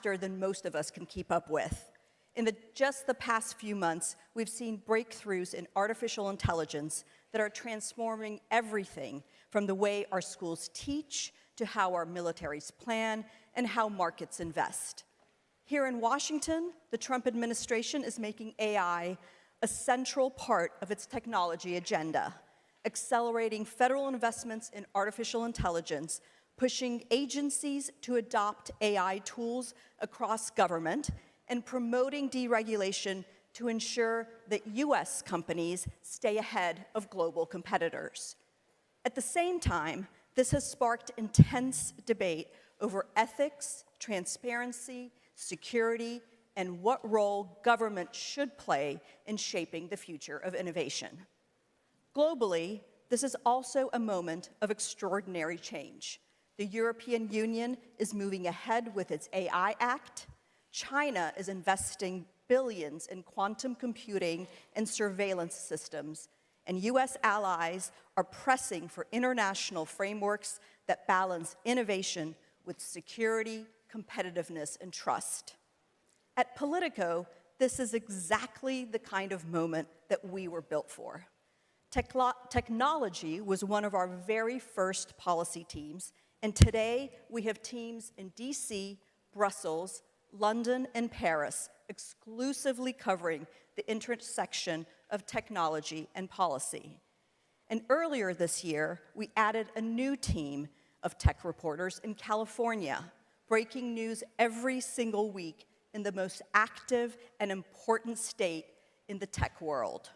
faster than most of us can keep up with. In just the past few months, we've seen breakthroughs in artificial intelligence that are transforming everything from the way our schools teach to how our militaries plan and how markets invest. Here in Washington, the Trump administration is making AI a central part of its technology agenda, accelerating federal investments in artificial intelligence, pushing agencies to adopt AI tools across government, and promoting deregulation to ensure that US companies stay ahead of global competitors. At the same time, this has sparked intense debate over ethics, transparency, security, and what role government should play in shaping the future of innovation. Globally, this is also a moment of extraordinary change. The European Union is moving ahead with its AI Act. China is investing billions in quantum computing and surveillance systems, and US allies are pressing for international frameworks that balance innovation with security, competitiveness, and trust. At Politico, this is exactly the kind of moment that we were built for. Technology was one of our very first policy teams, and today we have teams in DC, Brussels, London, and Paris exclusively covering the intersection of technology and policy. And earlier this year, we added a new team of tech reporters in California, breaking news every single week in the most active and important state in the tech world.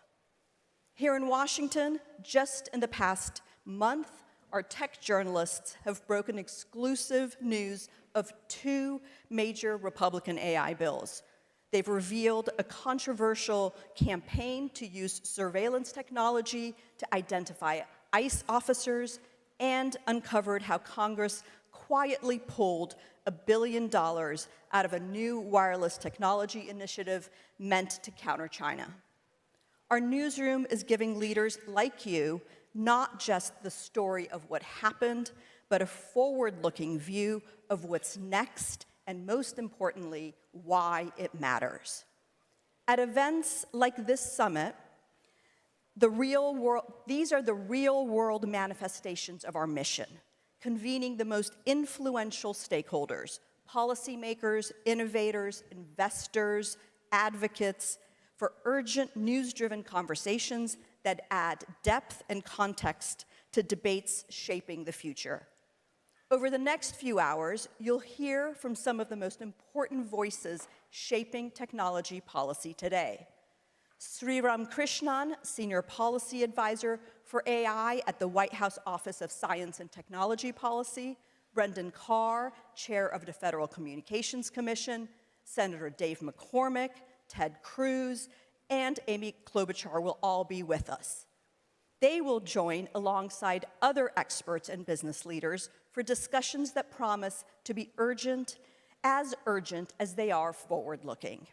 Here in Washington, just in the past month, our tech journalists have broken exclusive news of 2 major Republican AI bills. They've revealed a controversial campaign to use surveillance technology to identify ICE officers and uncovered how Congress quietly pulled $1 billion out of a new wireless technology initiative meant to counter China. Our newsroom is giving leaders like you not just the story of what happened, but a forward-looking view of what's next, and most importantly, why it matters. At events like this summit, these are the real-world manifestations of our mission, convening the most influential stakeholders, policymakers, innovators, investors, advocates, for urgent news-driven conversations that add depth and context to debates shaping the future. Over the next few hours, you'll hear from some of the most important voices shaping technology policy today. Sriram Krishnan, Senior Policy Advisor for AI at the White House Office of Science and Technology Policy, Brendan Carr, Chair of the Federal Communications Commission, Senator Dave McCormick, Ted Cruz, and Amy Klobuchar will all be with us. They will join alongside other experts and business leaders for discussions that promise to be urgent as they are forward-looking.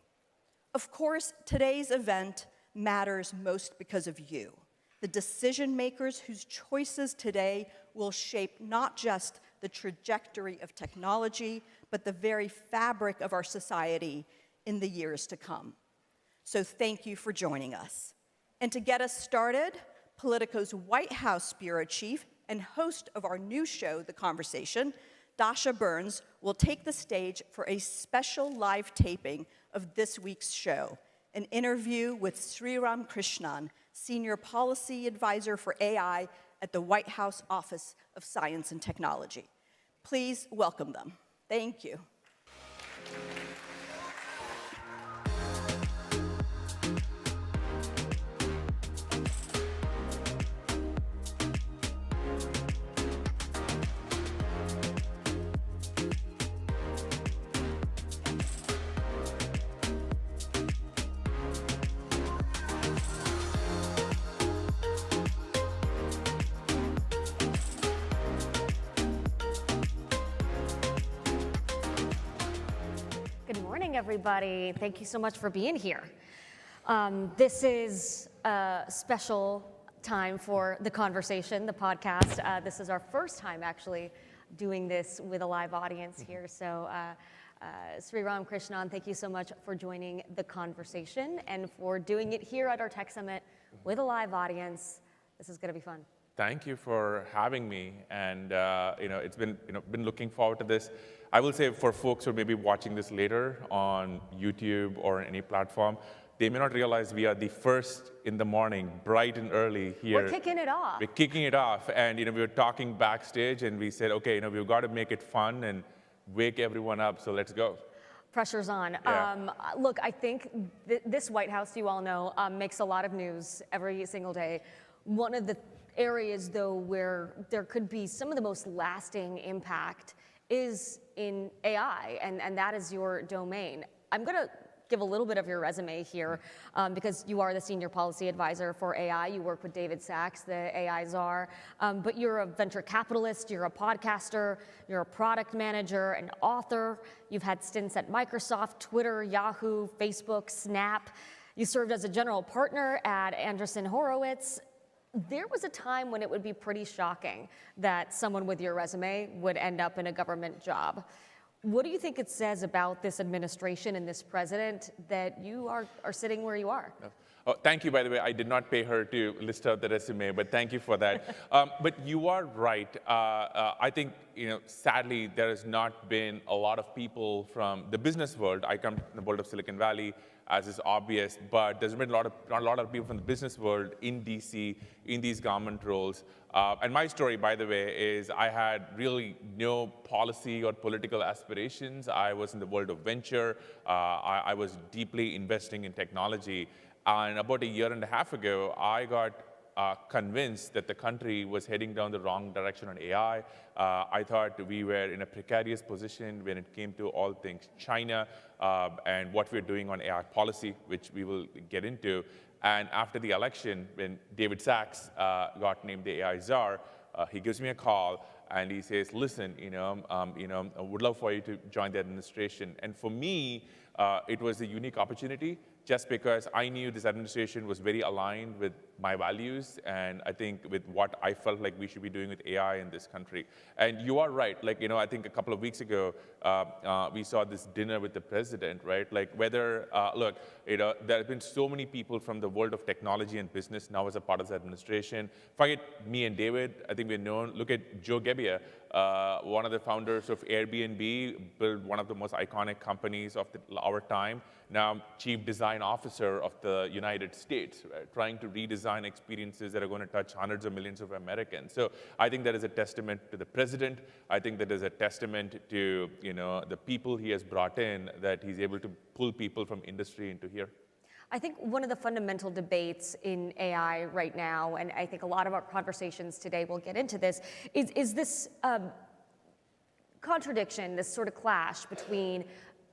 Of course, today's event matters most because of you, the decision makers whose choices today will shape not just the trajectory of technology, but the very fabric of our society in the years to come. So thank you for joining us. And to get us started, Politico's White House Bureau Chief and host of our new show, The Conversation, Dasha Burns, will take the stage for a special live taping of this week's show, an interview with Sriram Krishnan, Senior Policy Advisor for AI at the White House Office of Science and Technology. Please welcome them. Thank you. Everybody, thank you so much for being here. This is a special time for The Conversation, the podcast. This is our first time actually doing this with a live audience here, so Sriram Krishnan, thank you so much for joining the conversation and for doing it here at our Tech Summit with a live audience. This is going to be fun. Thank you for having me, and it's been been looking forward to this. I will say for folks who may be watching this later on YouTube or any platform, they may not realize we are the first in the morning, bright and early here. We're kicking it off. We're kicking it off, and we were talking backstage, and we said, okay, we've got to make it fun and wake everyone up. So let's go. Pressure's on. Yeah. Look, I think this White House, you all know, makes a lot of news every single day. One of the areas, though, where there could be some of the most lasting impact is in AI, and that is your domain. I'm going to give a little bit of your resume here because you are the senior policy advisor for AI. You work with David Sachs, the AI czar, but you're a venture capitalist, you're a podcaster, you're a product manager, an author. You've had stints at Microsoft, Twitter, Yahoo, Facebook, Snap. You served as a general partner at Andreessen Horowitz. There was a time when it would be pretty shocking that someone with your resume would end up in a government job. What do you think it says about this administration and this president that you are sitting where you are? Oh, thank you, by the way. I did not pay her to list out the resume, but thank you for that. But you are right. I think, sadly, there has not been a lot of people from the business world. I come from the world of Silicon Valley, as is obvious, but there's been not a lot of people from the business world in DC, in these government roles. And my story, by the way, is I had really no policy or political aspirations. I was in the world of venture. I was deeply investing in technology. And about a year and a half ago, I got convinced that the country was heading down the wrong direction on AI. I thought we were in a precarious position when it came to all things China and what we're doing on AI policy, which we will get into. And after the election, when David Sachs got named the AI czar, he gives me a call and he says, listen, I would love for you to join the administration. And for me, it was a unique opportunity just because I knew this administration was very aligned with my values and I think with what I felt like we should be doing with AI in this country. And you are right. I think a couple of weeks ago, we saw this dinner with the president, right? Look, there have been so many people from the world of technology and business now as a part of the administration. Forget me and David, I think we're known. Look at Joe Gebbia, one of the founders of Airbnb, built one of the most iconic companies of our time. Now, Chief Design Officer of the United States, right? Trying to redesign experiences that are going to touch hundreds of millions of Americans. So I think that is a testament to the president. I think that is a testament to the people he has brought in, that he's able to pull people from industry into here. I think one of the fundamental debates in AI right now, and I think a lot of our conversations today will get into this, is this contradiction, this sort of clash between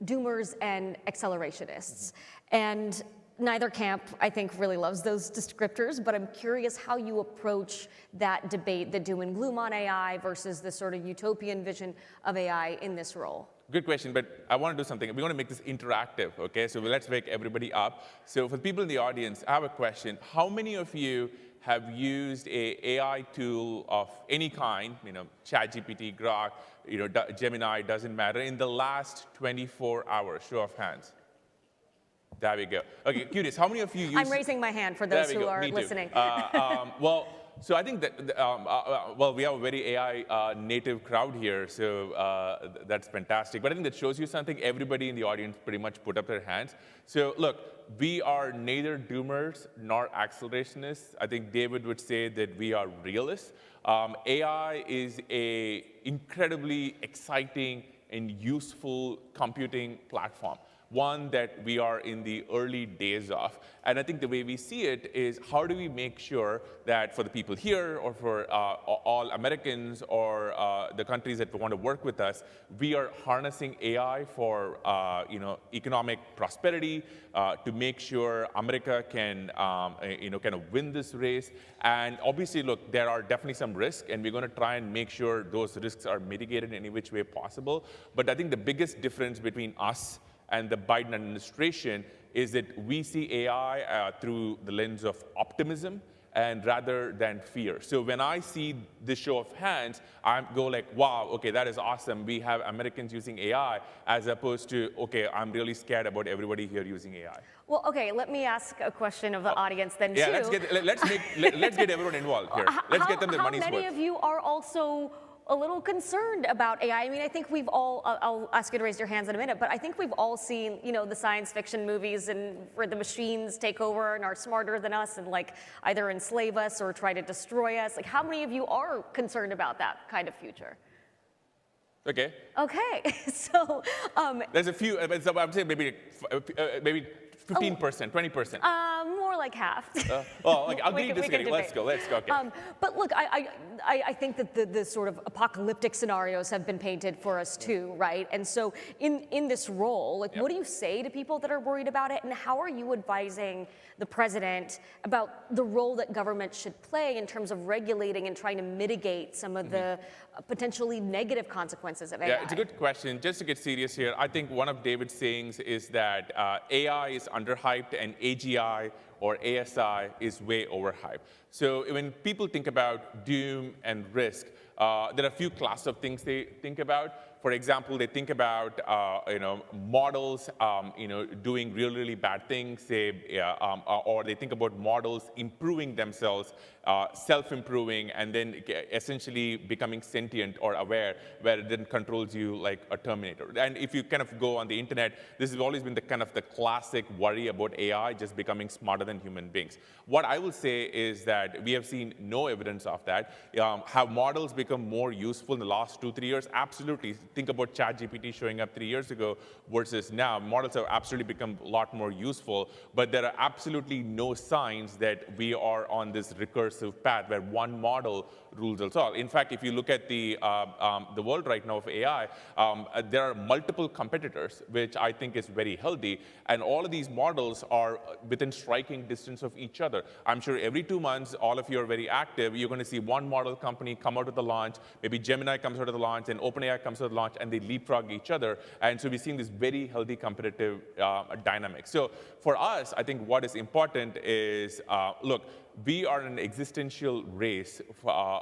doomers and accelerationists. And neither camp, I think, really loves those descriptors, but I'm curious how you approach that debate, the doom and gloom on AI versus the sort of utopian vision of AI in this role. Good question, but I want to do something. We want to make this interactive, okay? So let's wake everybody up. So for the people in the audience, I have a question. How many of you have used a AI tool of any kind, ChatGPT, Grok, Gemini, doesn't matter, in the last 24 hours? Show of hands. There we go. Okay, curious, how many of you use... I'm raising my hand for those who are listening. So I think that, we have a very AI native crowd here, so that's fantastic. But I think that shows you something. Everybody in the audience pretty much put up their hands. So look, we are neither doomers nor accelerationists. I think David would say that we are realists. AI is an incredibly exciting and useful computing platform, one that we are in the early days of. And I think the way we see it is, how do we make sure that for the people here or for all Americans or the countries that want to work with us, we are harnessing AI for economic prosperity, to make sure America can kind of win this race. And obviously, look, there are definitely some risks, and we're going to try and make sure those risks are mitigated in any which way possible. But I think the biggest difference between us and the Biden administration is that we see AI through the lens of optimism and rather than fear. So when I see this show of hands, I go like, wow, okay, that is awesome. We have Americans using AI, as opposed to, okay, I'm really scared about everybody here using AI. Well, okay, let me ask a question of the audience then, Yeah, too. let's get everyone involved here. Let's get them their money's worth. How many of you are also a little concerned about AI? I mean, I think we've all, I'll ask you to raise your hands in a minute, but I think we've all seen, you know, the science fiction movies and where the machines take over and are smarter than us and like either enslave us or try to destroy us. Like, how many of you are concerned about that kind of future? Okay. Okay, so. There's a few, I would say maybe 15%, 20%. More like half. Like, agree, disagree. Let's go. Okay. But look, I think that the sort of apocalyptic scenarios have been painted for us too, right? And so in this role, like, what do you say to people that are worried about it, and how are you advising the president about the role that government should play in terms of regulating and trying to mitigate some of the potentially negative consequences of AI? Yeah, it's a good question. Just to get serious here, I think one of David's sayings is that AI is underhyped and AGI or ASI is way overhyped. So when people think about doom and risk, there are a few classes of things they think about. For example, they think about models doing really bad things, or they think about models improving themselves, self-improving, and then essentially becoming sentient or aware, where it then controls you like a Terminator. And if you kind of go on the internet, this has always been the kind of the classic worry about AI just becoming smarter than human beings. What I will say is that we have seen no evidence of that. Have models become more useful in the last 2-3 years? Absolutely. Think about ChatGPT showing up 3 years ago versus now. Models have absolutely become a lot more useful, but there are absolutely no signs that we are on this recursive path where one model rules us all. In fact, if you look at the world right now of AI, there are multiple competitors, which I think is very healthy, and all of these models are within striking distance of each other. I'm sure every 2 months, all of you are very active. You're going to see one model company come out of the launch, maybe Gemini comes out of the launch, and OpenAI comes out of the launch, and they leapfrog each other. And so we're seeing this very healthy competitive dynamic. So for us, I think what is important is, look, we are in an existential race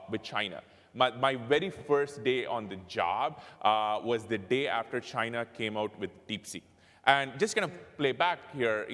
with China. My very first day on the job was the day after China came out with DeepSeek. And just kind of play back here,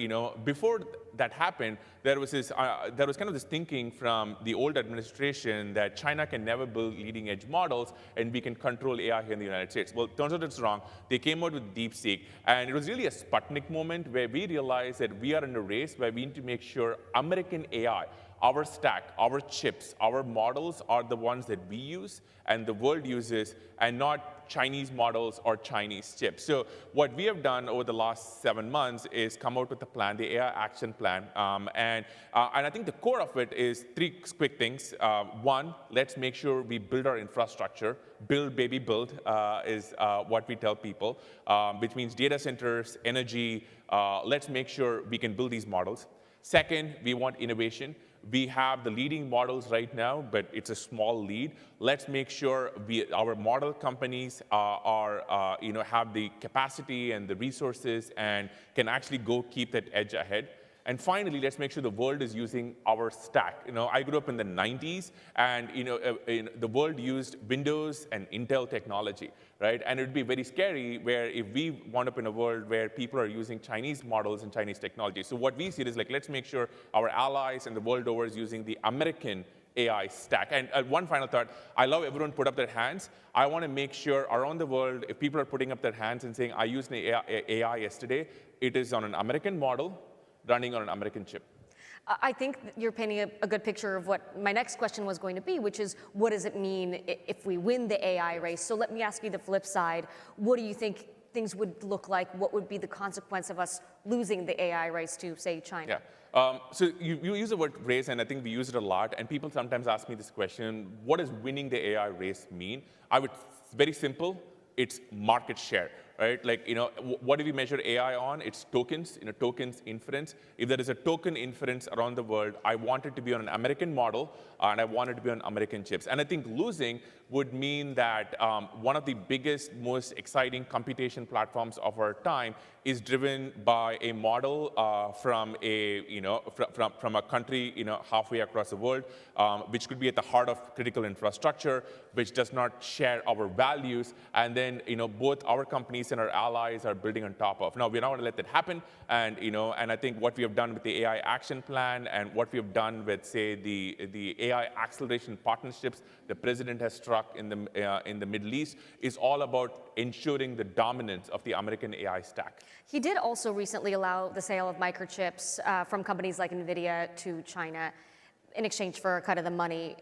before that happened, there was kind of this thinking from the old administration that China can never build leading-edge models and we can control AI here in the United States. Well, it turns out it's wrong. They came out with DeepSeek, and it was really a Sputnik moment where we realized that we are in a race where we need to make sure American AI, our stack, our chips, our models are the ones that we use and the world uses, and not Chinese models or Chinese chips. So what we have done over the last 7 months is come out with a plan, the AI Action Plan. And I think the core of it is 3 quick things. One, let's make sure we build our infrastructure. Build, baby, build is what we tell people, which means data centers, energy. Let's make sure we can build these models. Second, we want innovation. We have the leading models right now, but it's a small lead. Let's make sure our model companies have the capacity and the resources and can actually go keep that edge ahead. And finally, let's make sure the world is using our stack. I grew up in the 90s, and the world used Windows and Intel technology, right? And it would be very scary where if we wound up in a world where people are using Chinese models and Chinese technology. So what we see is like, let's make sure our allies and the world over is using the American AI stack. And one final thought, I love everyone put up their hands. I want to make sure around the world, if people are putting up their hands and saying, I used an AI yesterday, it is on an American model, running on an American chip. I think you're painting a good picture of what my next question was going to be, which is, what does it mean if we win the AI race? So let me ask you the flip side. What do you think things would look like? What would be the consequence of us losing the AI race to, say, China? Yeah. So you use the word race, and I think we use it a lot. And people sometimes ask me this question, what does winning the AI race mean? It's very simple. It's market share. right? Like, what do we measure AI on? It's tokens, tokens inference. If there is a token inference around the world, I want it to be on an American model, and I want it to be on American chips. And I think losing would mean that one of the biggest, most exciting computation platforms of our time is driven by a model from a country, halfway across the world, which could be at the heart of critical infrastructure, which does not share our values, and then, both our companies and our allies are building on top of. Now, we're not going to let that happen, and, and I think what we have done with the AI Action Plan and what we have done with, say, the AI acceleration partnerships the president has struck in the Middle East is all about ensuring the dominance of the American AI stack. He did also recently allow the sale of microchips from companies like NVIDIA to China in exchange for a cut of the money.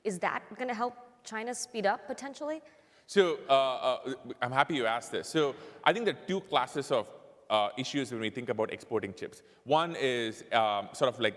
Is that going to help China speed up potentially? So I'm happy you asked this. So I think there are two classes of issues when we think about exporting chips. One is sort of like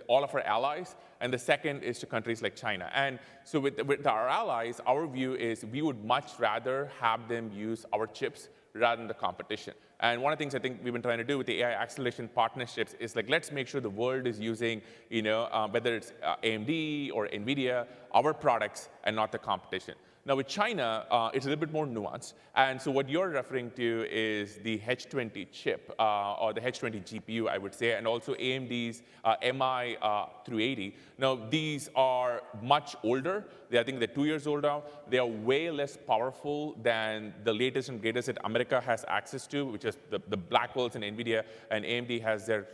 all of our allies, and the second is to countries like China. And so with our allies, our view is we would much rather have them use our chips rather than the competition. And one of the things I think we've been trying to do with the AI acceleration partnerships is like, let's make sure the world is using, whether it's AMD or NVIDIA, our products and not the competition. Now with China, it's a little bit more nuanced. And so what you're referring to is the H20 chip, or the H20 GPU, I would say, and also AMD's MI through 80. Now these are much older. I think they're 2 years old now. They are way less powerful than the latest and greatest that America has access to, which is the Blackwells and NVIDIA, and AMD has their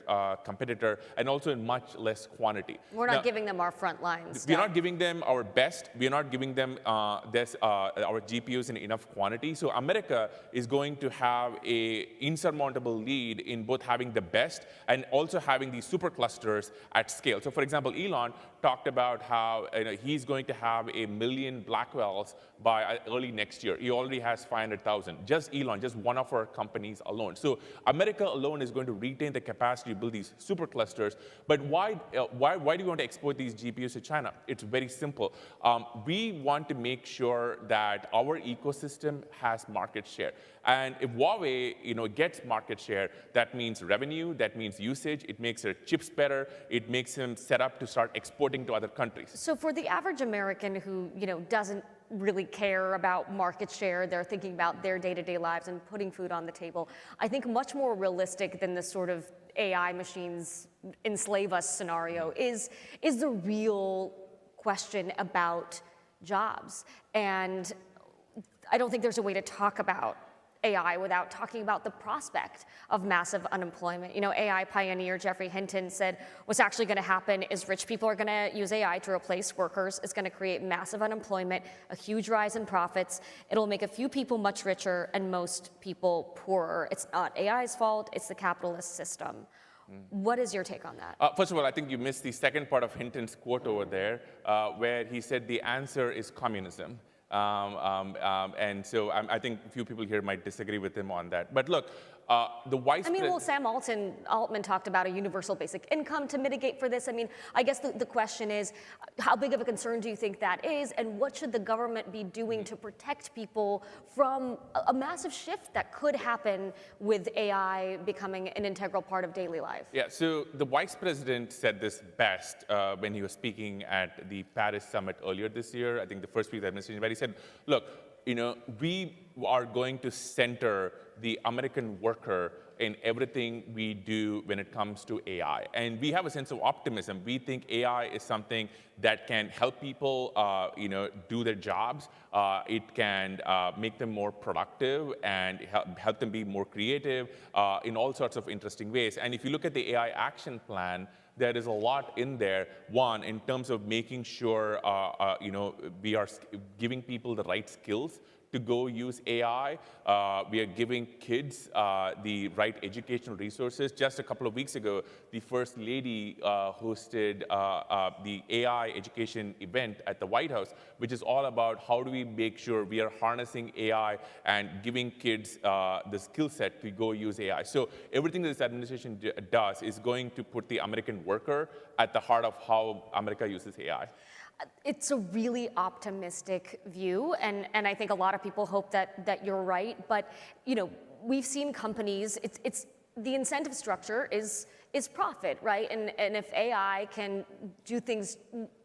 competitor, and also in much less quantity. We're not giving them our front lines. We're not giving them our best. We're not giving them our GPUs in enough quantity. So America is going to have an insurmountable lead in both having the best and also having these superclusters at scale. So for example, Elon talked about how he's going to have 1 million Blackwells by early next year. He already has 500,000. Just Elon, just one of our companies alone. So America alone is going to retain the capacity to build these superclusters. But why do you want to export these GPUs to China? It's very simple. We want to make sure that our ecosystem has market share. And if Huawei, gets market share, that means revenue, that means usage, it makes their chips better, it makes them set up to start exporting to other countries. So for the average American who, doesn't really care about market share, they're thinking about their day-to-day lives and putting food on the table, I think much more realistic than the sort of AI machines enslave us scenario is the real question about jobs. And I don't think there's a way to talk about AI without talking about the prospect of massive unemployment. AI pioneer Geoffrey Hinton said what's actually going to happen is rich people are going to use AI to replace workers. It's going to create massive unemployment, a huge rise in profits. It'll make a few people much richer and most people poorer. It's not AI's fault, it's the capitalist system. What is your take on that? First of all, I think you missed the second part of Hinton's quote over there, where he said the answer is communism. And so I think a few people here might disagree with him on that. But look, the vice president... well, Sam Altman talked about a universal basic income to mitigate for this. I guess the question is, how big of a concern do you think that is? And what should the government be doing to protect people from a massive shift that could happen with AI becoming an integral part of daily life? Yeah, so the vice president said this best when he was speaking at the Paris summit earlier this year. I think the first week of the administration, where he said, look, we are going to center the American worker in everything we do when it comes to AI. And we have a sense of optimism. We think AI is something that can help people, do their jobs. It can make them more productive and help them be more creative in all sorts of interesting ways. And if you look at the AI Action Plan, there is a lot in there. One, in terms of making sure we are giving people the right skills to go use AI. We are giving kids the right educational resources. Just a couple of weeks ago, the First Lady hosted the AI education event at the White House, which is all about how do we make sure we are harnessing AI and giving kids the skill set to go use AI. So everything that this administration does is going to put the American worker at the heart of how America uses AI. It's a really optimistic view, and I think a lot of people hope that you're right. But we've seen companies. It's the incentive structure is profit, right? And if AI can do things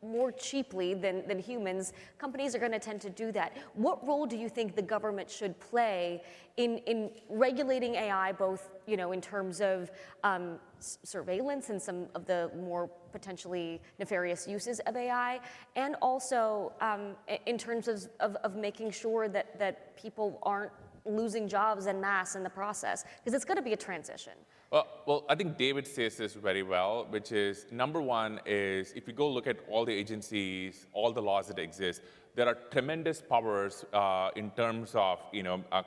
more cheaply than humans, companies are going to tend to do that. What role do you think the government should play in regulating AI, both in terms of surveillance and some of the more potentially nefarious uses of AI, and also in terms of making sure that people aren't losing jobs en masse in the process, because it's going to be a transition. Well, I think David says this very well, which is, number one is, if you go look at all the agencies, all the laws that exist, there are tremendous powers in terms of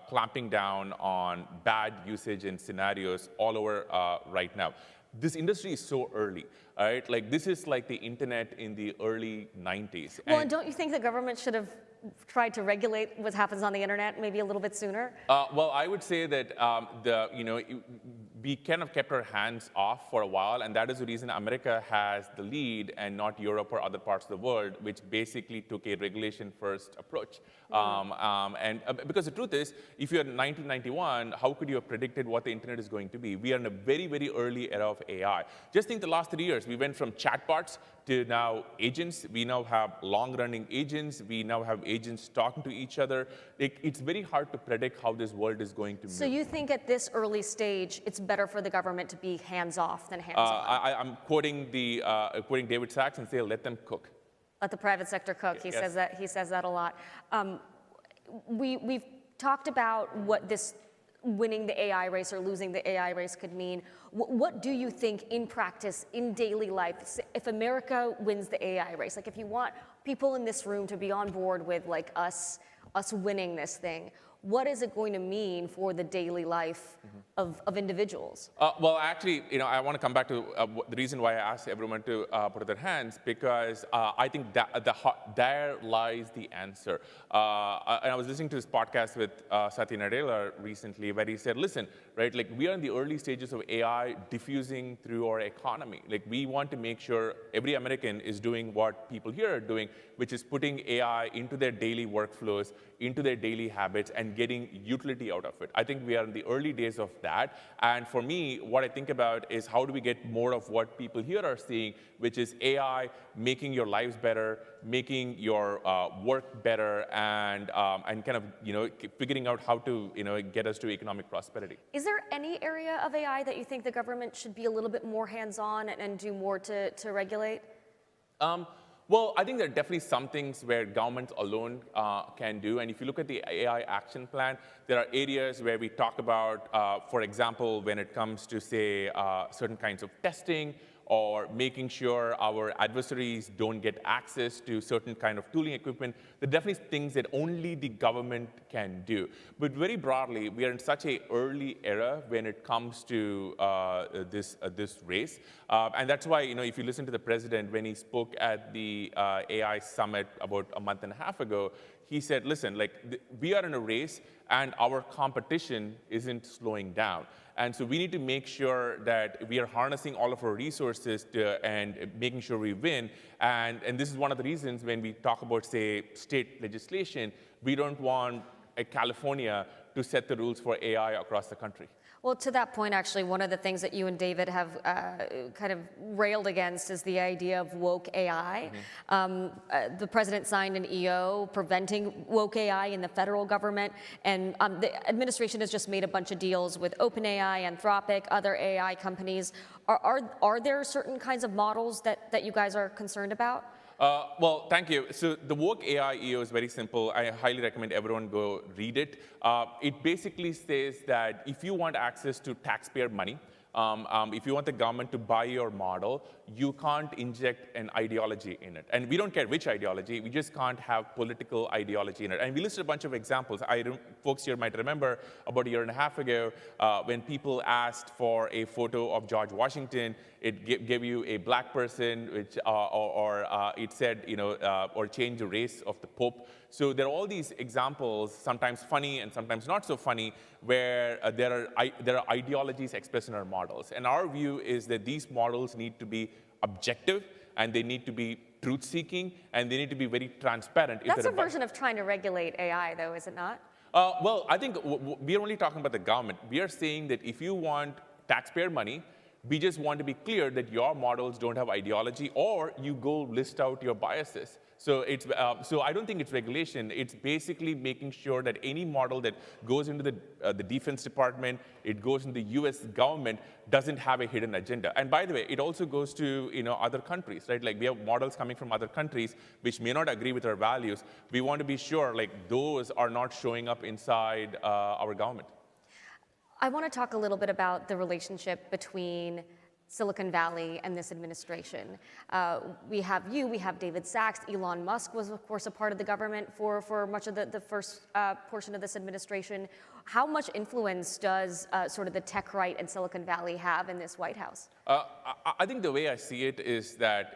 clamping down on bad usage and scenarios all over right now. This industry is so early, right? Like, this is like the internet in the early 90s. Well, and don't you think the government should have tried to regulate what happens on the internet maybe a little bit sooner? Well, I would say that we kind of kept our hands off for a while, and that is the reason America has the lead and not Europe or other parts of the world, which basically took a regulation-first approach. Because the truth is, if you're in 1991, how could you have predicted what the internet is going to be? We are in a very, very early era of AI. Just think the last 3 years, we went from chatbots to now agents. We now have long-running agents. We now have agents talking to each other. It's very hard to predict how this world is going to move. So you think at this early stage, it's better for the government to be hands-off than hands-on? I'm quoting David Sachs and say, let them cook. Let the private sector cook. He says that. He says that a lot. We've talked about what this winning the AI race or losing the AI race could mean. What do you think in practice, in daily life, if America wins the AI race? Like, if you want people in this room to be on board with like us winning this thing, what is it going to mean for the daily life of individuals? Well, actually, I want to come back to the reason why I asked everyone to put up their hands, because I think that there lies the answer. And I was listening to this podcast with Satya Nadella recently, where he said, listen, right, like, we are in the early stages of AI diffusing through our economy. Like, we want to make sure every American is doing what people here are doing, which is putting AI into their daily workflows, into their daily habits, and getting utility out of it. I think we are in the early days of that. And for me, what I think about is, how do we get more of what people here are seeing, which is AI making your lives better, making your work better, and kind of figuring out how to get us to economic prosperity. Is there any area of AI that you think the government should be a little bit more hands-on and do more to regulate? Well, I think there are definitely some things where governments alone can do. And if you look at the AI action plan, there are areas where we talk about, for example, when it comes to, say, certain kinds of testing, or making sure our adversaries don't get access to certain kind of tooling equipment. There are definitely things that only the government can do. But very broadly, we are in such an early era when it comes to this race. And that's why, if you listen to the president, when he spoke at the AI summit about a month and a half ago, he said, listen, like, we are in a race, and our competition isn't slowing down. And so we need to make sure that we are harnessing all of our resources and making sure we win. And this is one of the reasons when we talk about, say, state legislation, we don't want California to set the rules for AI across the country. Well, to that point, actually, one of the things that you and David have kind of railed against is the idea of woke AI. The president signed an EO preventing woke AI in the federal government, and the administration has just made a bunch of deals with OpenAI, Anthropic, other AI companies. Are there certain kinds of models that you guys are concerned about? Well, thank you. So the woke AI EO is very simple. I highly recommend everyone go read it. It basically says that if you want access to taxpayer money, if you want the government to buy your model, you can't inject an ideology in it. And we don't care which ideology, we just can't have political ideology in it. And we listed a bunch of examples. Folks here might remember about a year and a half ago, when people asked for a photo of George Washington, it gave you a black person, which, it said, or change the race of the Pope. So there are all these examples, sometimes funny and sometimes not so funny, where there are ideologies expressed in our models. And our view is that these models need to be objective, and they need to be truth-seeking, and they need to be very transparent. That's a version of trying to regulate AI, though, is it not? Well, I think we are only talking about the government. We are saying that if you want taxpayer money, we just want to be clear that your models don't have ideology, or you go list out your biases. So so I don't think it's regulation. It's basically making sure that any model that goes into the Defense Department, it goes into the U.S. government, doesn't have a hidden agenda. And by the way, it also goes to other countries, right? Like we have models coming from other countries which may not agree with our values. We want to be sure like those are not showing up inside our government. I want to talk a little bit about the relationship between Silicon Valley and this administration. We have David Sachs. Elon Musk was, of course, a part of the government for much of the first portion of this administration. How much influence does sort of the tech right and Silicon Valley have in this White House? I think the way I see it is that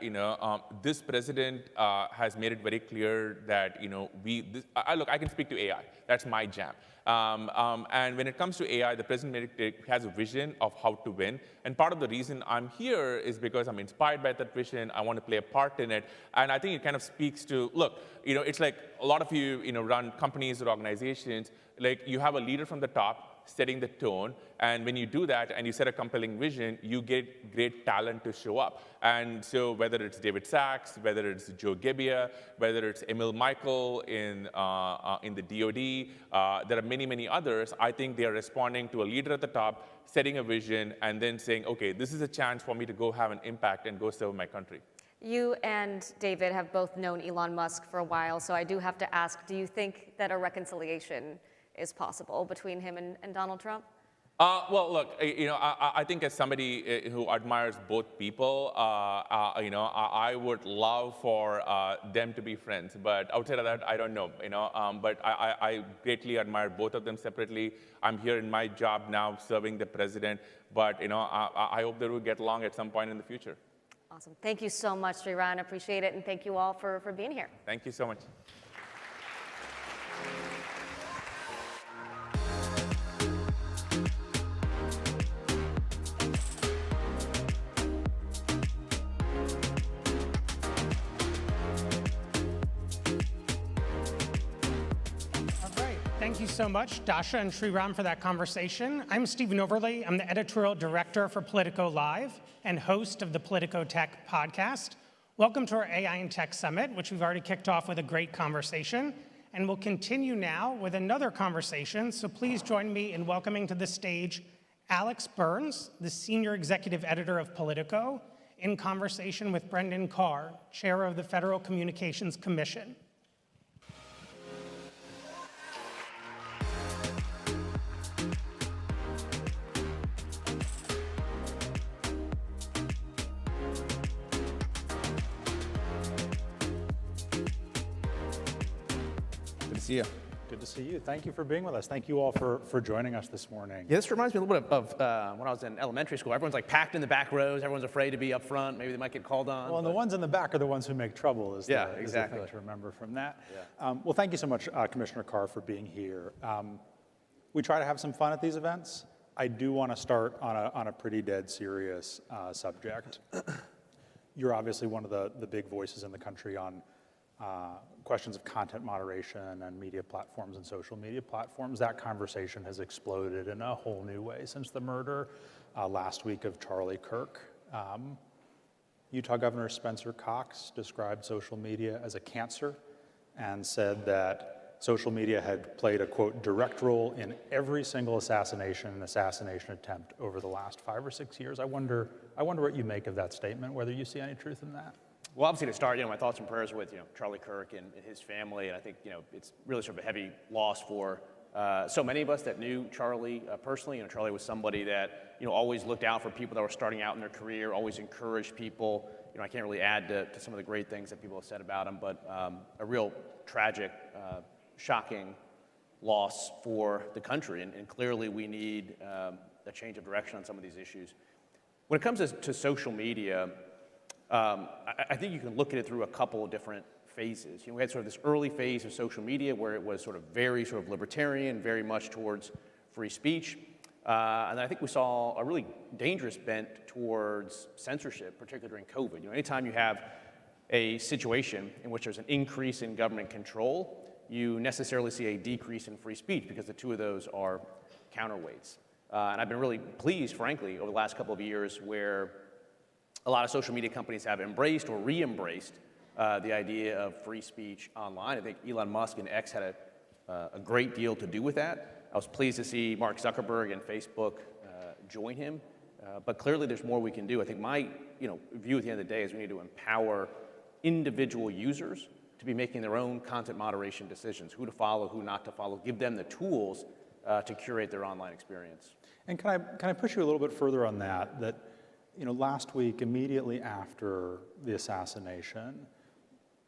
this president has made it very clear that look, I can speak to AI. That's my jam. And when it comes to AI, the president has a vision of how to win. And part of the reason I'm here is because I'm inspired by that vision. I want to play a part in it. And I think it kind of speaks to, look, it's like a lot of you, run companies or organizations. Like you have a leader from the top setting the tone, and when you do that and you set a compelling vision, you get great talent to show up. And so whether it's David Sachs, whether it's Joe Gebbia, whether it's Emil Michael in the DoD, there are many, many others. I think they are responding to a leader at the top, setting a vision, and then saying, okay, this is a chance for me to go have an impact and go serve my country. You and David have both known Elon Musk for a while, so I do have to ask, do you think that a reconciliation is possible between him and Donald Trump? Well, look, I think as somebody who admires both people, I would love for them to be friends. But outside of that, I don't know. But I greatly admire both of them separately. I'm here in my job now, serving the president. But I hope they will get along at some point in the future. Awesome. Thank you so much, Sriran. Appreciate it, and thank you all for being here. Thank you so much. Thank you so much, Dasha and Sriram, for that conversation. I'm Stephen Overley. I'm the editorial director for Politico Live and host of the Politico Tech podcast. Welcome to our AI and Tech Summit, which we've already kicked off with a great conversation. And we'll continue now with another conversation. So please join me in welcoming to the stage Alex Burns, the senior executive editor of Politico, in conversation with Brendan Carr, chair of the Federal Communications Commission. See you. Good to see you. Thank you for being with us. Thank you all for joining us this morning. Yeah, this reminds me a little bit of when I was in elementary school. Everyone's like packed in the back rows. Everyone's afraid to be up front. Maybe they might get called on. Well, and the ones in the back are the ones who make trouble, is the exactly. thing to remember from that. Yeah. Well, thank you so much, Commissioner Carr, for being here. We try to have some fun at these events. I do want to start on a pretty dead serious subject. You're obviously one of the big voices in the country on questions of content moderation and media platforms and social media platforms. That conversation has exploded in a whole new way since the murder last week of Charlie Kirk. Utah Governor Spencer Cox described social media as a cancer and said that social media had played a, quote, direct role in every single assassination and assassination attempt over the last 5 or 6 years. I wonder what you make of that statement, whether you see any truth in that. Well, obviously to start, my thoughts and prayers with, Charlie Kirk and his family. And I think, it's really sort of a heavy loss for so many of us that knew Charlie personally. Charlie was somebody that, always looked out for people that were starting out in their career, always encouraged people. I can't really add to some of the great things that people have said about him, but a real tragic, shocking loss for the country. And clearly we need a change of direction on some of these issues. When it comes to social media, I think you can look at it through a couple of different phases. We had sort of this early phase of social media where it was sort of very sort of libertarian, very much towards free speech. And I think we saw a really dangerous bent towards censorship, particularly during COVID. Anytime you have a situation in which there's an increase in government control, you necessarily see a decrease in free speech because the two of those are counterweights. And I've been really pleased, frankly, over the last couple of years where a lot of social media companies have embraced or re-embraced the idea of free speech online. I think Elon Musk and X had a great deal to do with that. I was pleased to see Mark Zuckerberg and Facebook join him. But clearly there's more we can do. I think my view at the end of the day is we need to empower individual users to be making their own content moderation decisions, who to follow, who not to follow, give them the tools to curate their online experience. And can I push you a little bit further on that? That, last week, immediately after the assassination,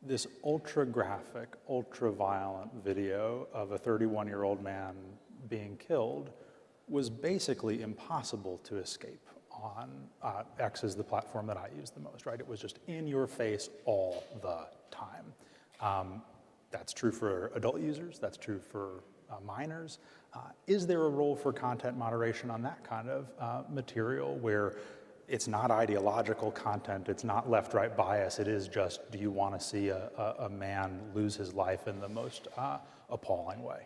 this ultra-graphic, ultra-violent video of a 31-year-old man being killed was basically impossible to escape on X is the platform that I use the most, right? It was just in your face all the time. That's true for adult users, that's true for minors. Is there a role for content moderation on that kind of material where it's not ideological content, it's not left-right bias, it is just, do you want to see a man lose his life in the most appalling way?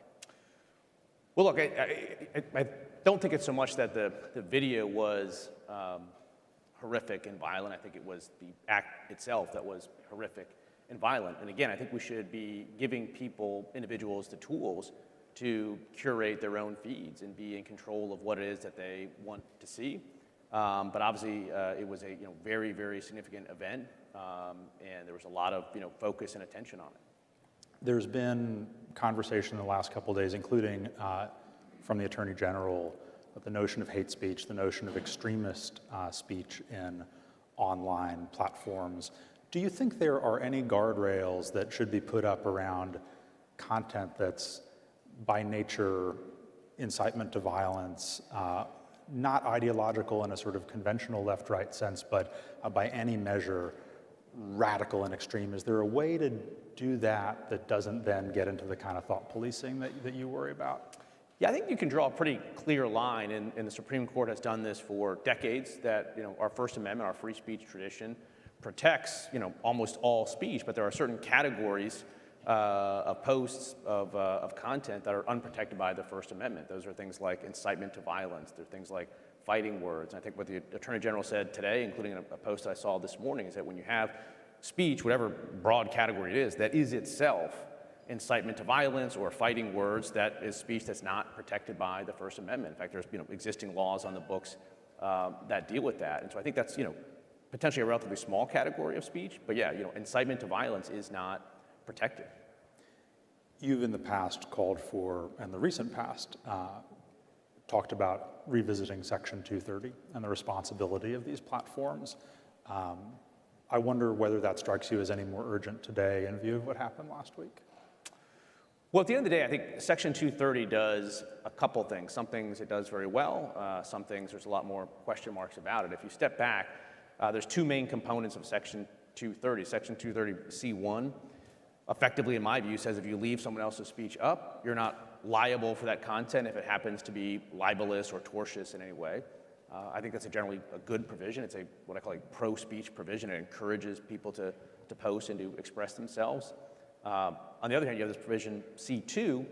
Well, look, I don't think it's so much that the video was horrific and violent. I think it was the act itself that was horrific and violent. And again, I think we should be giving individuals, the tools to curate their own feeds and be in control of what it is that they want to see. But obviously, it was a very, very significant event, and there was a lot of focus and attention on it. There's been conversation in the last couple of days, including from the Attorney General, the notion of hate speech, the notion of extremist speech in online platforms. Do you think there are any guardrails that should be put up around content that's by nature incitement to violence, not ideological in a sort of conventional left-right sense, but by any measure radical and extreme? Is there a way to do that doesn't then get into the kind of thought policing that you worry about? Yeah, I think you can draw a pretty clear line, and the Supreme Court has done this for decades, that our First Amendment, our free speech tradition, protects almost all speech, but there are certain categories of posts, of content that are unprotected by the First Amendment. Those are things like incitement to violence. They're things like fighting words. And I think what the Attorney General said today, including a post I saw this morning, is that when you have speech, whatever broad category it is, that is itself incitement to violence or fighting words, that is speech that's not protected by the First Amendment. In fact, there's existing laws on the books that deal with that. And so I think that's potentially a relatively small category of speech, but yeah, incitement to violence is not protected. You've in the past called for, and the recent past, talked about revisiting Section 230 and the responsibility of these platforms. I wonder whether that strikes you as any more urgent today in view of what happened last week. Well, at the end of the day, I think Section 230 does a couple things. Some things it does very well. Some things there's a lot more question marks about it. If you step back, there's two main components of Section 230. Section 230C1, effectively, in my view, says if you leave someone else's speech up, you're not liable for that content if it happens to be libelous or tortious in any way. I think that's generally a good provision. It's what I call a pro-speech provision. It encourages people to post and to express themselves. On the other hand, you have this provision C2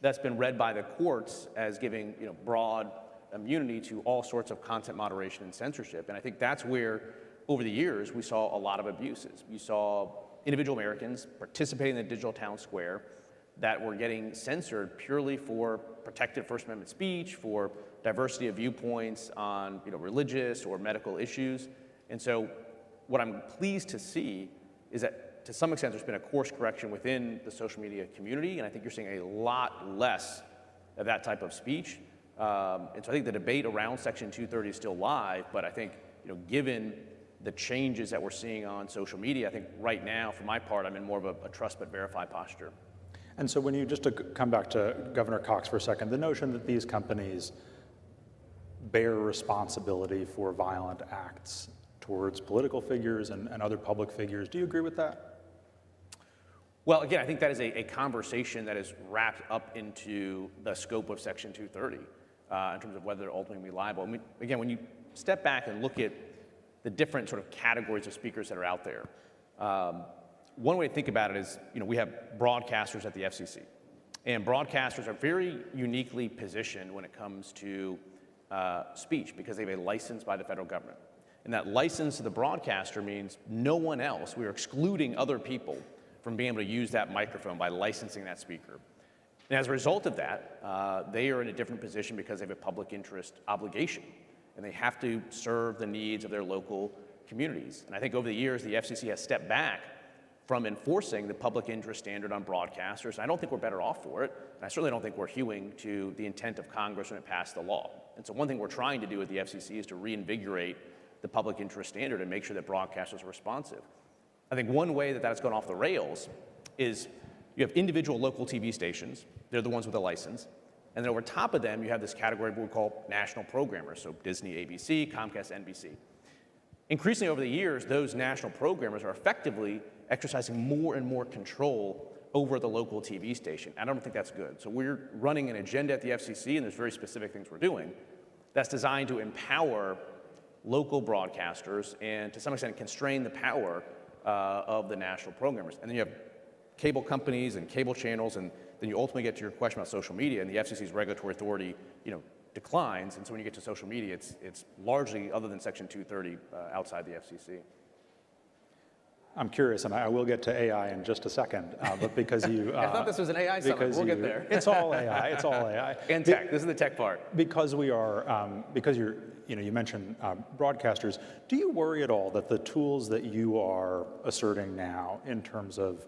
that's been read by the courts as giving broad immunity to all sorts of content moderation and censorship. And I think that's where, over the years, we saw a lot of abuses. We saw individual Americans participating in the digital town square that were getting censored purely for protected First Amendment speech, for diversity of viewpoints on religious or medical issues. And so what I'm pleased to see is that to some extent there's been a course correction within the social media community, and I think you're seeing a lot less of that type of speech. And so I think the debate around Section 230 is still live, but I think given the changes that we're seeing on social media, I think right now, for my part, I'm in more of a trust but verify posture. And so when you, just to come back to Governor Cox for a second, the notion that these companies bear responsibility for violent acts towards political figures and other public figures, do you agree with that? Well, again, I think that is a conversation that is wrapped up into the scope of Section 230 in terms of whether they're ultimately liable. I mean, again, when you step back and look at the different sort of categories of speakers that are out there, One way to think about it is, we have broadcasters at the FCC. And broadcasters are very uniquely positioned when it comes to speech because they have a license by the federal government. And that license to the broadcaster means no one else, we are excluding other people from being able to use that microphone by licensing that speaker. And as a result of that, they are in a different position because they have a public interest obligation. And they have to serve the needs of their local communities. And I think over the years, the FCC has stepped back from enforcing the public interest standard on broadcasters. And I don't think we're better off for it. And I certainly don't think we're hewing to the intent of Congress when it passed the law. And so one thing we're trying to do at the FCC is to reinvigorate the public interest standard and make sure that broadcasters are responsive. I think one way that that's gone off the rails is you have individual local TV stations. They're the ones with a license. And then over top of them, you have this category of what we call national programmers, so Disney, ABC, Comcast, NBC. Increasingly over the years, those national programmers are effectively exercising more and more control over the local TV station. I don't think that's good. So we're running an agenda at the FCC, and there's very specific things we're doing, that's designed to empower local broadcasters and to some extent constrain the power of the national programmers. And then you have cable companies and cable channels, and then you ultimately get to your question about social media, and the FCC's regulatory authority, declines. And so when you get to social media, it's largely, other than Section 230, outside the FCC. I'm curious, and I will get to AI in just a second, but because you... I thought this was an AI summit. We'll get there. It's all AI. It's all AI. And tech. This is the tech part. Because we are, because you're, you mentioned broadcasters. Do you worry at all that the tools that you are asserting now in terms of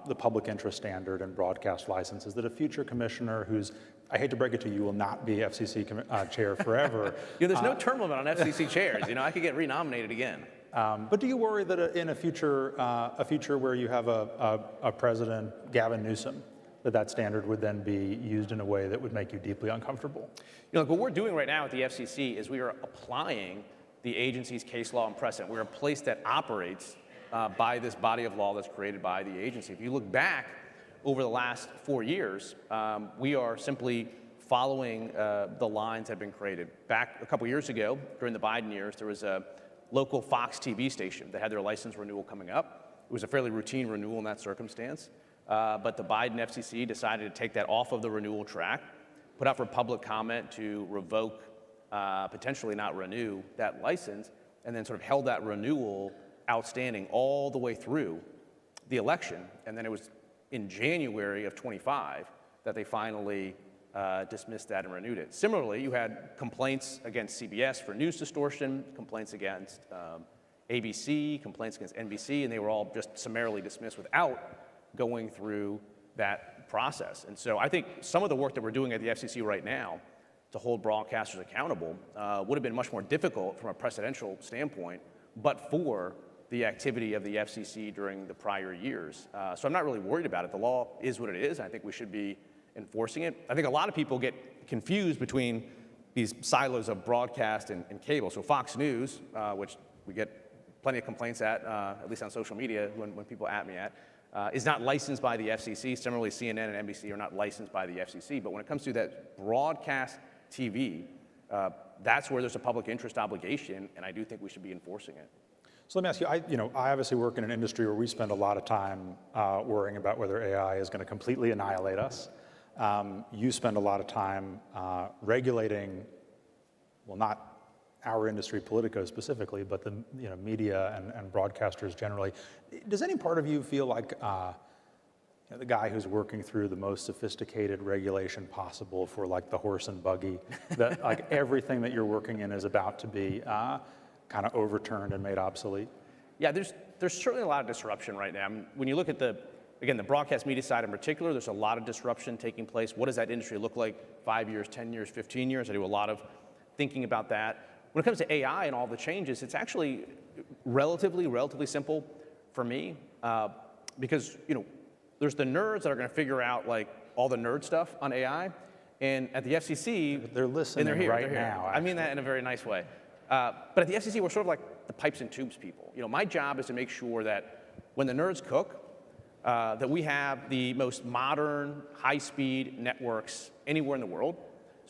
the public interest standard and broadcast licenses, that a future commissioner who's, I hate to break it to you, will not be FCC chair forever? There's no term limit on FCC chairs. I could get renominated again. But do you worry that in a future where you have a president, Gavin Newsom, that standard would then be used in a way that would make you deeply uncomfortable? What we're doing right now at the FCC is we are applying the agency's case law and precedent. We're a place that operates by this body of law that's created by the agency. If you look back over the last 4 years, we are simply following the lines that have been created. Back a couple years ago, during the Biden years, there was a local Fox TV station that had their license renewal coming up. It was a fairly routine renewal in that circumstance, but the Biden FCC decided to take that off of the renewal track, put out for public comment to revoke, potentially not renew that license, and then sort of held that renewal outstanding all the way through the election. And then it was in January of 25 that they finally dismissed that and renewed it. Similarly, you had complaints against CBS for news distortion, complaints against ABC, complaints against NBC, and they were all just summarily dismissed without going through that process. And so I think some of the work that we're doing at the FCC right now to hold broadcasters accountable would have been much more difficult from a precedential standpoint, but for the activity of the FCC during the prior years. So I'm not really worried about it. The law is what it is. I think we should be enforcing it. I think a lot of people get confused between these silos of broadcast and cable. So Fox News, which we get plenty of complaints at least on social media when people at me at, is not licensed by the FCC. Similarly, CNN and NBC are not licensed by the FCC. But when it comes to that broadcast TV, that's where there's a public interest obligation, and I do think we should be enforcing it. So let me ask you, I obviously work in an industry where we spend a lot of time worrying about whether AI is going to completely annihilate us. You spend a lot of time regulating, well, not our industry, Politico specifically, but the media and broadcasters generally. Does any part of you feel like the guy who's working through the most sophisticated regulation possible for like the horse and buggy, that like everything that you're working in is about to be kind of overturned and made obsolete? Yeah, there's certainly a lot of disruption right now. I mean, when you look at the broadcast media side in particular, there's a lot of disruption taking place. What does that industry look like 5 years, 10 years, 15 years? I do a lot of thinking about that. When it comes to AI and all the changes, it's actually relatively simple for me because there's the nerds that are going to figure out like all the nerd stuff on AI, and at the FCC they're listening and they're here, right they're here. now. I mean that in a very nice way. But at the FCC, we're sort of like the pipes and tubes people. My job is to make sure that when the nerds cook, that we have the most modern, high-speed networks anywhere in the world,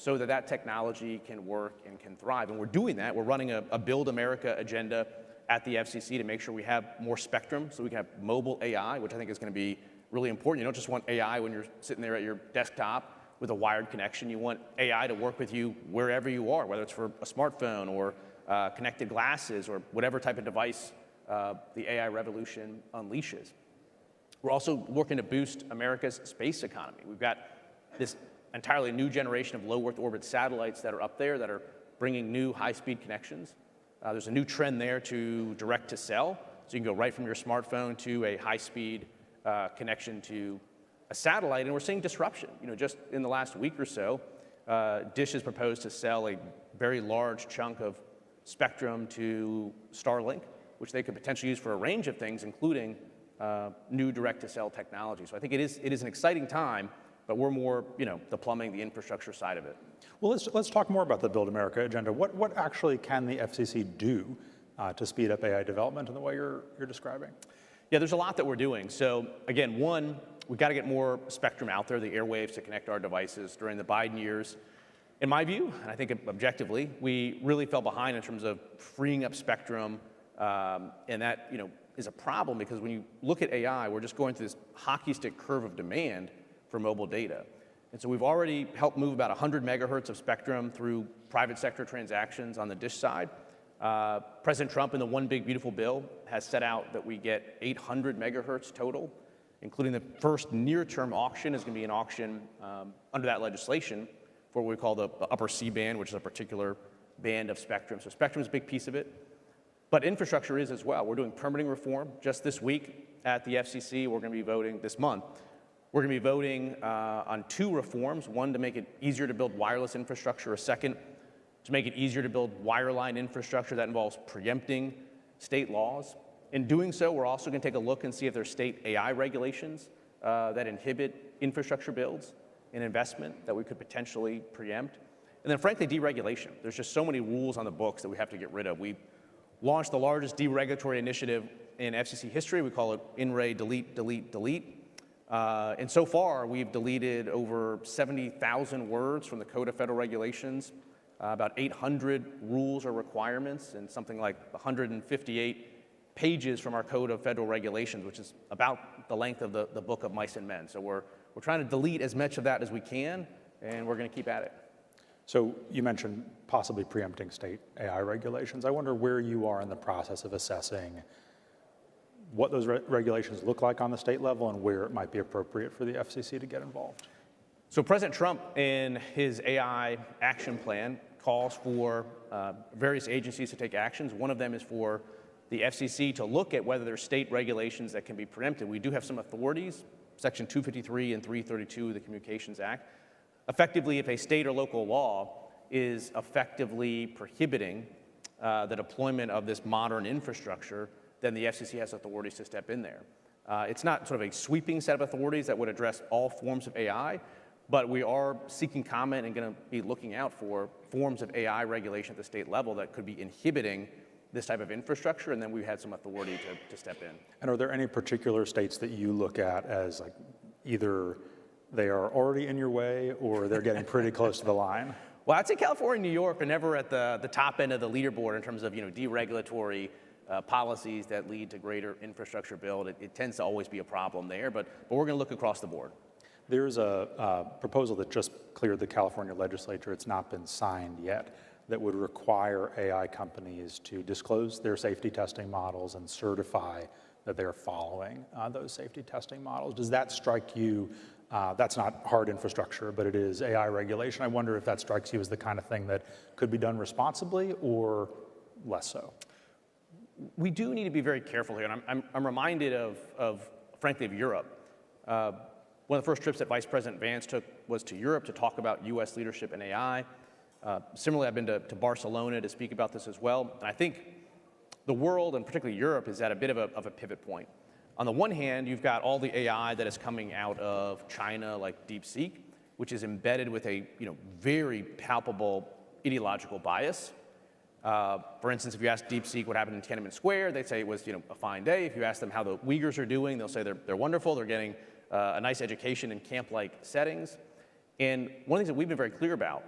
so that that technology can work and can thrive. And we're doing that. We're running a Build America agenda at the FCC to make sure we have more spectrum so we can have mobile AI, which I think is going to be really important. You don't just want AI when you're sitting there at your desktop with a wired connection. You want AI to work with you wherever you are, whether it's for a smartphone or connected glasses or whatever type of device the AI revolution unleashes. We're also working to boost America's space economy. We've got this entirely new generation of low Earth orbit satellites that are up there that are bringing new high-speed connections. There's a new trend there to direct to cell, so you can go right from your smartphone to a high-speed connection to a satellite, and we're seeing disruption. You know, just in the last week or so, Dish has proposed to sell a very large chunk of spectrum to Starlink, which they could potentially use for a range of things, including new direct-to-cell technology. So I think it is an exciting time, but we're more, the plumbing, the infrastructure side of it. Well, let's talk more about the Build America agenda. What actually can the FCC do to speed up AI development in the way you're describing? Yeah, there's a lot that we're doing. So again, one, we've got to get more spectrum out there, the airwaves to connect our devices. During the Biden years, in my view, and I think objectively, we really fell behind in terms of freeing up spectrum, and that is a problem because when you look at AI, we're just going through this hockey stick curve of demand for mobile data. And so we've already helped move about 100 megahertz of spectrum through private sector transactions on the Dish side. President Trump in the One Big Beautiful Bill has set out that we get 800 megahertz total, including the first near-term auction is going to be an auction under that legislation for what we call the upper C-band, which is a particular band of spectrum. So spectrum is a big piece of it, but infrastructure is as well. We're doing permitting reform. Just this week at the FCC, we're going to be voting this month. We're going to be voting on two reforms, one to make it easier to build wireless infrastructure, a second to make it easier to build wireline infrastructure that involves preempting state laws. In doing so, we're also going to take a look and see if there's state AI regulations that inhibit infrastructure builds and investment that we could potentially preempt. And then frankly, deregulation. There's just so many rules on the books that we have to get rid of. We launched the largest deregulatory initiative in FCC history. We call it In-Ray Delete, Delete, Delete. And so far, we've deleted over 70,000 words from the Code of Federal Regulations, about 800 rules or requirements, and something like 158 pages from our Code of Federal Regulations, which is about the length of the book of mice and men. So we're trying to delete as much of that as we can, and we're going to keep at it. So you mentioned possibly preempting state AI regulations. I wonder where you are in the process of assessing what those regulations look like on the state level and where it might be appropriate for the FCC to get involved. So President Trump, in his AI action plan, calls for various agencies to take actions. One of them is for the FCC to look at whether there's state regulations that can be preempted. We do have some authorities, Section 253 and 332 of the Communications Act. Effectively, if a state or local law is effectively prohibiting the deployment of this modern infrastructure, then the FCC has authorities to step in there. It's not sort of a sweeping set of authorities that would address all forms of AI, but we are seeking comment and going to be looking out for forms of AI regulation at the state level that could be inhibiting this type of infrastructure, and then we had some authority to step in. And are there any particular states that you look at as like either they are already in your way or they're getting pretty close to the line? Well, I'd say California and New York are never at the top end of the leaderboard in terms of deregulatory policies that lead to greater infrastructure build. It tends to always be a problem there, but we're going to look across the board. There's a proposal that just cleared the California legislature. It's not been signed yet, that would require AI companies to disclose their safety testing models and certify that they're following those safety testing models. Does that strike you? That's not hard infrastructure, but it is AI regulation. I wonder if that strikes you as the kind of thing that could be done responsibly or less so. We do need to be very careful here, and I'm reminded frankly, of Europe. One of the first trips that Vice President Vance took was to Europe to talk about U.S. leadership in AI. Similarly, I've been to Barcelona to speak about this as well. And I think the world, and particularly Europe, is at a bit of a pivot point. On the one hand, you've got all the AI that is coming out of China, like DeepSeek, which is embedded with a very palpable ideological bias. For instance, if you ask DeepSeek what happened in Tiananmen Square, they'd say it was a fine day. If you ask them how the Uyghurs are doing, they'll say they're wonderful. They're getting a nice education in camp-like settings. And one of the things that we've been very clear about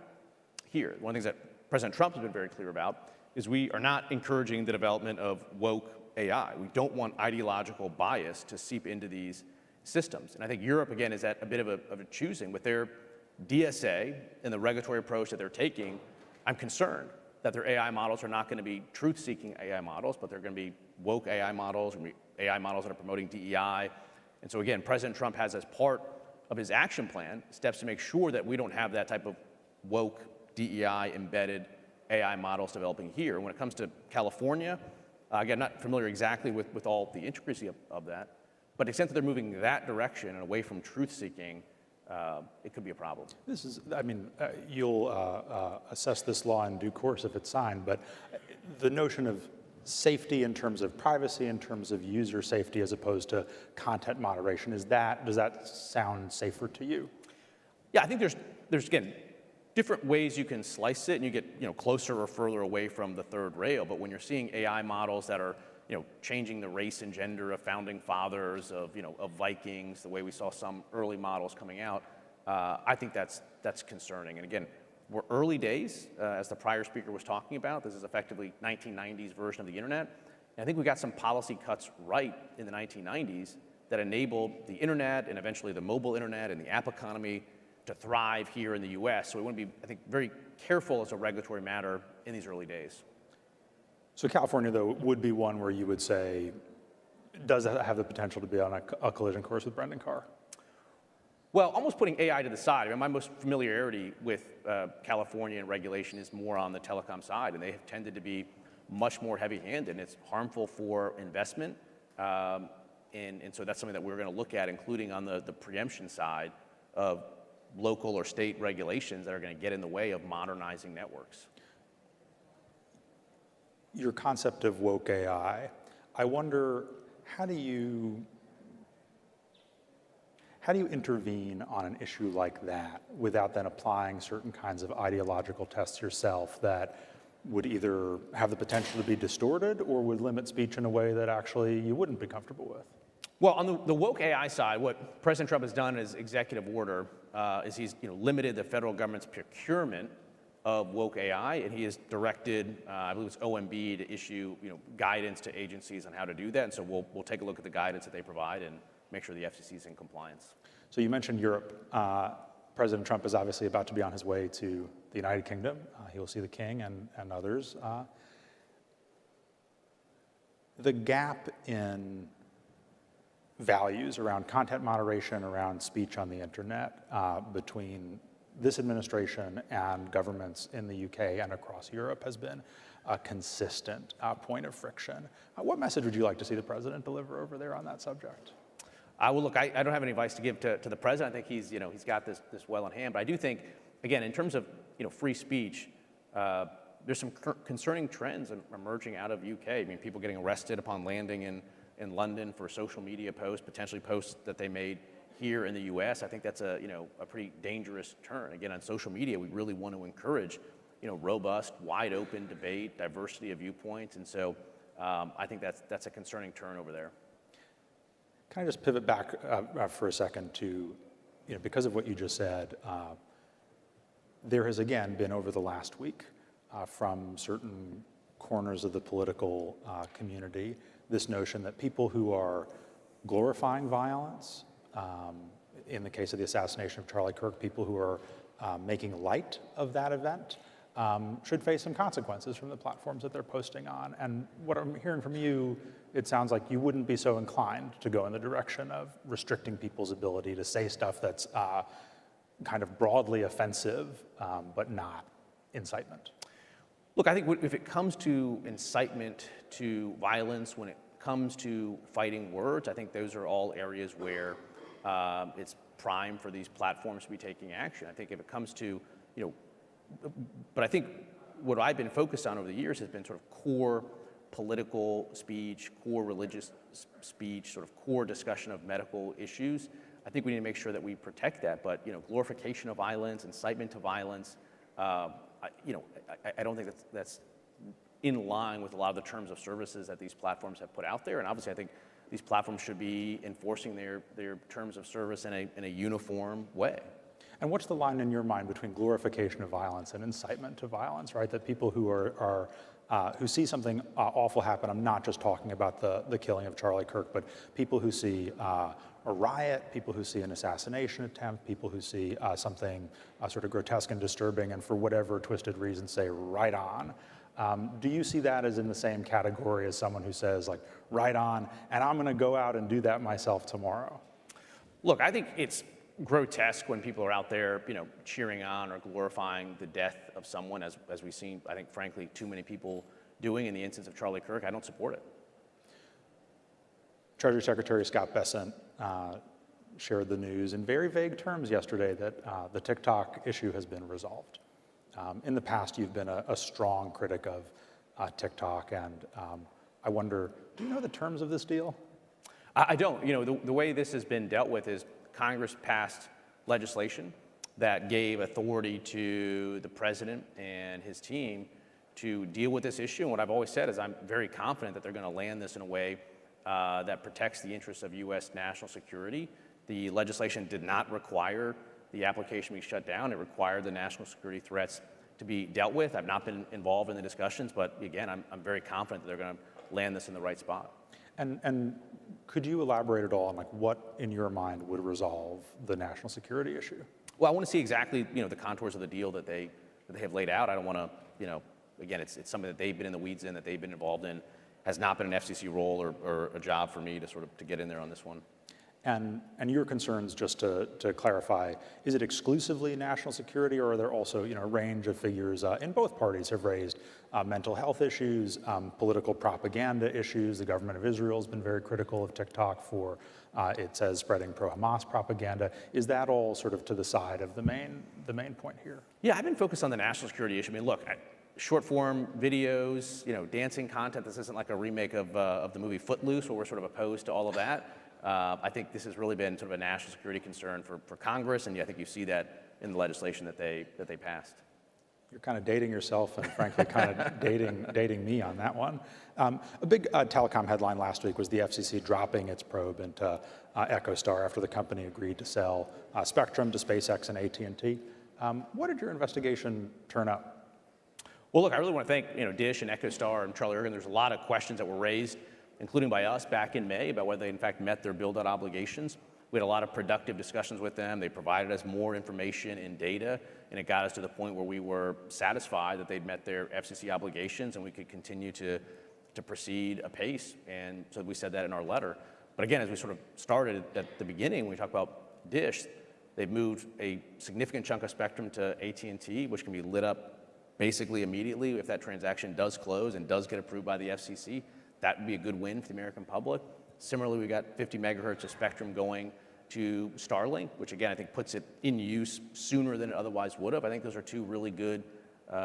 here. One of the things that President Trump has been very clear about is we are not encouraging the development of woke AI. We don't want ideological bias to seep into these systems. And I think Europe, again, is at a bit of a choosing. With their DSA and the regulatory approach that they're taking, I'm concerned that their AI models are not going to be truth-seeking AI models, but they're going to be woke AI models, and AI models that are promoting DEI. And so again, President Trump has as part of his action plan steps to make sure that we don't have that type of woke DEI-embedded AI models developing here. When it comes to California, again, not familiar exactly with all the intricacy of that, but to the extent that they're moving that direction and away from truth-seeking, it could be a problem. This is, I mean, you'll assess this law in due course if it's signed, but the notion of safety in terms of privacy, in terms of user safety, as opposed to content moderation, does that sound safer to you? Yeah, I think there's again, different ways you can slice it, and you get closer or further away from the third rail. But when you're seeing AI models that are changing the race and gender of founding fathers, of Vikings, the way we saw some early models coming out, I think that's concerning. And again, we're early days, as the prior speaker was talking about. This is effectively 1990s version of the internet. And I think we got some policy cuts right in the 1990s that enabled the internet and eventually the mobile internet and the app economy to thrive here in the US. So we want to be, I think, very careful as a regulatory matter in these early days. So California, though, would be one where you would say, does that have the potential to be on a collision course with Brendan Carr? Well, almost putting AI to the side. I mean, my most familiarity with California and regulation is more on the telecom side, and they have tended to be much more heavy-handed, and it's harmful for investment. And so that's something that we're going to look at, including on the preemption side of local or state regulations that are going to get in the way of modernizing networks. Your concept of woke AI, I wonder, how do you intervene on an issue like that without then applying certain kinds of ideological tests yourself that would either have the potential to be distorted or would limit speech in a way that actually you wouldn't be comfortable with? Well, on the woke AI side, what President Trump has done in his executive order is he's limited the federal government's procurement of woke AI, and he has directed, I believe it's OMB, to issue guidance to agencies on how to do that. And so we'll take a look at the guidance that they provide and make sure the FCC is in compliance. So you mentioned Europe. President Trump is obviously about to be on his way to the United Kingdom. He will see the King and others. The gap in values around content moderation, around speech on the internet between this administration and governments in the UK and across Europe has been a consistent point of friction. What message would you like to see the president deliver over there on that subject? Well, look, I don't have any advice to give to the president. I think he's got this well in hand. But I do think, again, in terms of free speech, there's some concerning trends emerging out of UK. I mean, people getting arrested upon landing in London for social media posts, potentially posts that they made here in the US. I think that's a pretty dangerous turn. Again, on social media, we really want to encourage robust, wide open debate, diversity of viewpoints. And so I think that's a concerning turn over there. Can I just pivot back for a second to, because of what you just said, there has again been over the last week from certain corners of the political community, this notion that people who are glorifying violence, in the case of the assassination of Charlie Kirk, people who are making light of that event should face some consequences from the platforms that they're posting on. And what I'm hearing from you, it sounds like you wouldn't be so inclined to go in the direction of restricting people's ability to say stuff that's kind of broadly offensive, but not incitement. Look, I think if it comes to incitement to violence, when it comes to fighting words, I think those are all areas where it's prime for these platforms to be taking action. I think if it comes to, but I think what I've been focused on over the years has been sort of core political speech, core religious speech, sort of core discussion of medical issues. I think we need to make sure that we protect that. But glorification of violence, incitement to violence, I don't think that's in line with a lot of the terms of services that these platforms have put out there. And obviously, I think these platforms should be enforcing their terms of service in a uniform way. And what's the line in your mind between glorification of violence and incitement to violence, right? That people who who see something awful happen, I'm not just talking about the killing of Charlie Kirk, but people who see a riot, people who see an assassination attempt, people who see something sort of grotesque and disturbing, and for whatever twisted reason say, right on. Do you see that as in the same category as someone who says, like, right on, and I'm gonna go out and do that myself tomorrow? Look, I think it's grotesque when people are out there, cheering on or glorifying the death of someone, as we've seen, I think, frankly, too many people doing in the instance of Charlie Kirk. I don't support it. Treasury Secretary Scott Bessent shared the news in very vague terms yesterday that the TikTok issue has been resolved. In the past, you've been a strong critic of TikTok, and I wonder, do you know the terms of this deal? I don't. The way this has been dealt with is Congress passed legislation that gave authority to the president and his team to deal with this issue. And what I've always said is I'm very confident that they're going to land this in a way that protects the interests of U.S. national security. The legislation did not require the application be shut down. It required the national security threats to be dealt with. I've not been involved in the discussions, but again, I'm very confident that they're going to land this in the right spot. And could you elaborate at all on what in your mind would resolve the national security issue? Well, I want to see exactly the contours of the deal that they have laid out. I don't want to again, it's something that they've been in the weeds in, that they've been involved in. Has not been an FCC role or a job for me to get in there on this one. And your concerns, just to clarify, is it exclusively national security, or are there also a range of figures in both parties have raised mental health issues, political propaganda issues? The government of Israel has been very critical of TikTok for, it says, spreading pro-Hamas propaganda. Is that all sort of to the side of the main point here? Yeah, I've been focused on the national security issue. I mean, look, short form videos, dancing content. This isn't like a remake of the movie Footloose, where we're sort of opposed to all of that. I think this has really been sort of a national security concern for Congress, and I think you see that in the legislation that they passed. You're kind of dating yourself, and frankly, kind of dating me on that one. A big telecom headline last week was the FCC dropping its probe into EchoStar after the company agreed to sell spectrum to SpaceX and AT&T. What did your investigation turn up? Well, look, I really want to thank Dish and EchoStar and Charlie Ergen. There's a lot of questions that were raised, including by us back in May, about whether they in fact met their build-out obligations. We had a lot of productive discussions with them. They provided us more information and data, and it got us to the point where we were satisfied that they'd met their FCC obligations and we could continue to proceed apace. And so we said that in our letter. But again, as we sort of started at the beginning, when we talk about Dish, they've moved a significant chunk of spectrum to AT&T, which can be lit up basically immediately if that transaction does close and does get approved by the FCC. That would be a good win for the American public. Similarly, we got 50 megahertz of spectrum going to Starlink, which again, I think puts it in use sooner than it otherwise would have. I think those are two really good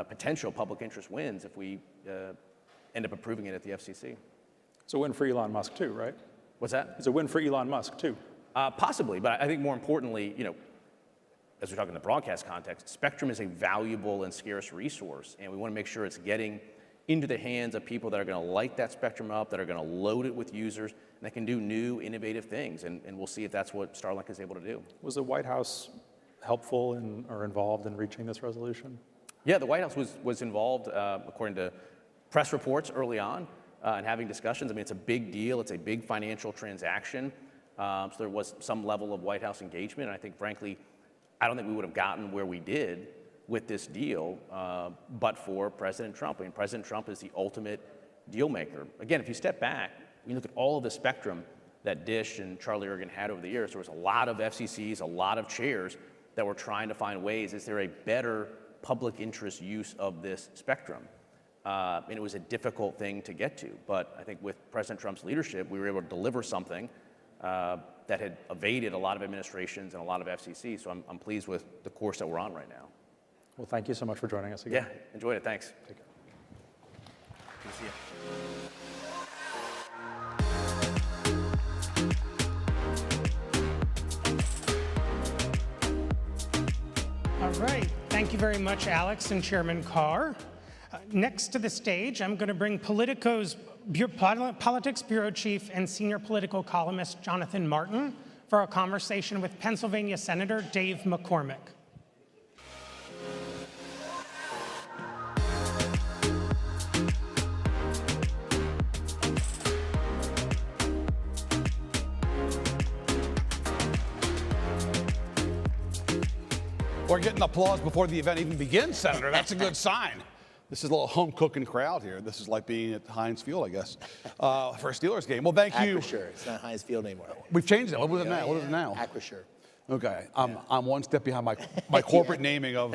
potential public interest wins if we end up approving it at the FCC. It's a win for Elon Musk too, right? What's that? It's a win for Elon Musk too. Possibly, but I think more importantly, as we talk in the broadcast context, spectrum is a valuable and scarce resource, and we want to make sure it's getting into the hands of people that are going to light that spectrum up, that are going to load it with users, and that can do new, innovative things. And we'll see if that's what Starlink is able to do. Was the White House helpful or involved in reaching this resolution? Yeah, the White House was involved, according to press reports early on, and having discussions. I mean, it's a big deal. It's a big financial transaction. So there was some level of White House engagement. And I think, frankly, I don't think we would have gotten where we did with this deal, but for President Trump. I mean, President Trump is the ultimate deal maker. Again, if you step back, you look at all of the spectrum that Dish and Charlie Ergen had over the years, there was a lot of FCCs, a lot of chairs that were trying to find ways, is there a better public interest use of this spectrum? And it was a difficult thing to get to. But I think with President Trump's leadership, we were able to deliver something that had evaded a lot of administrations and a lot of FCCs. So I'm pleased with the course that we're on right now. Well, thank you so much for joining us again. Yeah, enjoyed it. Thanks. Take care. Good to see you. All right. Thank you very much, Alex and Chairman Carr. Next to the stage, I'm going to bring Politico's Politics Bureau Chief and Senior Political Columnist Jonathan Martin for a conversation with Pennsylvania Senator Dave McCormick. We're getting applause before the event even begins, Senator. That's a good sign. This is a little home cooking crowd here. This is like being at Heinz Field, I guess, for a Steelers game. Well, thank you. Acrisure. It's not Heinz Field anymore. We've changed it. What is it now? What is it now? Acrisure. Okay. I'm one step behind my corporate naming of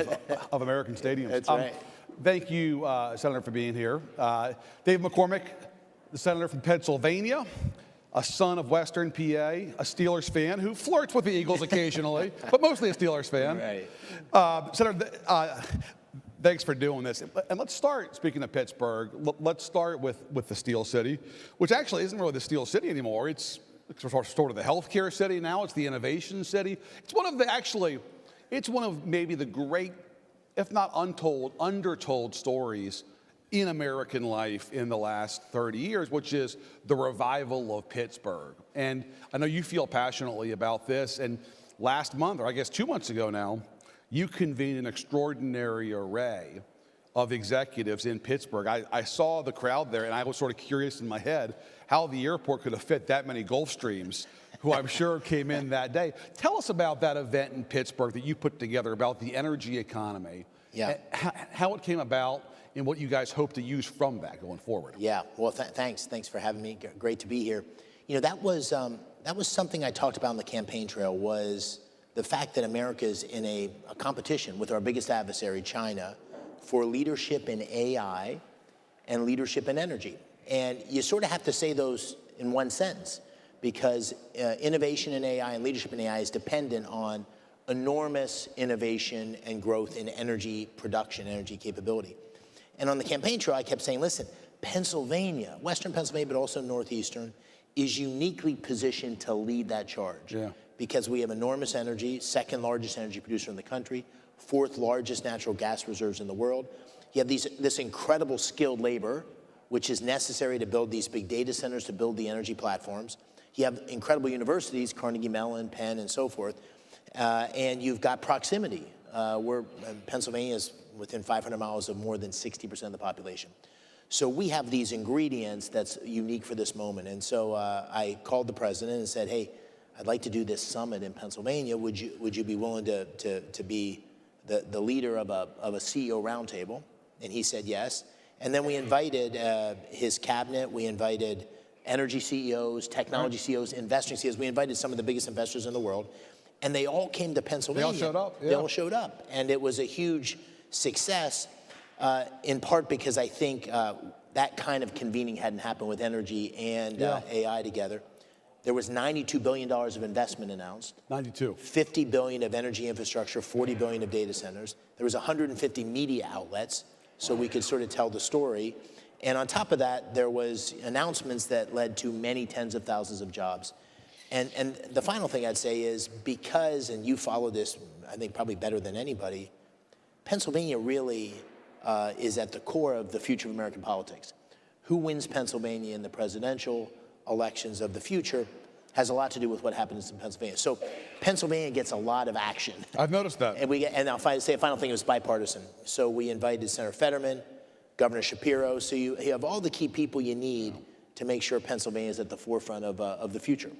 American stadiums. That's right. Thank you, Senator, for being here. Dave McCormick, the senator from Pennsylvania, a son of Western PA, a Steelers fan who flirts with the Eagles occasionally, but mostly a Steelers fan. Right. Senator, thanks for doing this. And let's start, speaking of Pittsburgh, let's start with the Steel City, which actually isn't really the Steel City anymore. It's sort of the healthcare city now. It's the innovation city. It's one of maybe the great, if not untold, undertold stories in American life in the last 30 years, which is the revival of Pittsburgh. And I know you feel passionately about this. And last month, or I guess 2 months ago now, you convened an extraordinary array of executives in Pittsburgh. I saw the crowd there, and I was sort of curious in my head how the airport could have fit that many Gulfstreams, who I'm sure came in that day. Tell us about that event in Pittsburgh that you put together about the energy economy, how it came about, and what you guys hope to use from that going forward. Yeah, well, thanks for having me. Great to be here. You know, that was something I talked about on the campaign trail, was the fact that America is in a competition with our biggest adversary, China, for leadership in AI and leadership in energy. And you sort of have to say those in one sentence, because innovation in AI and leadership in AI is dependent on enormous innovation and growth in energy production, energy capability. And on the campaign trail, I kept saying, listen, Pennsylvania, Western Pennsylvania, but also Northeastern, is uniquely positioned to lead that charge. Because we have enormous energy, second largest energy producer in the country, fourth largest natural gas reserves in the world. You have this incredible skilled labor, which is necessary to build these big data centers, to build the energy platforms. You have incredible universities, Carnegie Mellon, Penn, and so forth. And you've got proximity. Pennsylvania is within 500 miles of more than 60% of the population. So we have these ingredients that's unique for this moment. And so I called the president and said, hey, I'd like to do this summit in Pennsylvania. Would you be willing to be the leader of a CEO roundtable? And he said yes. And then we invited his cabinet. We invited energy CEOs, technology CEOs, investing CEOs. We invited some of the biggest investors in the world. And they all came to Pennsylvania. They all showed up. They all showed up. And it was a huge success, in part because I think that kind of convening hadn't happened with energy and AI together. There was $92 billion of investment announced. 92. 50 billion of energy infrastructure, 40 billion of data centers. There was 150 media outlets, so we could sort of tell the story. And on top of that, there was announcements that led to many tens of thousands of jobs. And the final thing I'd say is, because, and you follow this, I think probably better than anybody, Pennsylvania really is at the core of the future of American politics. Who wins Pennsylvania in the presidential elections of the future has a lot to do with what happens in Pennsylvania. So Pennsylvania gets a lot of action. I've noticed that. And I'll say a final thing, it was bipartisan. So we invited Senator Fetterman, Governor Shapiro. So you have all the key people you need to make sure Pennsylvania is at the forefront of the future.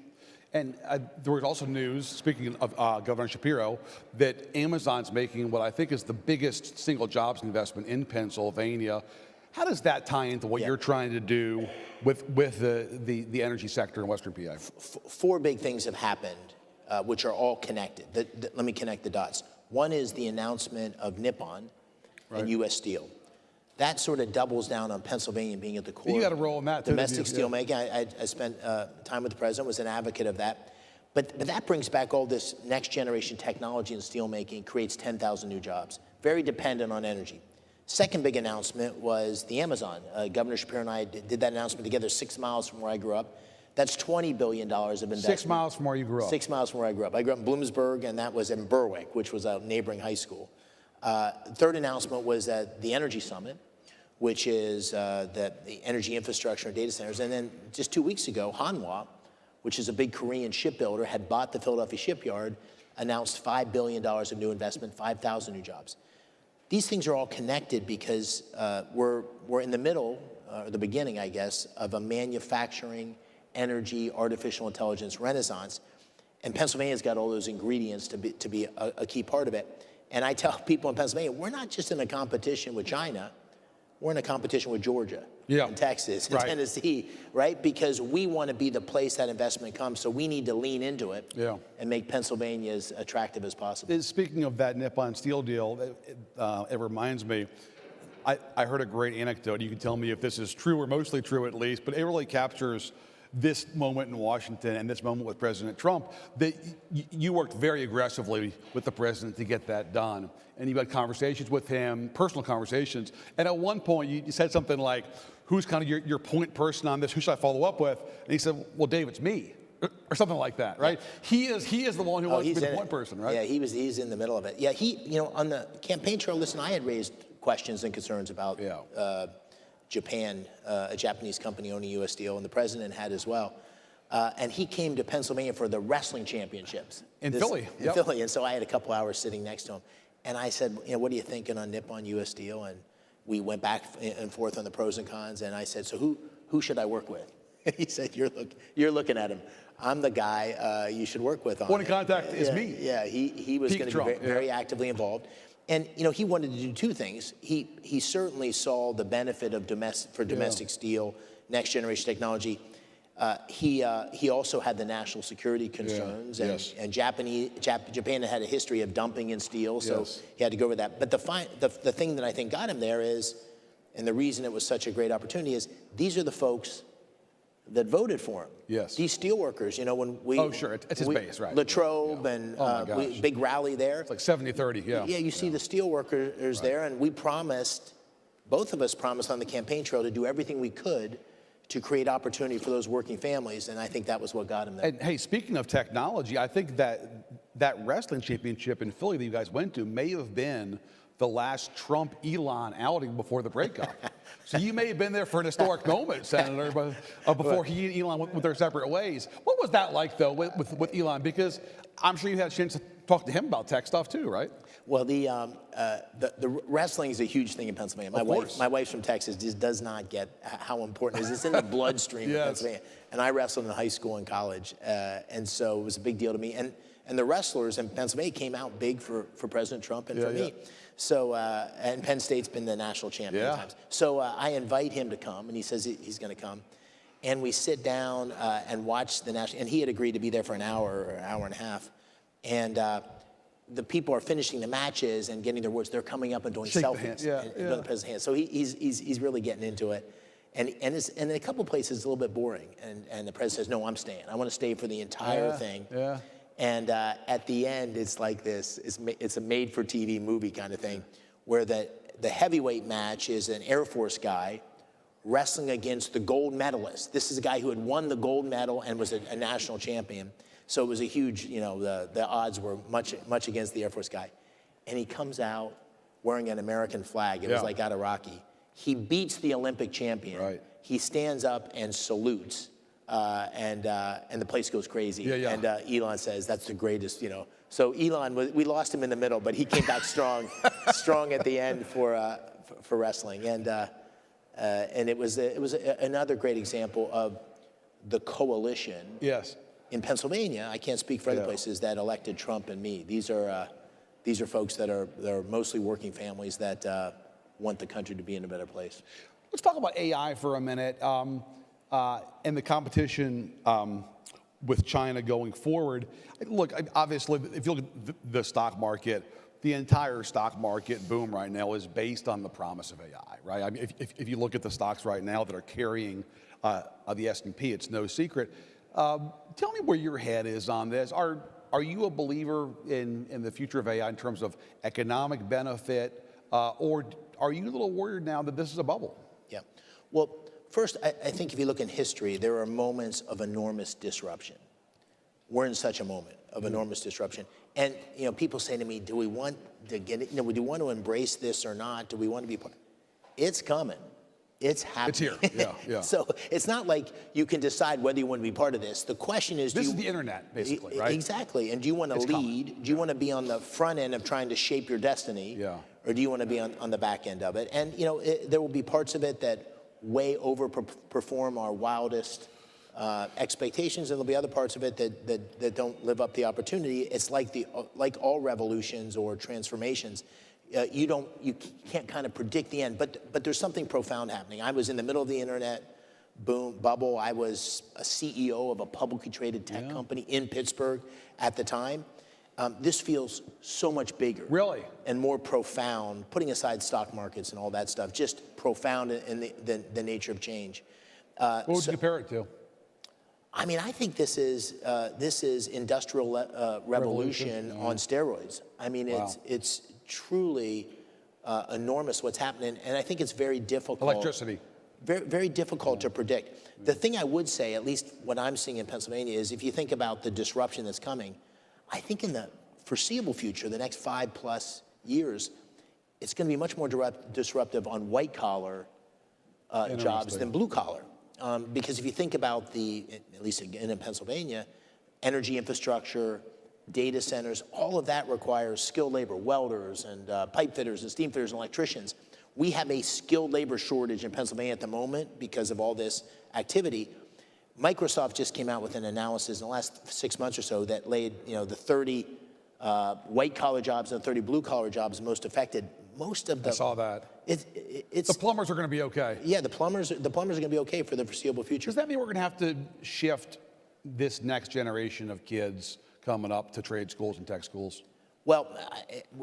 And there was also news, speaking of Governor Shapiro, that Amazon's making what I think is the biggest single jobs investment in Pennsylvania. How does that tie into what you're trying to do with the energy sector in Western PA? Four big things have happened, which are all connected. Let me connect the dots. One is the announcement of Nippon and U.S. Steel. That sort of doubles down on Pennsylvania being at the core. You got a role in that, too. Domestic steelmaking. I spent time with the president, was an advocate of that. But that brings back all this next generation technology in steelmaking, creates 10,000 new jobs. Very dependent on energy. Second big announcement was the Amazon. Governor Shapiro and I did that announcement together 6 miles from where I grew up. That's $20 billion of investment. 6 miles from where you grew up. 6 miles from where I grew up. I grew up in Bloomsburg, and that was in Berwick, which was a neighboring high school. Third announcement was that the Energy Summit, which is the energy infrastructure and data centers. And then just 2 weeks ago, Hanwha, which is a big Korean shipbuilder, had bought the Philadelphia shipyard, announced $5 billion of new investment, 5,000 new jobs. These things are all connected because we're in the middle, or the beginning, I guess, of a manufacturing, energy, artificial intelligence renaissance. And Pennsylvania's got all those ingredients to be a key part of it. And I tell people in Pennsylvania, we're not just in a competition with China, we're in a competition with Georgia, and Texas, and Tennessee, right? Because we want to be the place that investment comes, so we need to lean into it and make Pennsylvania as attractive as possible. Speaking of that Nippon Steel deal, it reminds me, I heard a great anecdote. You can tell me if this is true or mostly true at least, but it really captures this moment in Washington and this moment with President Trump, that you worked very aggressively with the president to get that done. And you had conversations with him, personal conversations. And at one point you said something like, who's kind of your point person on this? Who should I follow up with? And he said, well, Dave, it's me. Or something like that, right? Yeah. He is the one who wants to be the point person, right? Yeah, he's in the middle of it. Yeah, on the campaign trail, listen, I had raised questions and concerns about Japan, a Japanese company owning U.S. Steel, and the president had as well. And he came to Pennsylvania for the wrestling championships. In Philly. In Philly, and so I had a couple hours sitting next to him. And I said, what are you thinking on Nippon U.S. Steel? And we went back and forth on the pros and cons, and I said, so who should I work with? And he said, you're looking at him. I'm the guy you should work with on Point of contact is me. Yeah, he was going to be very actively involved. And he wanted to do two things. He certainly saw the benefit of domestic steel, next generation technology. He also had the national security concerns, and Japan had a history of dumping in steel, so he had to go over that. But the thing that I think got him there is, and the reason it was such a great opportunity is, these are the folks that voted for him. Yes. These steelworkers, when we... Oh, sure, it's his base, right. Latrobe and big rally there. It's like 70-30, yeah. Yeah, you see the steelworkers there, and we promised, both of us promised on the campaign trail to do everything we could to create opportunity for those working families, and I think that was what got him there. And hey, speaking of technology, I think that wrestling championship in Philly that you guys went to may have been the last Trump-Elon outing before the breakup. So you may have been there for an historic moment, Senator, before he and Elon went their separate ways. What was that like, though, with Elon? Because I'm sure you had a chance to talk to him about tech stuff, too, right? Well, the wrestling is a huge thing in Pennsylvania. My wife's from Texas, just does not get how important it is. It's in the bloodstream of Pennsylvania. And I wrestled in high school and college, and so it was a big deal to me. And the wrestlers in Pennsylvania came out big for President Trump and for me. So, and Penn State's been the national champion times. So I invite him to come, and he says he's going to come. And we sit down and watch the national, and he had agreed to be there for an hour or an hour and a half. And the people are finishing the matches and getting their words. They're coming up and doing selfies and doing the president's hand. So he's really getting into it. And in a couple places, it's a little bit boring. And the president says, no, I'm staying. I want to stay for the entire thing. Yeah. And at the end, it's like this. It's a made-for-TV movie kind of thing, where the heavyweight match is an Air Force guy wrestling against the gold medalist. This is a guy who had won the gold medal and was a national champion. So it was a huge, the odds were much against the Air Force guy. And he comes out wearing an American flag. It was like out of Rocky. He beats the Olympic champion. Right. He stands up and salutes. And the place goes crazy. And Elon says, that's the greatest, So Elon, we lost him in the middle, but he came back strong at the end for wrestling. And it was another great example of the coalition. Yes. In Pennsylvania, I can't speak for other places, that elected Trump and me. These are folks that are mostly working families that want the country to be in a better place. Let's talk about AI for a minute. And the competition with China going forward. Look, obviously, if you look at the stock market, the entire stock market boom right now is based on the promise of AI, right? I mean, if you look at the stocks right now that are carrying the S&P, it's no secret. Tell me where your head is on this. Are you a believer in the future of AI in terms of economic benefit, or are you a little worried now that this is a bubble? Yeah. Well, first, I think if you look in history, there are moments of enormous disruption. We're in such a moment of enormous disruption. And people say to me, do we want to get it? Do we want to embrace this or not? Do we want to be part? It's coming. It's happening. It's here. Yeah. So it's not like you can decide whether you want to be part of this. The question is, this is the internet, basically, right? Exactly. And do you want to lead? Coming. Do you want to be on the front end of trying to shape your destiny? Yeah. Or do you want to be on the back end of it? And there will be parts of it that way overperform our wildest expectations, and there'll be other parts of it that don't live up to the opportunity. It's like all revolutions or transformations. You can't kind of predict the end, but there's something profound happening. I was in the middle of the internet boom bubble. I was a CEO of a publicly traded tech company in Pittsburgh at the time. This feels so much bigger, Really? and more profound. Putting aside stock markets and all that stuff, just profound in the nature of change. What would you compare it to? I mean, I think this is industrial revolution on steroids. I mean, it's truly enormous what's happening, and I think it's very difficult. Electricity. Very, very difficult to predict. The thing I would say, at least what I'm seeing in Pennsylvania, is if you think about the disruption that's coming, I think in the foreseeable future, the next 5+ years, it's going to be much more disruptive on white-collar jobs than blue-collar. Because if you think about at least again in Pennsylvania, energy infrastructure, data centers, all of that requires skilled labor, welders and pipe fitters and steam fitters and electricians. We have a skilled labor shortage in Pennsylvania at the moment because of all this activity. Microsoft just came out with an analysis in the last 6 months or so that laid, the 30 white-collar jobs and 30 blue-collar jobs most affected. Most of the I saw that. It's The plumbers are going to be okay. Yeah, the plumbers are going to be okay for the foreseeable future. Does that mean we're going to have to shift this next generation of kids coming up to trade schools and tech schools? Well,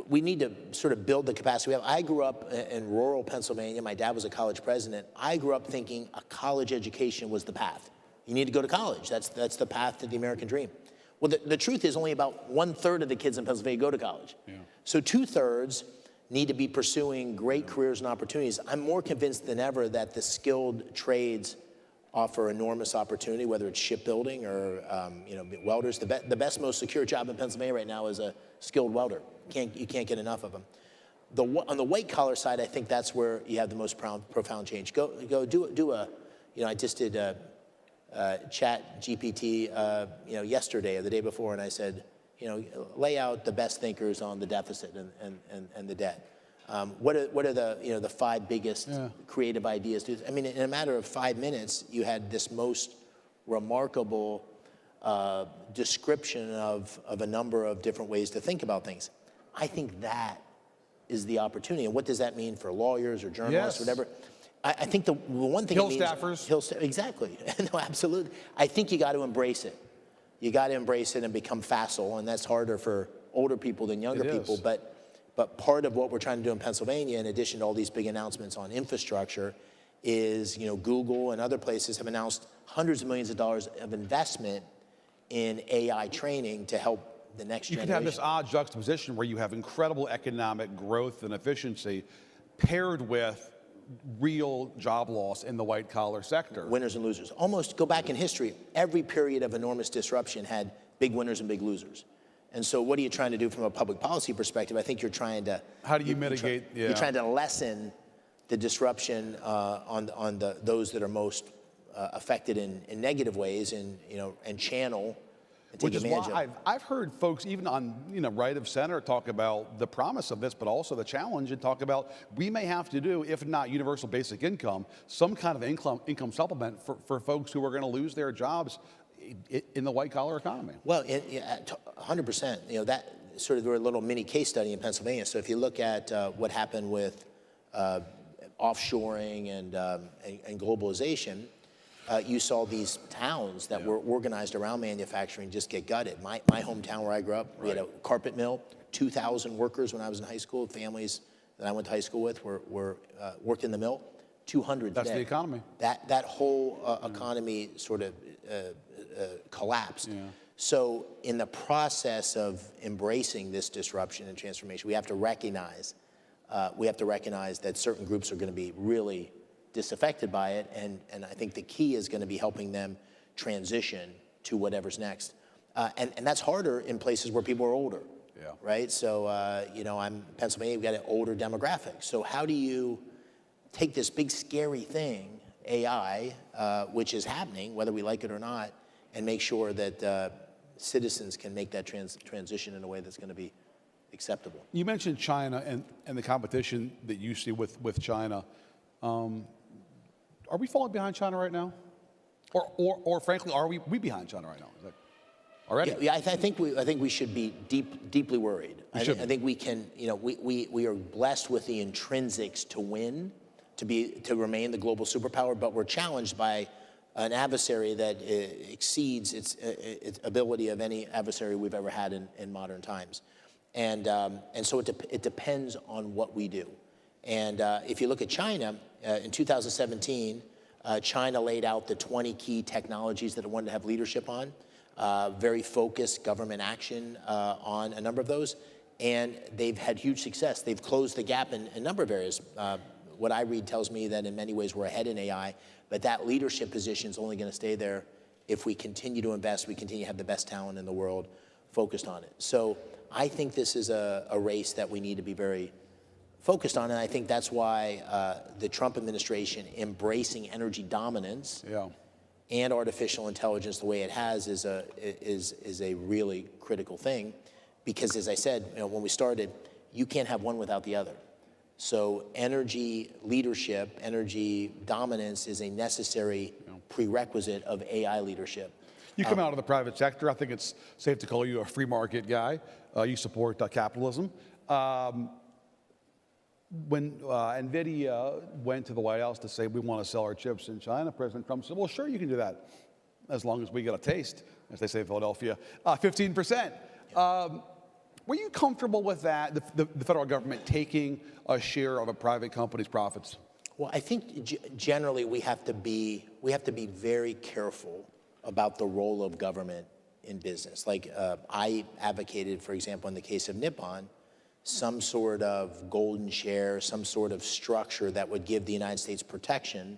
we need to sort of build the capacity. I grew up in rural Pennsylvania. My dad was a college president. I grew up thinking a college education was the path. You need to go to college. That's the path to the American dream. Well, the truth is only about 1/3 of the kids in Pennsylvania go to college. Yeah. So 2/3 need to be pursuing great careers and opportunities. I'm more convinced than ever that the skilled trades offer enormous opportunity, whether it's shipbuilding or welders. The best, most secure job in Pennsylvania right now is a skilled welder. You can't get enough of them. On the white collar side, I think that's where you have the most profound change. Go do a, I just did chat GPT, yesterday or the day before, and I said, lay out the best thinkers on the deficit and the debt. What are the 5 biggest creative ideas? I mean, in a matter of 5 minutes, you had this most remarkable description of a number of different ways to think about things. I think that is the opportunity. And what does that mean for lawyers or journalists, whatever? I think the one thing Hill it means, staffers. Exactly. No, absolutely. I think you got to embrace it. You got to embrace it and become facile, and that's harder for older people than younger people. But part of what we're trying to do in Pennsylvania, in addition to all these big announcements on infrastructure, is Google and other places have announced hundreds of millions of dollars of investment in AI training to help the next generation. You could have this odd juxtaposition where you have incredible economic growth and efficiency paired with real job loss in the white collar sector. Winners and losers. Almost go back in history, every period of enormous disruption had big winners and big losers. And so what are you trying to do from a public policy perspective? I think you're trying to... How do you mitigate? You're trying to lessen the disruption on those that are most affected in negative ways and channel and take Which is advantage why of. I've heard folks even on right of center talk about the promise of this, but also the challenge, and talk about we may have to do, if not universal basic income, some kind of income supplement for folks who are going to lose their jobs in the white collar economy. Well, 100%. That sort of, we're a little mini case study in Pennsylvania. So if you look at what happened with offshoring and globalization, you saw these towns that were organized around manufacturing just get gutted. My hometown where I grew up, we had a carpet mill, 2,000 workers when I was in high school. Families that I went to high school with worked in the mill. 200 That's dead. the economy. That whole economy sort of collapsed. Yeah. So in the process of embracing this disruption and transformation, we have to recognize that certain groups are going to be really disaffected by it, and I think the key is going to be helping them transition to whatever's next. And that's harder in places where people are older, right? So, I'm Pennsylvania, we've got an older demographic. So how do you take this big scary thing, AI, which is happening, whether we like it or not, and make sure that citizens can make that transition in a way that's going to be acceptable? You mentioned China and the competition that you see with China. Are we falling behind China right now? Or frankly, are we behind China right now? Is that already? Yeah, I think we should be deeply worried. I think we can, we are blessed with the intrinsics to win, to remain the global superpower, but we're challenged by an adversary that exceeds its ability of any adversary we've ever had in modern times. And so it depends on what we do. And if you look at China, in 2017, China laid out the 20 key technologies that it wanted to have leadership on, very focused government action on a number of those, and they've had huge success. They've closed the gap in a number of areas. What I read tells me that in many ways we're ahead in AI, but that leadership position is only going to stay there if we continue to invest, we continue to have the best talent in the world focused on it. So I think this is a race that we need to be very focused on, and I think that's why the Trump administration embracing energy dominance and artificial intelligence the way it has is a really critical thing, because as I said, when we started, you can't have one without the other. So energy leadership, energy dominance is a necessary prerequisite of AI leadership. You come out of the private sector. I think it's safe to call you a free market guy. You support capitalism. When NVIDIA went to the White House to say we want to sell our chips in China, President Trump said, well, sure, you can do that, as long as we get a taste, as they say in Philadelphia, 15%. Were you comfortable with that, the federal government taking a share of a private company's profits? Well, I think generally we have to be very careful about the role of government in business. Like I advocated, for example, in the case of Nippon, some sort of golden share, some sort of structure that would give the United States protection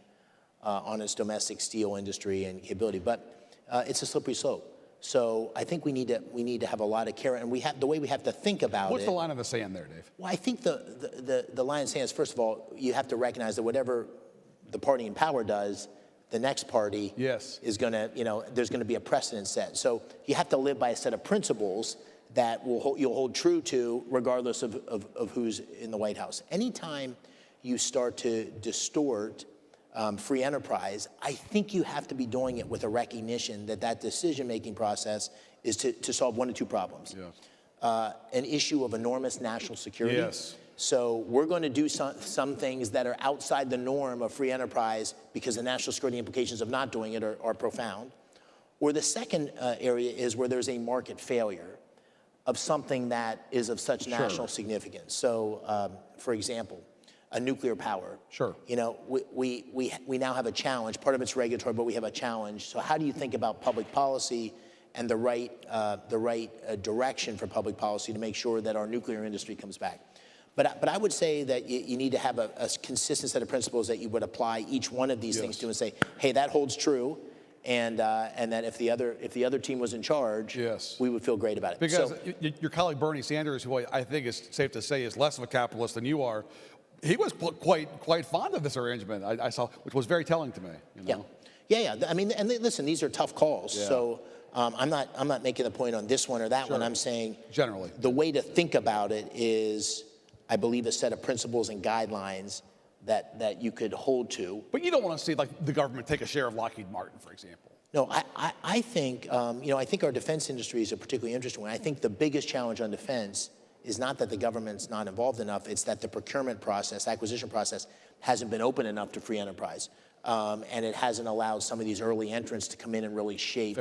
on its domestic steel industry and capability. But it's a slippery slope. So I think we need to have a lot of care, and the way we have to think about What's the line in the sand there, Dave? Well, I think the line in the sand is, first of all, you have to recognize that whatever the party in power does, the next party is going to, there's going to be a precedent set. So you have to live by a set of principles that you'll hold true to regardless of who's in the White House. Anytime you start to distort free enterprise, I think you have to be doing it with a recognition that decision-making process is to solve one of two problems. An issue of enormous national security. So we're going to do some things that are outside the norm of free enterprise because the national security implications of not doing it are profound. Or the second area is where there's a market failure of something that is of such national significance. So, for example, a nuclear power. We now have a challenge. Part of it's regulatory, but we have a challenge. So how do you think about public policy and the right direction for public policy to make sure that our nuclear industry comes back? But I would say that you need to have a consistent set of principles that you would apply each one of these things to and say, hey, that holds true. And that if the other team was in charge, we would feel great about it. Because your colleague Bernie Sanders, who I think is safe to say is less of a capitalist than you are, he was quite fond of this arrangement. I saw, which was very telling to me. Yeah. I mean, and listen, these are tough calls. So I'm not making the point on this one or that one. I'm saying generally the way to think about it is, I believe, a set of principles and guidelines that you could hold to. But you don't want to see like the government take a share of Lockheed Martin, for example. No, I think I think our defense industry is a particularly interesting one. I think the biggest challenge on defense is not that the government's not involved enough; it's that the procurement process, acquisition process, hasn't been open enough to free enterprise, and it hasn't allowed some of these early entrants to come in and really shape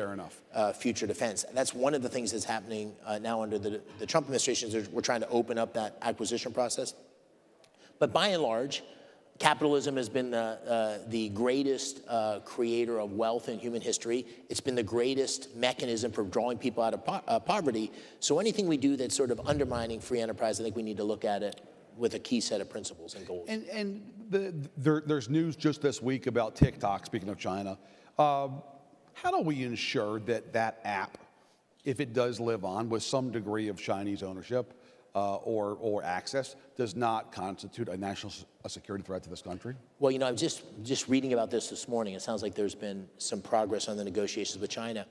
future defense. That's one of the things that's happening now under the Trump administration. Is we're trying to open up that acquisition process, but by and large, capitalism has been the greatest creator of wealth in human history. It's been the greatest mechanism for drawing people out of poverty. So anything we do that's sort of undermining free enterprise, I think we need to look at it with a key set of principles and goals. And there's news just this week about TikTok, speaking of China. How do we ensure that app, if it does live on with some degree of Chinese ownership, or access, does not constitute a national security threat to this country? Well, I'm just reading about this morning. It sounds like there's been some progress on the negotiations with China.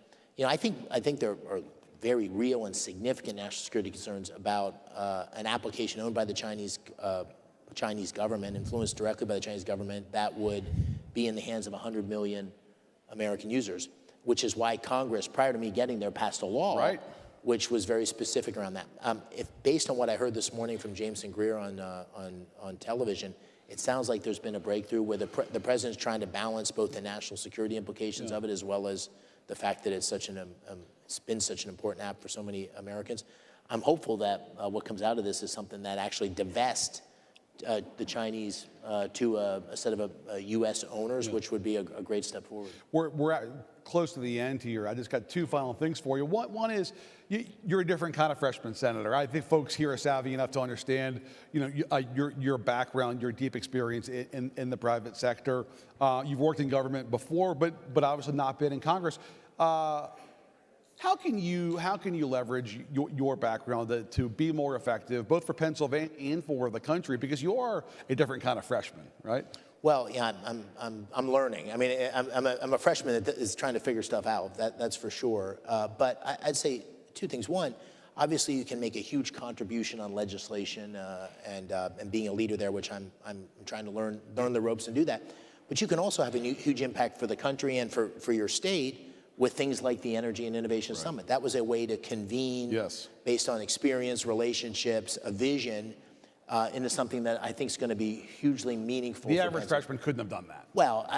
I think there are very real and significant national security concerns about an application owned by the Chinese government, influenced directly by the Chinese government, that would be in the hands of 100 million American users, which is why Congress, prior to me getting there, passed a law Right. which was very specific around that. If based on what I heard this morning from Jameson Greer on television, it sounds like there's been a breakthrough where the president's trying to balance both the national security implications of it as well as the fact that it's been such an important app for so many Americans. I'm hopeful that what comes out of this is something that actually divests the Chinese to a set of U.S. owners, which would be a great step forward. We're close to the end here. I just got two final things for you. One is you're a different kind of freshman senator. I think folks here are savvy enough to understand, your background, your deep experience in the private sector. You've worked in government before, but obviously not been in Congress. How can you leverage your background to be more effective, both for Pennsylvania and for the country, because you are a different kind of freshman, right? Well, yeah, I'm learning. I mean, I'm a freshman that is trying to figure stuff out. That's for sure. But I'd say two things. One, obviously, you can make a huge contribution on legislation and being a leader there, which I'm trying to learn the ropes and do that. But you can also have a huge impact for the country and for your state with things like the Energy and Innovation Summit. That was a way to convene based on experience, relationships, a vision into something that I think is going to be hugely meaningful. The average freshman couldn't have done that. Well,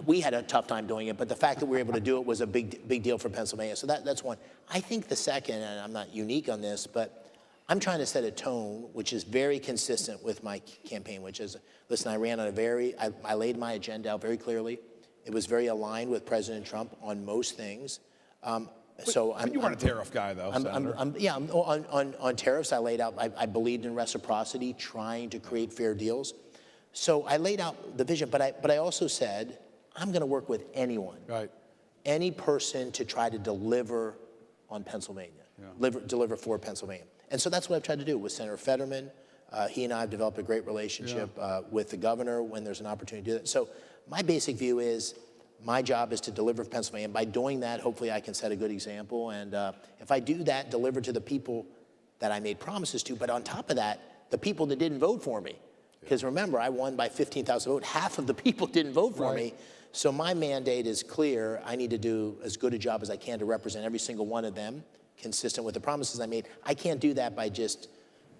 we had a tough time doing it, but the fact that we were able to do it was a big deal for Pennsylvania. So that's one. I think the second, and I'm not unique on this, but I'm trying to set a tone which is very consistent with my campaign, which is, listen, I ran on I laid my agenda out very clearly. It was very aligned with President Trump on most things. You weren't a tariff guy, though, Senator. On tariffs, I laid out, I believed in reciprocity, trying to create fair deals. So I laid out the vision, but I also said, I'm going to work with anyone, any person to try to deliver on Pennsylvania, deliver for Pennsylvania. And so that's what I've tried to do with Senator Fetterman. He and I have developed a great relationship with the governor when there's an opportunity to do that. So my basic view is my job is to deliver for Pennsylvania. And by doing that, hopefully I can set a good example. And if I do that, deliver to the people that I made promises to. But on top of that, the people that didn't vote for me. Because remember, I won by 15,000 votes. Half of the people didn't vote for me. So my mandate is clear. I need to do as good a job as I can to represent every single one of them, consistent with the promises I made. I can't do that by just